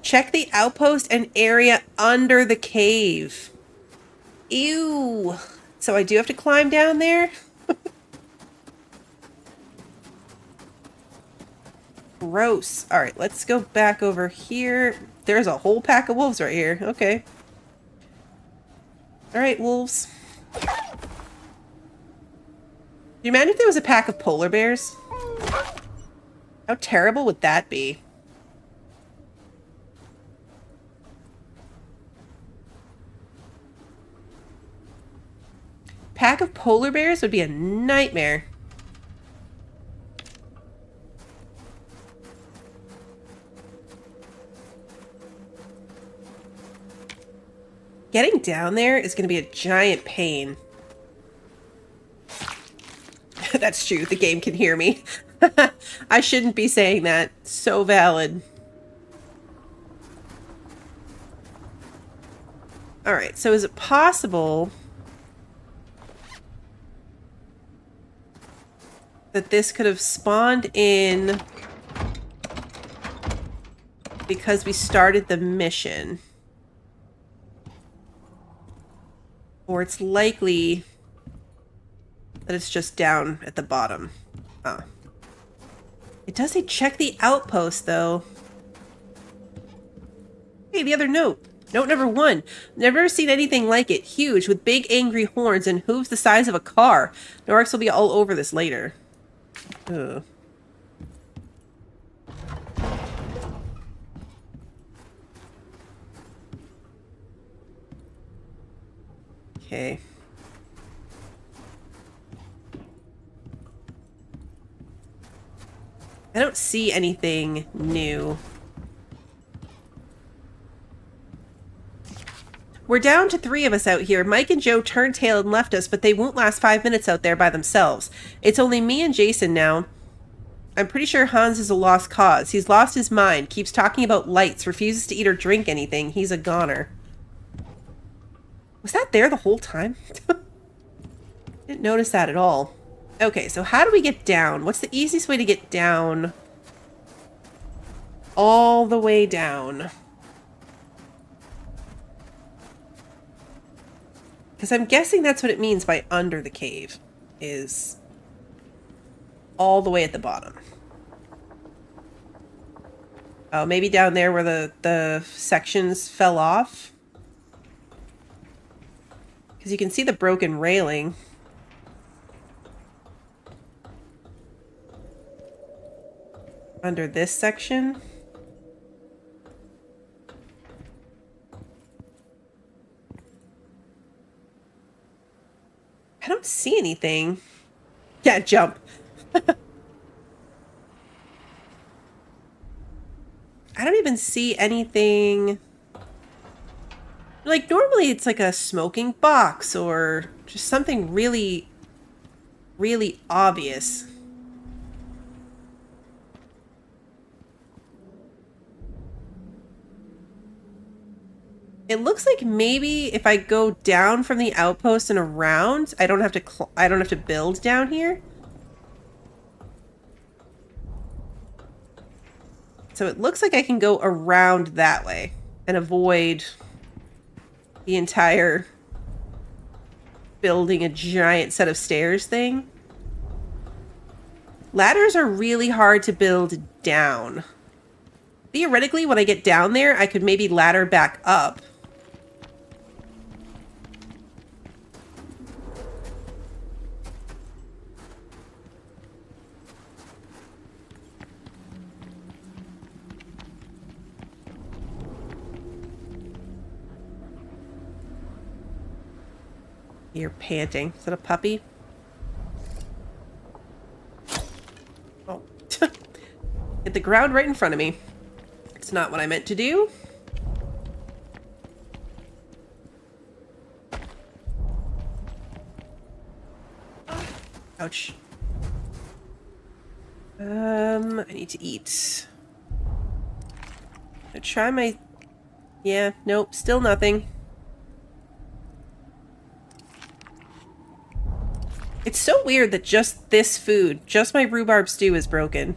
Check the outpost and area under the cave. Ew. So I do have to climb down there? Gross. Alright, let's go back over here. There's a whole pack of wolves right here. Okay. Alright, wolves. Do you imagine if there was a pack of polar bears? How terrible would that be? Pack of polar bears would be a nightmare. Getting down there is going to be a giant pain. That's true. The game can hear me. I shouldn't be saying that. So valid. Alright, so is it possible that this could have spawned in because we started the mission? Or it's likely that it's just down at the bottom. Oh. It does say check the outpost, though. Hey, the other note. Note number 1. Never seen anything like it. Huge, with big angry horns and hooves the size of a car. Norix will be all over this later. Ugh. Okay. I don't see anything new. We're down to 3 of us out here. Mike and Joe turned tail and left us, but they won't last 5 minutes out there by themselves. It's only me and Jason now. I'm pretty sure Hans is a lost cause. He's lost his mind, keeps talking about lights, refuses to eat or drink anything. He's a goner. Was that there the whole time? Didn't notice that at all. Okay, so how do we get down? What's the easiest way to get down? All the way down. Because I'm guessing that's what it means by under the cave. Is all the way at the bottom. Oh, maybe down there where the sections fell off? Because you can see the broken railing. Under this section. see anything. Yeah, jump. I don't even see anything. Like, normally it's like a smoking box or just something really, really obvious. It looks like maybe if I go down from the outpost and around, I don't have to build down here. So it looks like I can go around that way and avoid the entire building a giant set of stairs thing. Ladders are really hard to build down. Theoretically, when I get down there, I could maybe ladder back up. You're panting. Is that a puppy? Oh. Hit the ground right in front of me. It's not what I meant to do. Ouch. I need to eat. I'll try my... Yeah, nope, still nothing. It's so weird that just this food, just my rhubarb stew, is broken.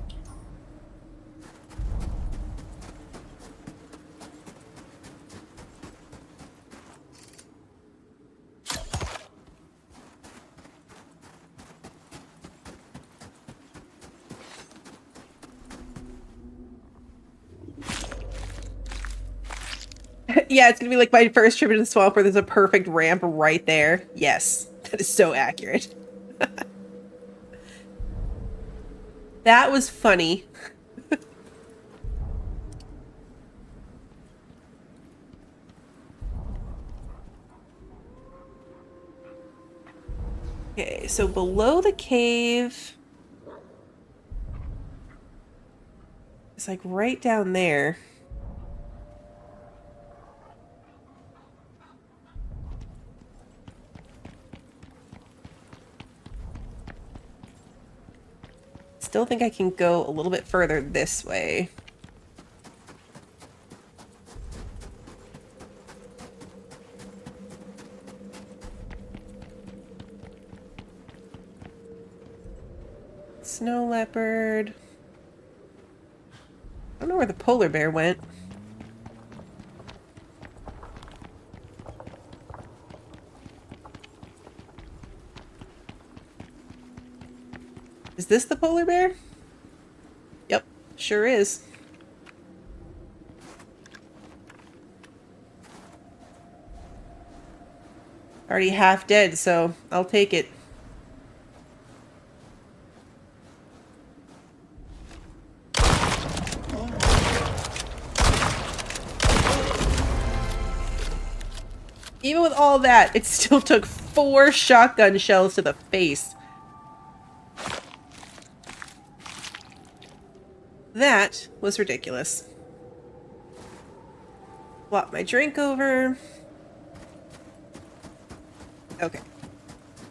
Yeah, it's gonna be like my first trip into the swamp where there's a perfect ramp right there. Yes, that is so accurate. That was funny. Okay, so below the cave... It's like right down there. Still think I can go a little bit further this way. Snow leopard. I don't know where the polar bear went. Is this the polar bear? Yep, sure is. Already half dead, so I'll take it. Even with all that, it still took 4 shotgun shells to the face. That was ridiculous. Swap my drink over. Okay.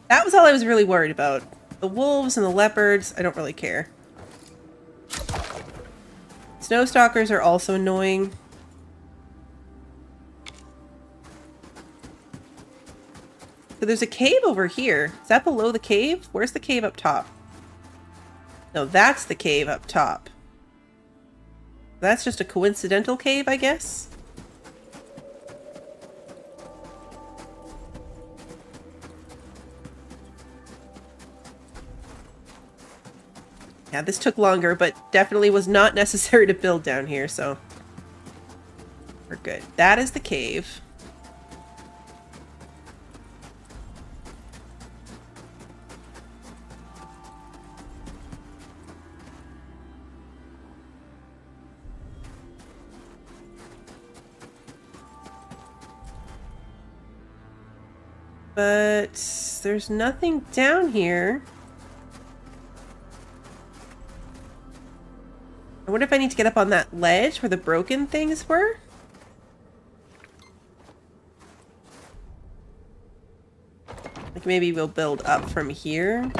That was all I was really worried about. The wolves and the leopards, I don't really care. Snowstalkers are also annoying. So there's a cave over here. Is that below the cave? Where's the cave up top? No, that's the cave up top. That's just a coincidental cave, I guess? Yeah, this took longer, but definitely was not necessary to build down here, so we're good. That is the cave. But there's nothing down here. I wonder if I need to get up on that ledge where the broken things were? Like maybe we'll build up from here.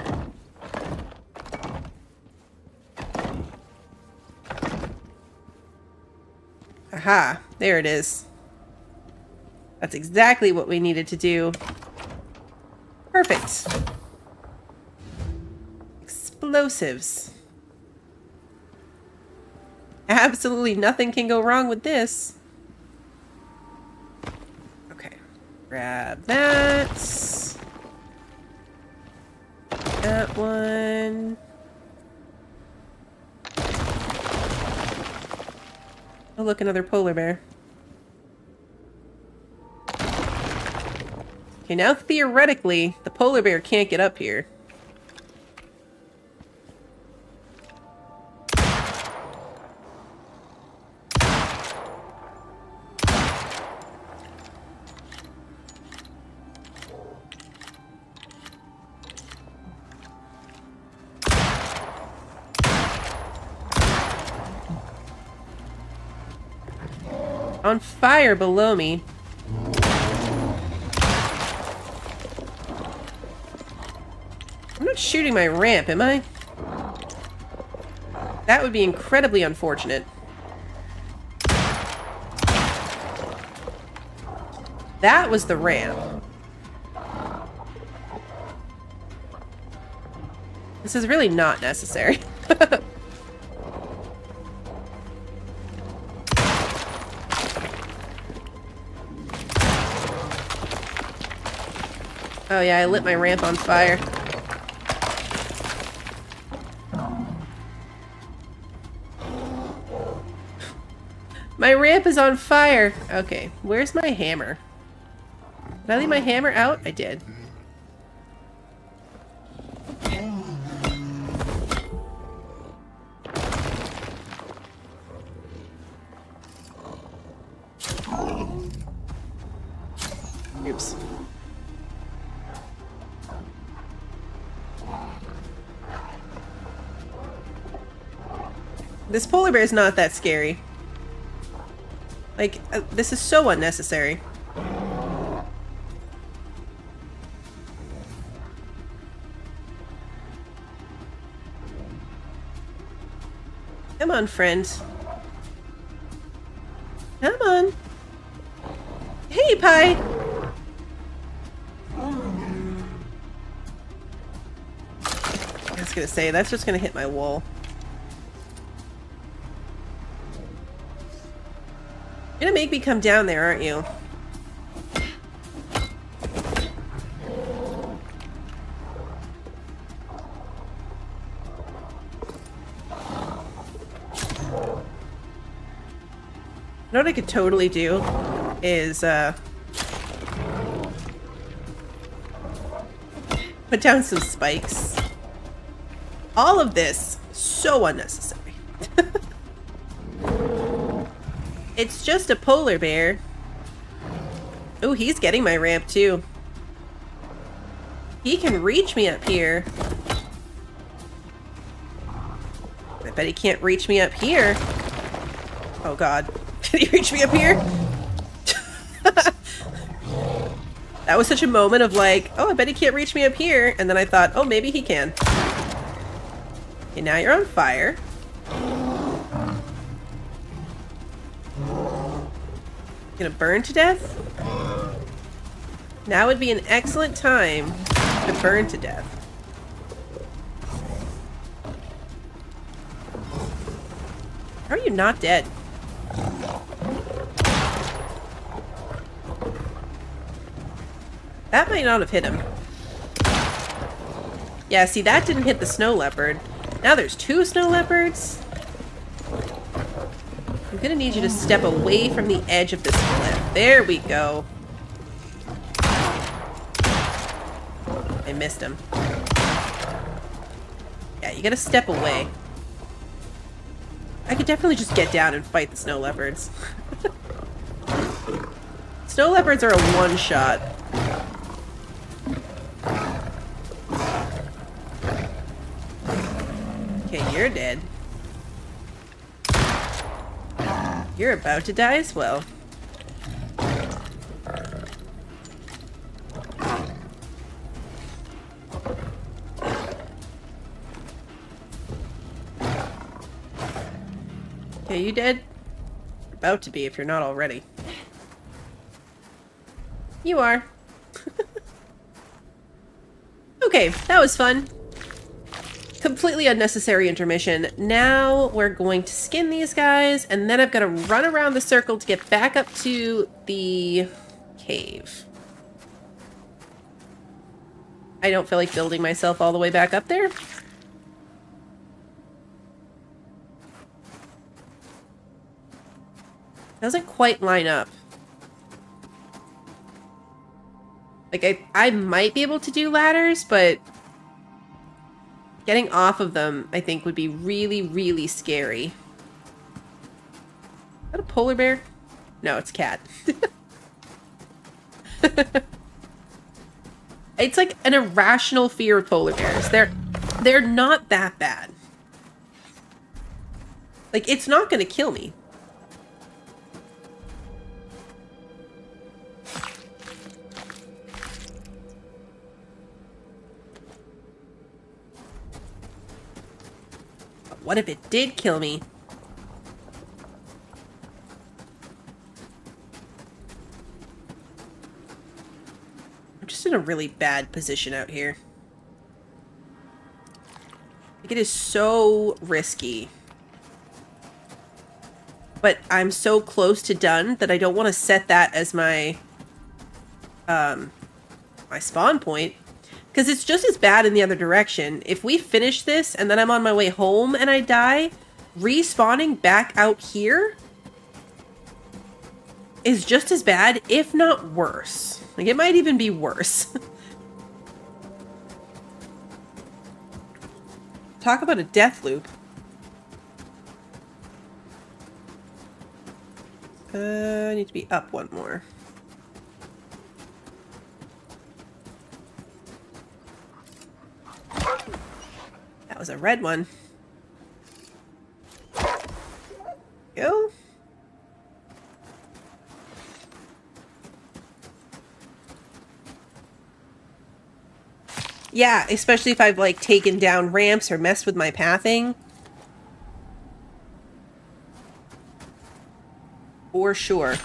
Aha, there it is. That's exactly what we needed to do. Perfect. Explosives. Absolutely nothing can go wrong with this. Okay. Grab that. That one. Oh, look, another polar bear. Okay, now theoretically, the polar bear can't get up here. On fire below me. I'm not shooting my ramp, am I? That would be incredibly unfortunate. That was the ramp. This is really not necessary. Oh yeah, I lit my ramp on fire. My ramp is on fire! Okay, where's my hammer? Did I leave my hammer out? I did. Oops. This polar bear is not that scary. Like, this is so unnecessary. Come on, friend. Come on. Hey, Pie! I was gonna say, that's just gonna hit my wall. You're gonna make me come down there, aren't you? You know what I could totally do is put down some spikes. All of this, so unnecessary. It's just a polar bear. Oh, he's getting my ramp too. He can reach me up here. I bet he can't reach me up here. Oh god. Can he reach me up here? That was such a moment of like, oh, I bet he can't reach me up here. And then I thought, oh, maybe he can. Okay, now you're on fire. Gonna burn to death? Now would be an excellent time to burn to death. How are you not dead? That might not have hit him. Yeah, see, that didn't hit the snow leopard. Now there's two snow leopards. I'm gonna need you to step away from the edge of this cliff. There we go. I missed him. Yeah, you gotta step away. I could definitely just get down and fight the snow leopards. Snow leopards are a one-shot. Okay, you're dead. You're about to die as well. Okay, you dead? You're about to be if you're not already. You are. Okay, that was fun. Completely unnecessary intermission. Now we're going to skin these guys, and then I've got to run around the circle to get back up to the cave. I don't feel like building myself all the way back up there. Doesn't quite line up. Like, I might be able to do ladders, but getting off of them, I think, would be really, really scary. Is that a polar bear? No, it's a cat. It's like an irrational fear of polar bears. They're not that bad. Like, it's not gonna kill me. What if it did kill me? I'm just in a really bad position out here. Like, it is so risky. But I'm so close to done that I don't want to set that as my my spawn point. Because it's just as bad in the other direction. If we finish this and then I'm on my way home and I die, respawning back out here is just as bad, if not worse. Like, it might even be worse. Talk about a death loop. I need to be up one more. That was a red one. Go. Yeah, especially if I've, like, taken down ramps or messed with my pathing. For sure.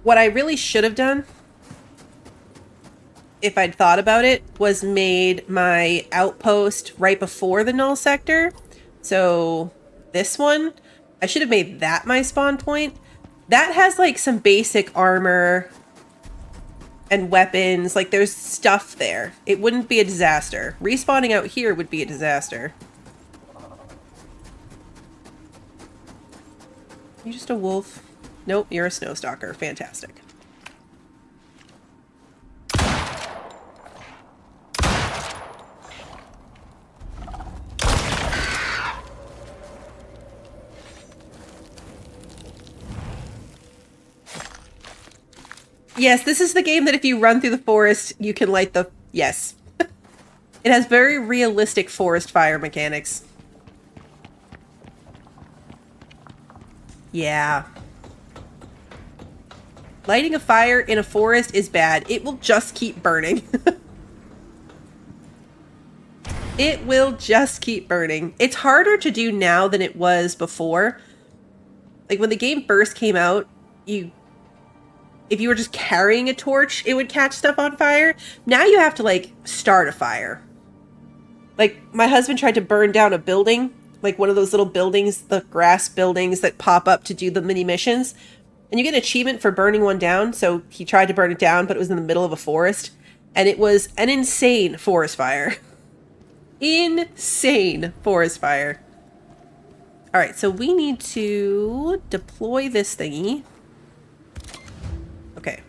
What I really should have done, if I'd thought about it, was made my outpost right before the Null sector. So this one, I should have made that my spawn point. That has, like, some basic armor and weapons. Like, there's stuff there. It wouldn't be a disaster. Respawning out here would be a disaster. You just a wolf? Nope, you're a snowstalker. Fantastic. Yes, this is the game that if you run through the forest, you can light the... Yes. It has very realistic forest fire mechanics. Yeah. Lighting a fire in a forest is bad. It will just keep burning. It will just keep burning. It's harder to do now than it was before. Like, when the game first came out, if you were just carrying a torch, it would catch stuff on fire. Now you have to, like, start a fire. Like, my husband tried to burn down a building, like one of those little buildings, the grass buildings that pop up to do the mini missions. And you get an achievement for burning one down, so he tried to burn it down, but it was in the middle of a forest. And it was an insane forest fire. Insane forest fire. Alright, so we need to deploy this thingy. Okay.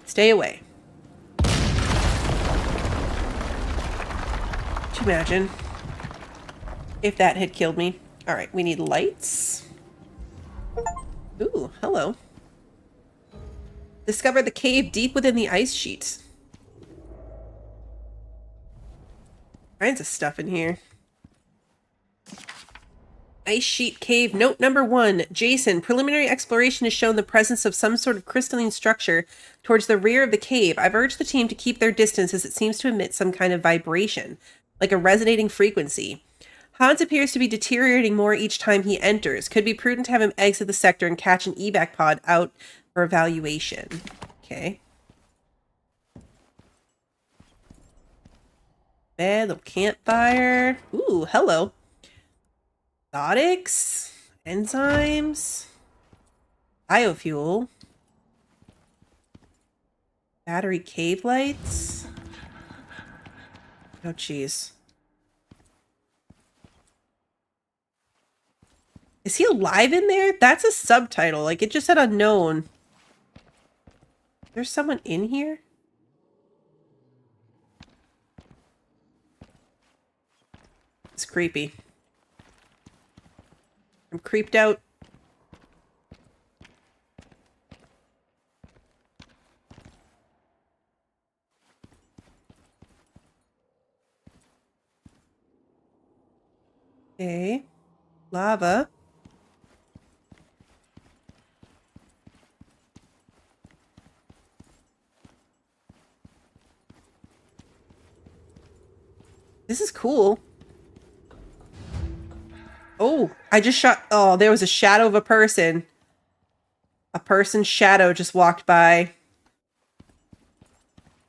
Stay away. Could you imagine if that had killed me? Alright, we need lights. Ooh, hello. Discover the cave deep within the ice sheet. Kinds of stuff in here. Ice sheet cave. Note number 1. Jason, preliminary exploration has shown the presence of some sort of crystalline structure towards the rear of the cave. I've urged the team to keep their distance as it seems to emit some kind of vibration, like a resonating frequency. Hans appears to be deteriorating more each time he enters. Could be prudent to have him exit the sector and catch an evac pod out for evaluation. Okay. Bed, little campfire. Ooh, hello. Exotics, enzymes, biofuel, battery cave lights. Oh, jeez. Is he alive in there? That's a subtitle. Like, it just said unknown. There's someone in here? It's creepy. I'm creeped out. Okay. Lava. This is cool. Oh, I just shot. Oh, there was a shadow of a person. A person's shadow just walked by.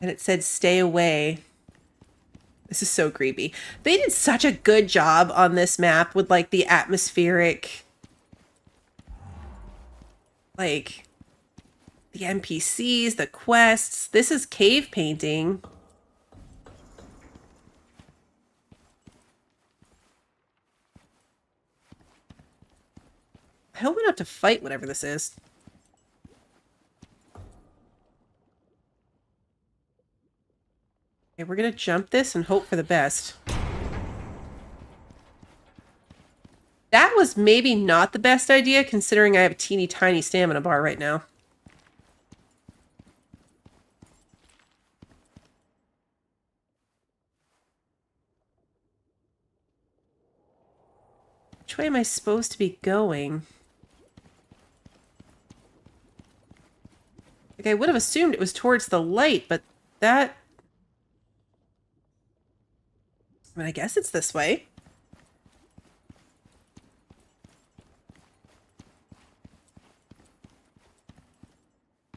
And it said, stay away. This is so creepy. They did such a good job on this map with, like, the atmospheric, like, the NPCs, the quests. This is cave painting. I hope we don't have to fight whatever this is. Okay, we're gonna jump this and hope for the best. That was maybe not the best idea, considering I have a teeny tiny stamina bar right now. Which way am I supposed to be going? Like, I would have assumed it was towards the light, but that... I mean, I guess it's this way.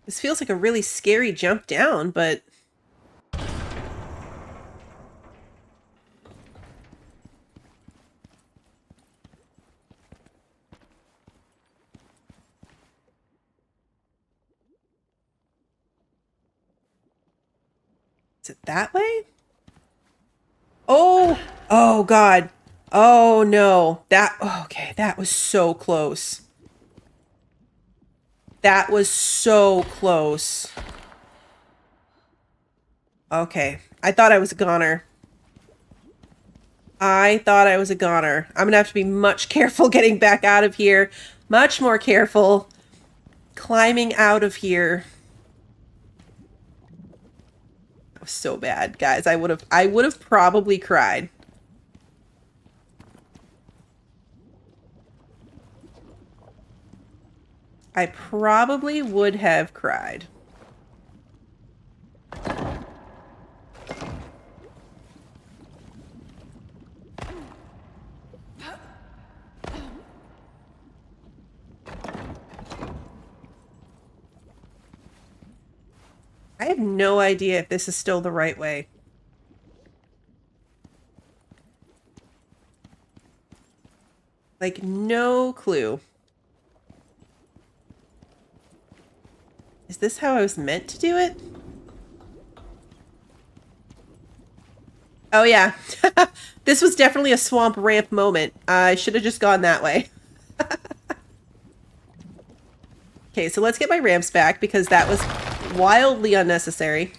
This feels like a really scary jump down, but... Is it that way? Oh! Oh, God. Oh, no. That... Okay, that was so close. That was so close. Okay. I thought I was a goner. I thought I was a goner. I'm gonna have to be much careful getting back out of here. Much more careful climbing out of here. That was so bad, guys. I would have probably cried. I probably would have cried. I have no idea if this is still the right way. Like, no clue. Is this how I was meant to do it? Oh, yeah. This was definitely a swamp ramp moment. I should have just gone that way. Okay, so let's get my ramps back because that was wildly unnecessary.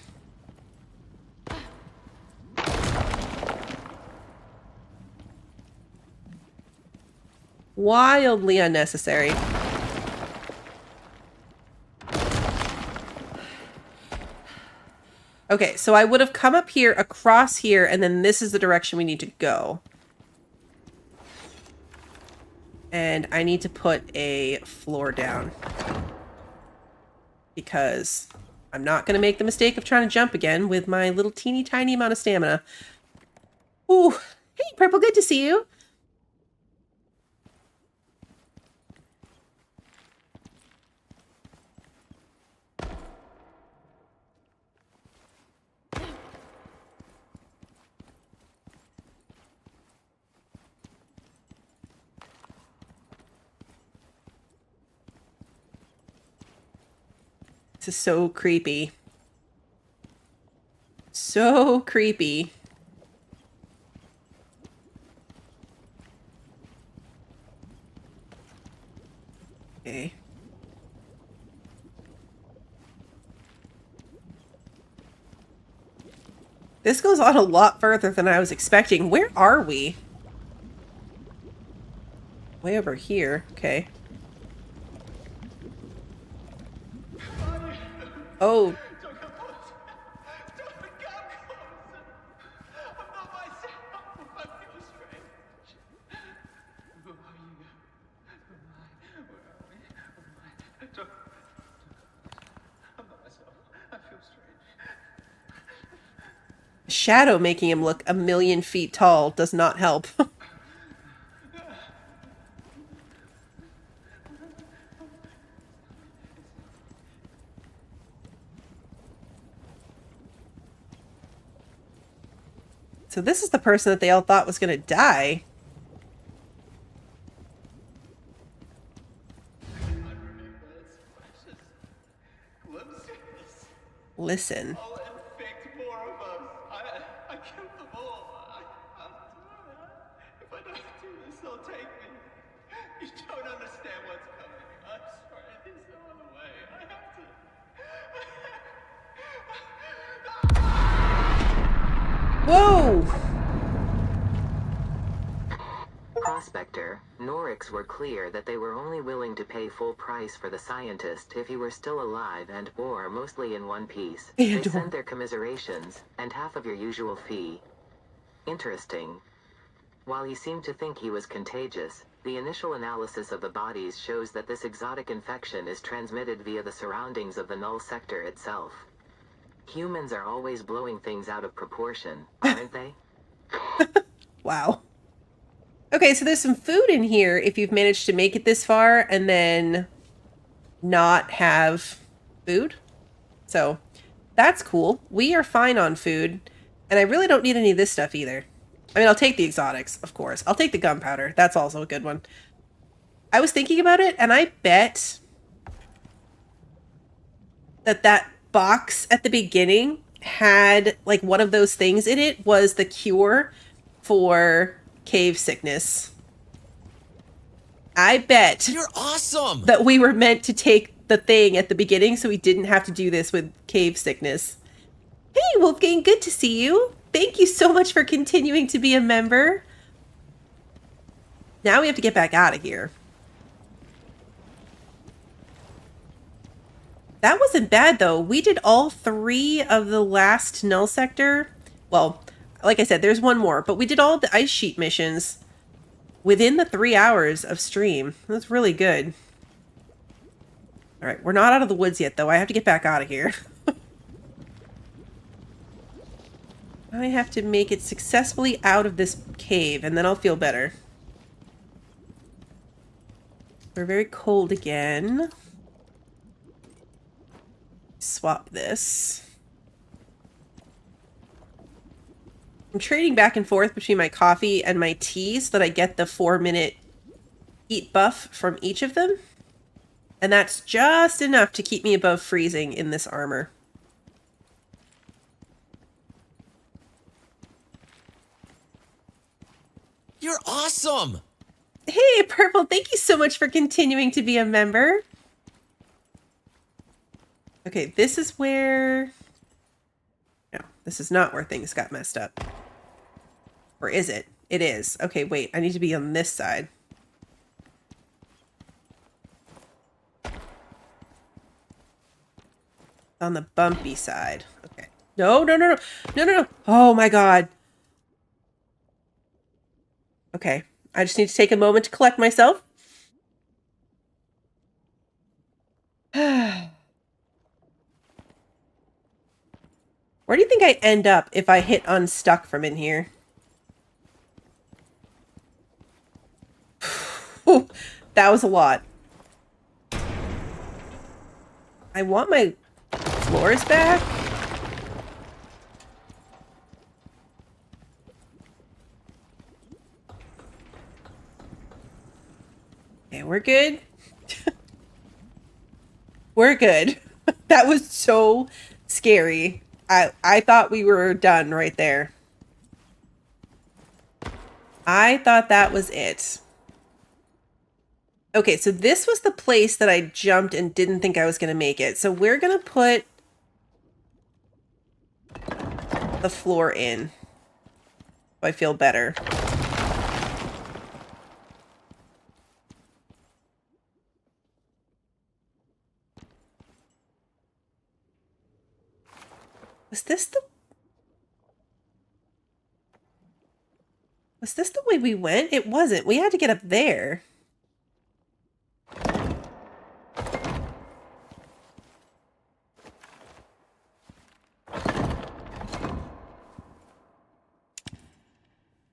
Wildly unnecessary. Okay, so I would have come up here, across here, and then this is the direction we need to go. And I need to put a floor down. Because I'm not going to make the mistake of trying to jump again with my little teeny tiny amount of stamina. Ooh. Hey, Purple, good to see you. This is so creepy. So creepy. Okay. This goes on a lot further than I was expecting. Where are we? Way over here. Okay. Oh. Shadow making him look 1,000,000 feet tall does not help. So this is the person that they all thought was going to die. Listen. I killed them all. If I don't do this, they'll take me. You don't understand what's coming. I'm sorry. There's no other way. I have to. Whoa! Prospector, Norix were clear that they were only willing to pay full price for the scientist if he were still alive and or mostly in one piece. They sent their commiserations, and half of your usual fee. Interesting. While he seemed to think he was contagious, the initial analysis of the bodies shows that this exotic infection is transmitted via the surroundings of the Null sector itself. Humans are always blowing things out of proportion, aren't they? Wow. Okay, so there's some food in here if you've managed to make it this far and then not have food. So that's cool. We are fine on food, and I really don't need any of this stuff either. I mean, I'll take the exotics, of course. I'll take the gunpowder. That's also a good one. I was thinking about it, and I bet that box at the beginning had, like, one of those things in it was the cure for cave sickness. I bet you're awesome that we were meant to take the thing at the beginning so we didn't have to do this with cave sickness. Hey, Wolfgang, good to see you. Thank you so much for continuing to be a member. Now we have to get back out of here. That wasn't bad, though. We did all 3 of the last Null sector. Well, like I said, there's one more, but we did all the ice sheet missions within the 3 hours of stream. That's really good. All right, we're not out of the woods yet, though. I have to get back out of here. I have to make it successfully out of this cave, and then I'll feel better. We're very cold again. Swap this. I'm trading back and forth between my coffee and my tea so that I get the 4-minute heat buff from each of them. And that's just enough to keep me above freezing in this armor. You're awesome! Hey, Purple, thank you so much for continuing to be a member. Okay, this is where... No, this is not where things got messed up. Or is it? It is. Okay, wait, I need to be on this side. On the bumpy side. Okay. No, no, no, no. No, no, no. Oh my god. Okay. I just need to take a moment to collect myself. Where do you think I end up if I hit unstuck from in here? Whew, that was a lot. I want my floors back. Okay, we're good. We're good. That was so scary. I thought we were done right there. I thought that was it. Okay, so this was the place that I jumped and didn't think I was going to make it. So we're going to put the floor in. So I feel better. Was this the way we went? It wasn't. We had to get up there.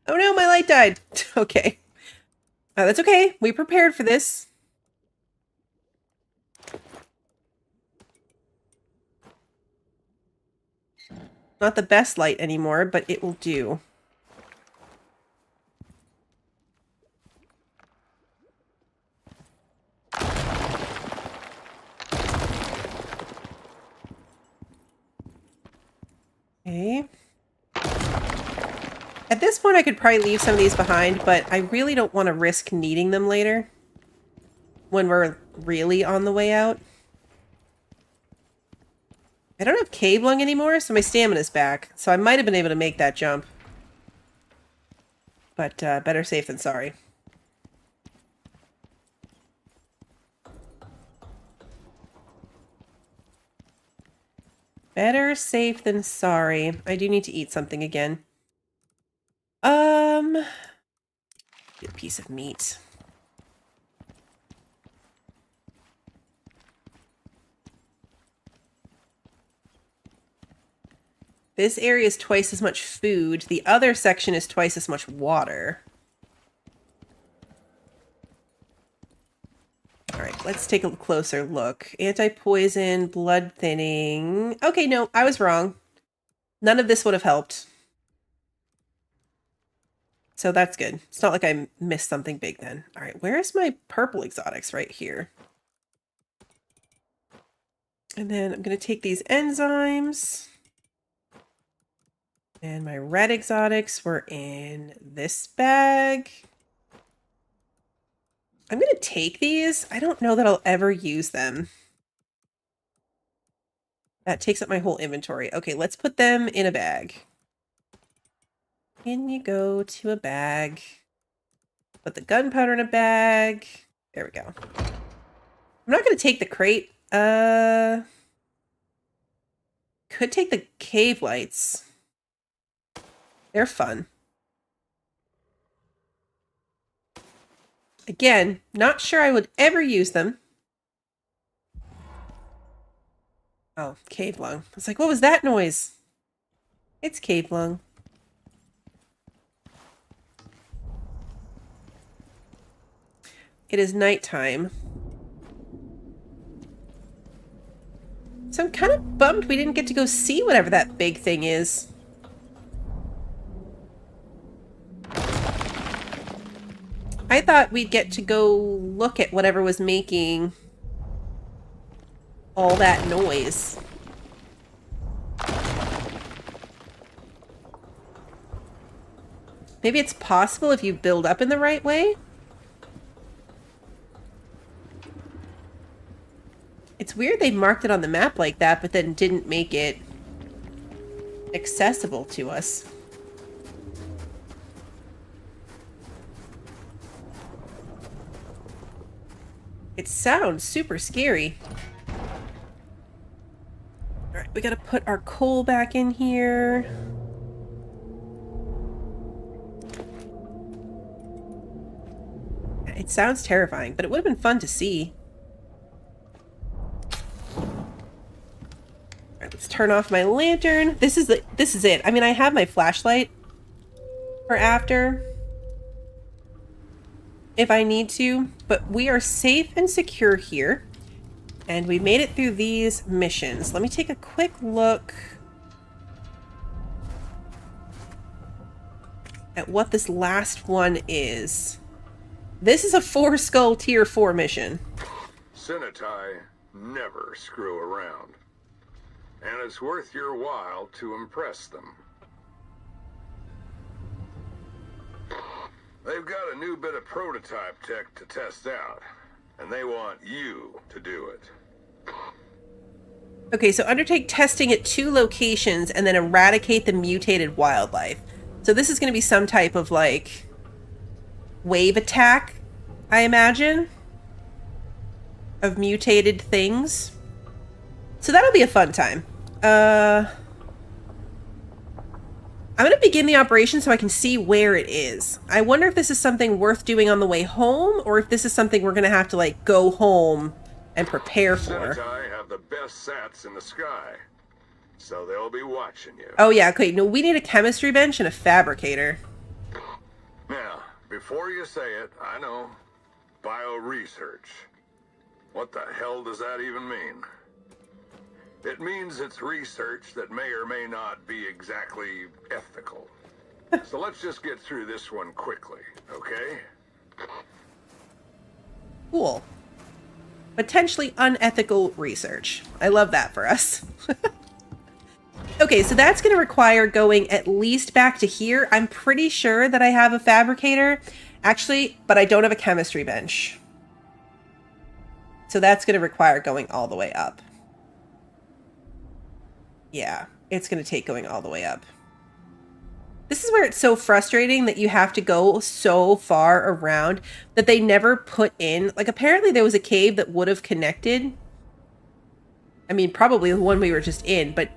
Oh no, my light died. Okay. That's okay. We prepared for this. Not the best light anymore, but it will do. Okay. At this point, I could probably leave some of these behind, but I really don't want to risk needing them later when we're really on the way out. I don't have cave lung anymore, so my stamina's back. So I might have been able to make that jump. But better safe than sorry. Better safe than sorry. I do need to eat something again. Get a piece of meat. This area is twice as much food. The other section is twice as much water. Alright, let's take a closer look. Anti-poison, blood thinning. Okay, no, I was wrong. None of this would have helped. So that's good. It's not like I missed something big then. Alright, where's my purple exotics? Right here. And then I'm going to take these enzymes. And my red exotics were in this bag. I'm going to take these. I don't know that I'll ever use them. That takes up my whole inventory. Okay, let's put them in a bag. In you go to a bag. Put the gunpowder in a bag. There we go. I'm not going to take the crate. Could take the cave lights. They're fun. Again, not sure I would ever use them. Oh, cave lung. I was like, what was that noise? It's cave lung. It is nighttime. So I'm kind of bummed we didn't get to go see whatever that big thing is. I thought we'd get to go look at whatever was making all that noise. Maybe it's possible if you build up in the right way? It's weird they marked it on the map like that, but then didn't make it accessible to us. It sounds super scary. Alright, we gotta put our coal back in here. It sounds terrifying, but it would have been fun to see. Alright, let's turn off my lantern. This is it. I mean, I have my flashlight for after if I need to, but we are safe and secure here. And we made it through these missions. Let me take a quick look at what this last one is. This is a 4-skull tier 4 mission. Senatai never screw around. And it's worth your while to impress them. They've got a new bit of prototype tech to test out, and they want you to do it. Okay, so undertake testing at 2 locations and then eradicate the mutated wildlife. So this is going to be some type of, like, wave attack, I imagine, of mutated things. So that'll be a fun time. I'm going to begin the operation so I can see where it is. I wonder if this is something worth doing on the way home, or if this is something we're going to have to, like, go home and prepare for. Senatai have the best sats in the sky, so they'll be watching you. Oh yeah, okay, no, we need a chemistry bench and a fabricator. Now, before you say it, I know. Bioresearch. What the hell does that even mean? It means it's research that may or may not be exactly ethical. So let's just get through this one quickly, okay? Cool. Potentially unethical research. I love that for us. Okay, so that's going to require going at least back to here. I'm pretty sure that I have a fabricator, actually, but I don't have a chemistry bench. So that's going to require going all the way up. Yeah, it's going to take going all the way up. This is where it's so frustrating that you have to go so far around that they never put in. Like, apparently there was a cave that would have connected. I mean, probably the one we were just in, but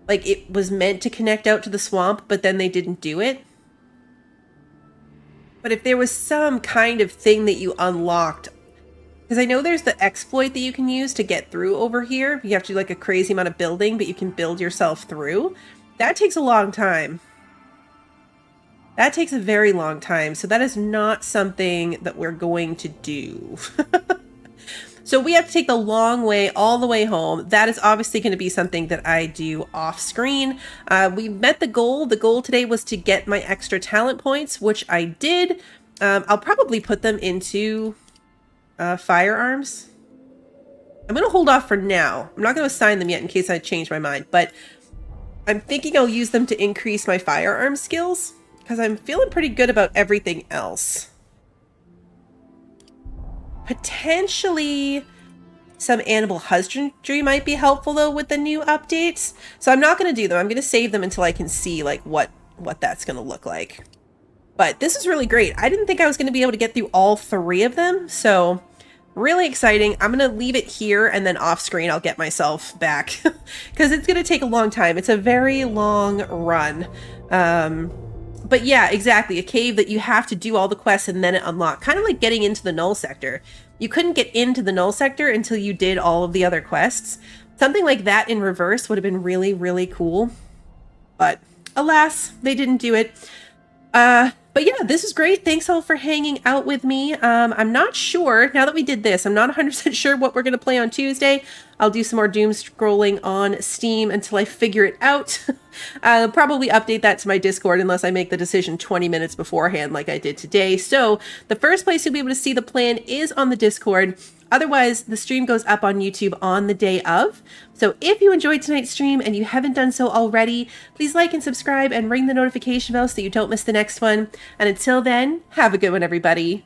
like it was meant to connect out to the swamp, but then they didn't do it. But if there was some kind of thing that you unlocked, because I know there's the exploit that you can use to get through over here. You have to do like a crazy amount of building, but you can build yourself through. That takes a long time. That takes a very long time. So that is not something that we're going to do. So we have to take the long way all the way home. That is obviously going to be something that I do off screen. We met the goal. The goal today was to get my extra talent points, which I did. I'll probably put them into firearms. I'm going to hold off for now. I'm not going to assign them yet in case I change my mind, but I'm thinking I'll use them to increase my firearm skills because I'm feeling pretty good about everything else. Potentially some animal husbandry might be helpful though with the new updates. So I'm not going to do them. I'm going to save them until I can see like what that's going to look like. But this is really great. I didn't think I was going to be able to get through all 3 of them. So really exciting. I'm going to leave it here and then off screen I'll get myself back because it's going to take a long time. It's a very long run. But yeah, exactly. A cave that you have to do all the quests and then it unlock. Kind of like getting into the Null sector. You couldn't get into the Null sector until you did all of the other quests. Something like that in reverse would have been really, really cool. But alas, they didn't do it. But yeah, this is great. Thanks all for hanging out with me. I'm not sure, now that we did this, I'm not 100% sure what we're going to play on Tuesday. I'll do some more doom scrolling on Steam until I figure it out. I'll probably update that to my Discord unless I make the decision 20 minutes beforehand like I did today. So the first place you'll be able to see the plan is on the Discord. Otherwise, the stream goes up on YouTube on the day of. So if you enjoyed tonight's stream and you haven't done so already, please like and subscribe and ring the notification bell so you don't miss the next one. And until then, have a good one, everybody.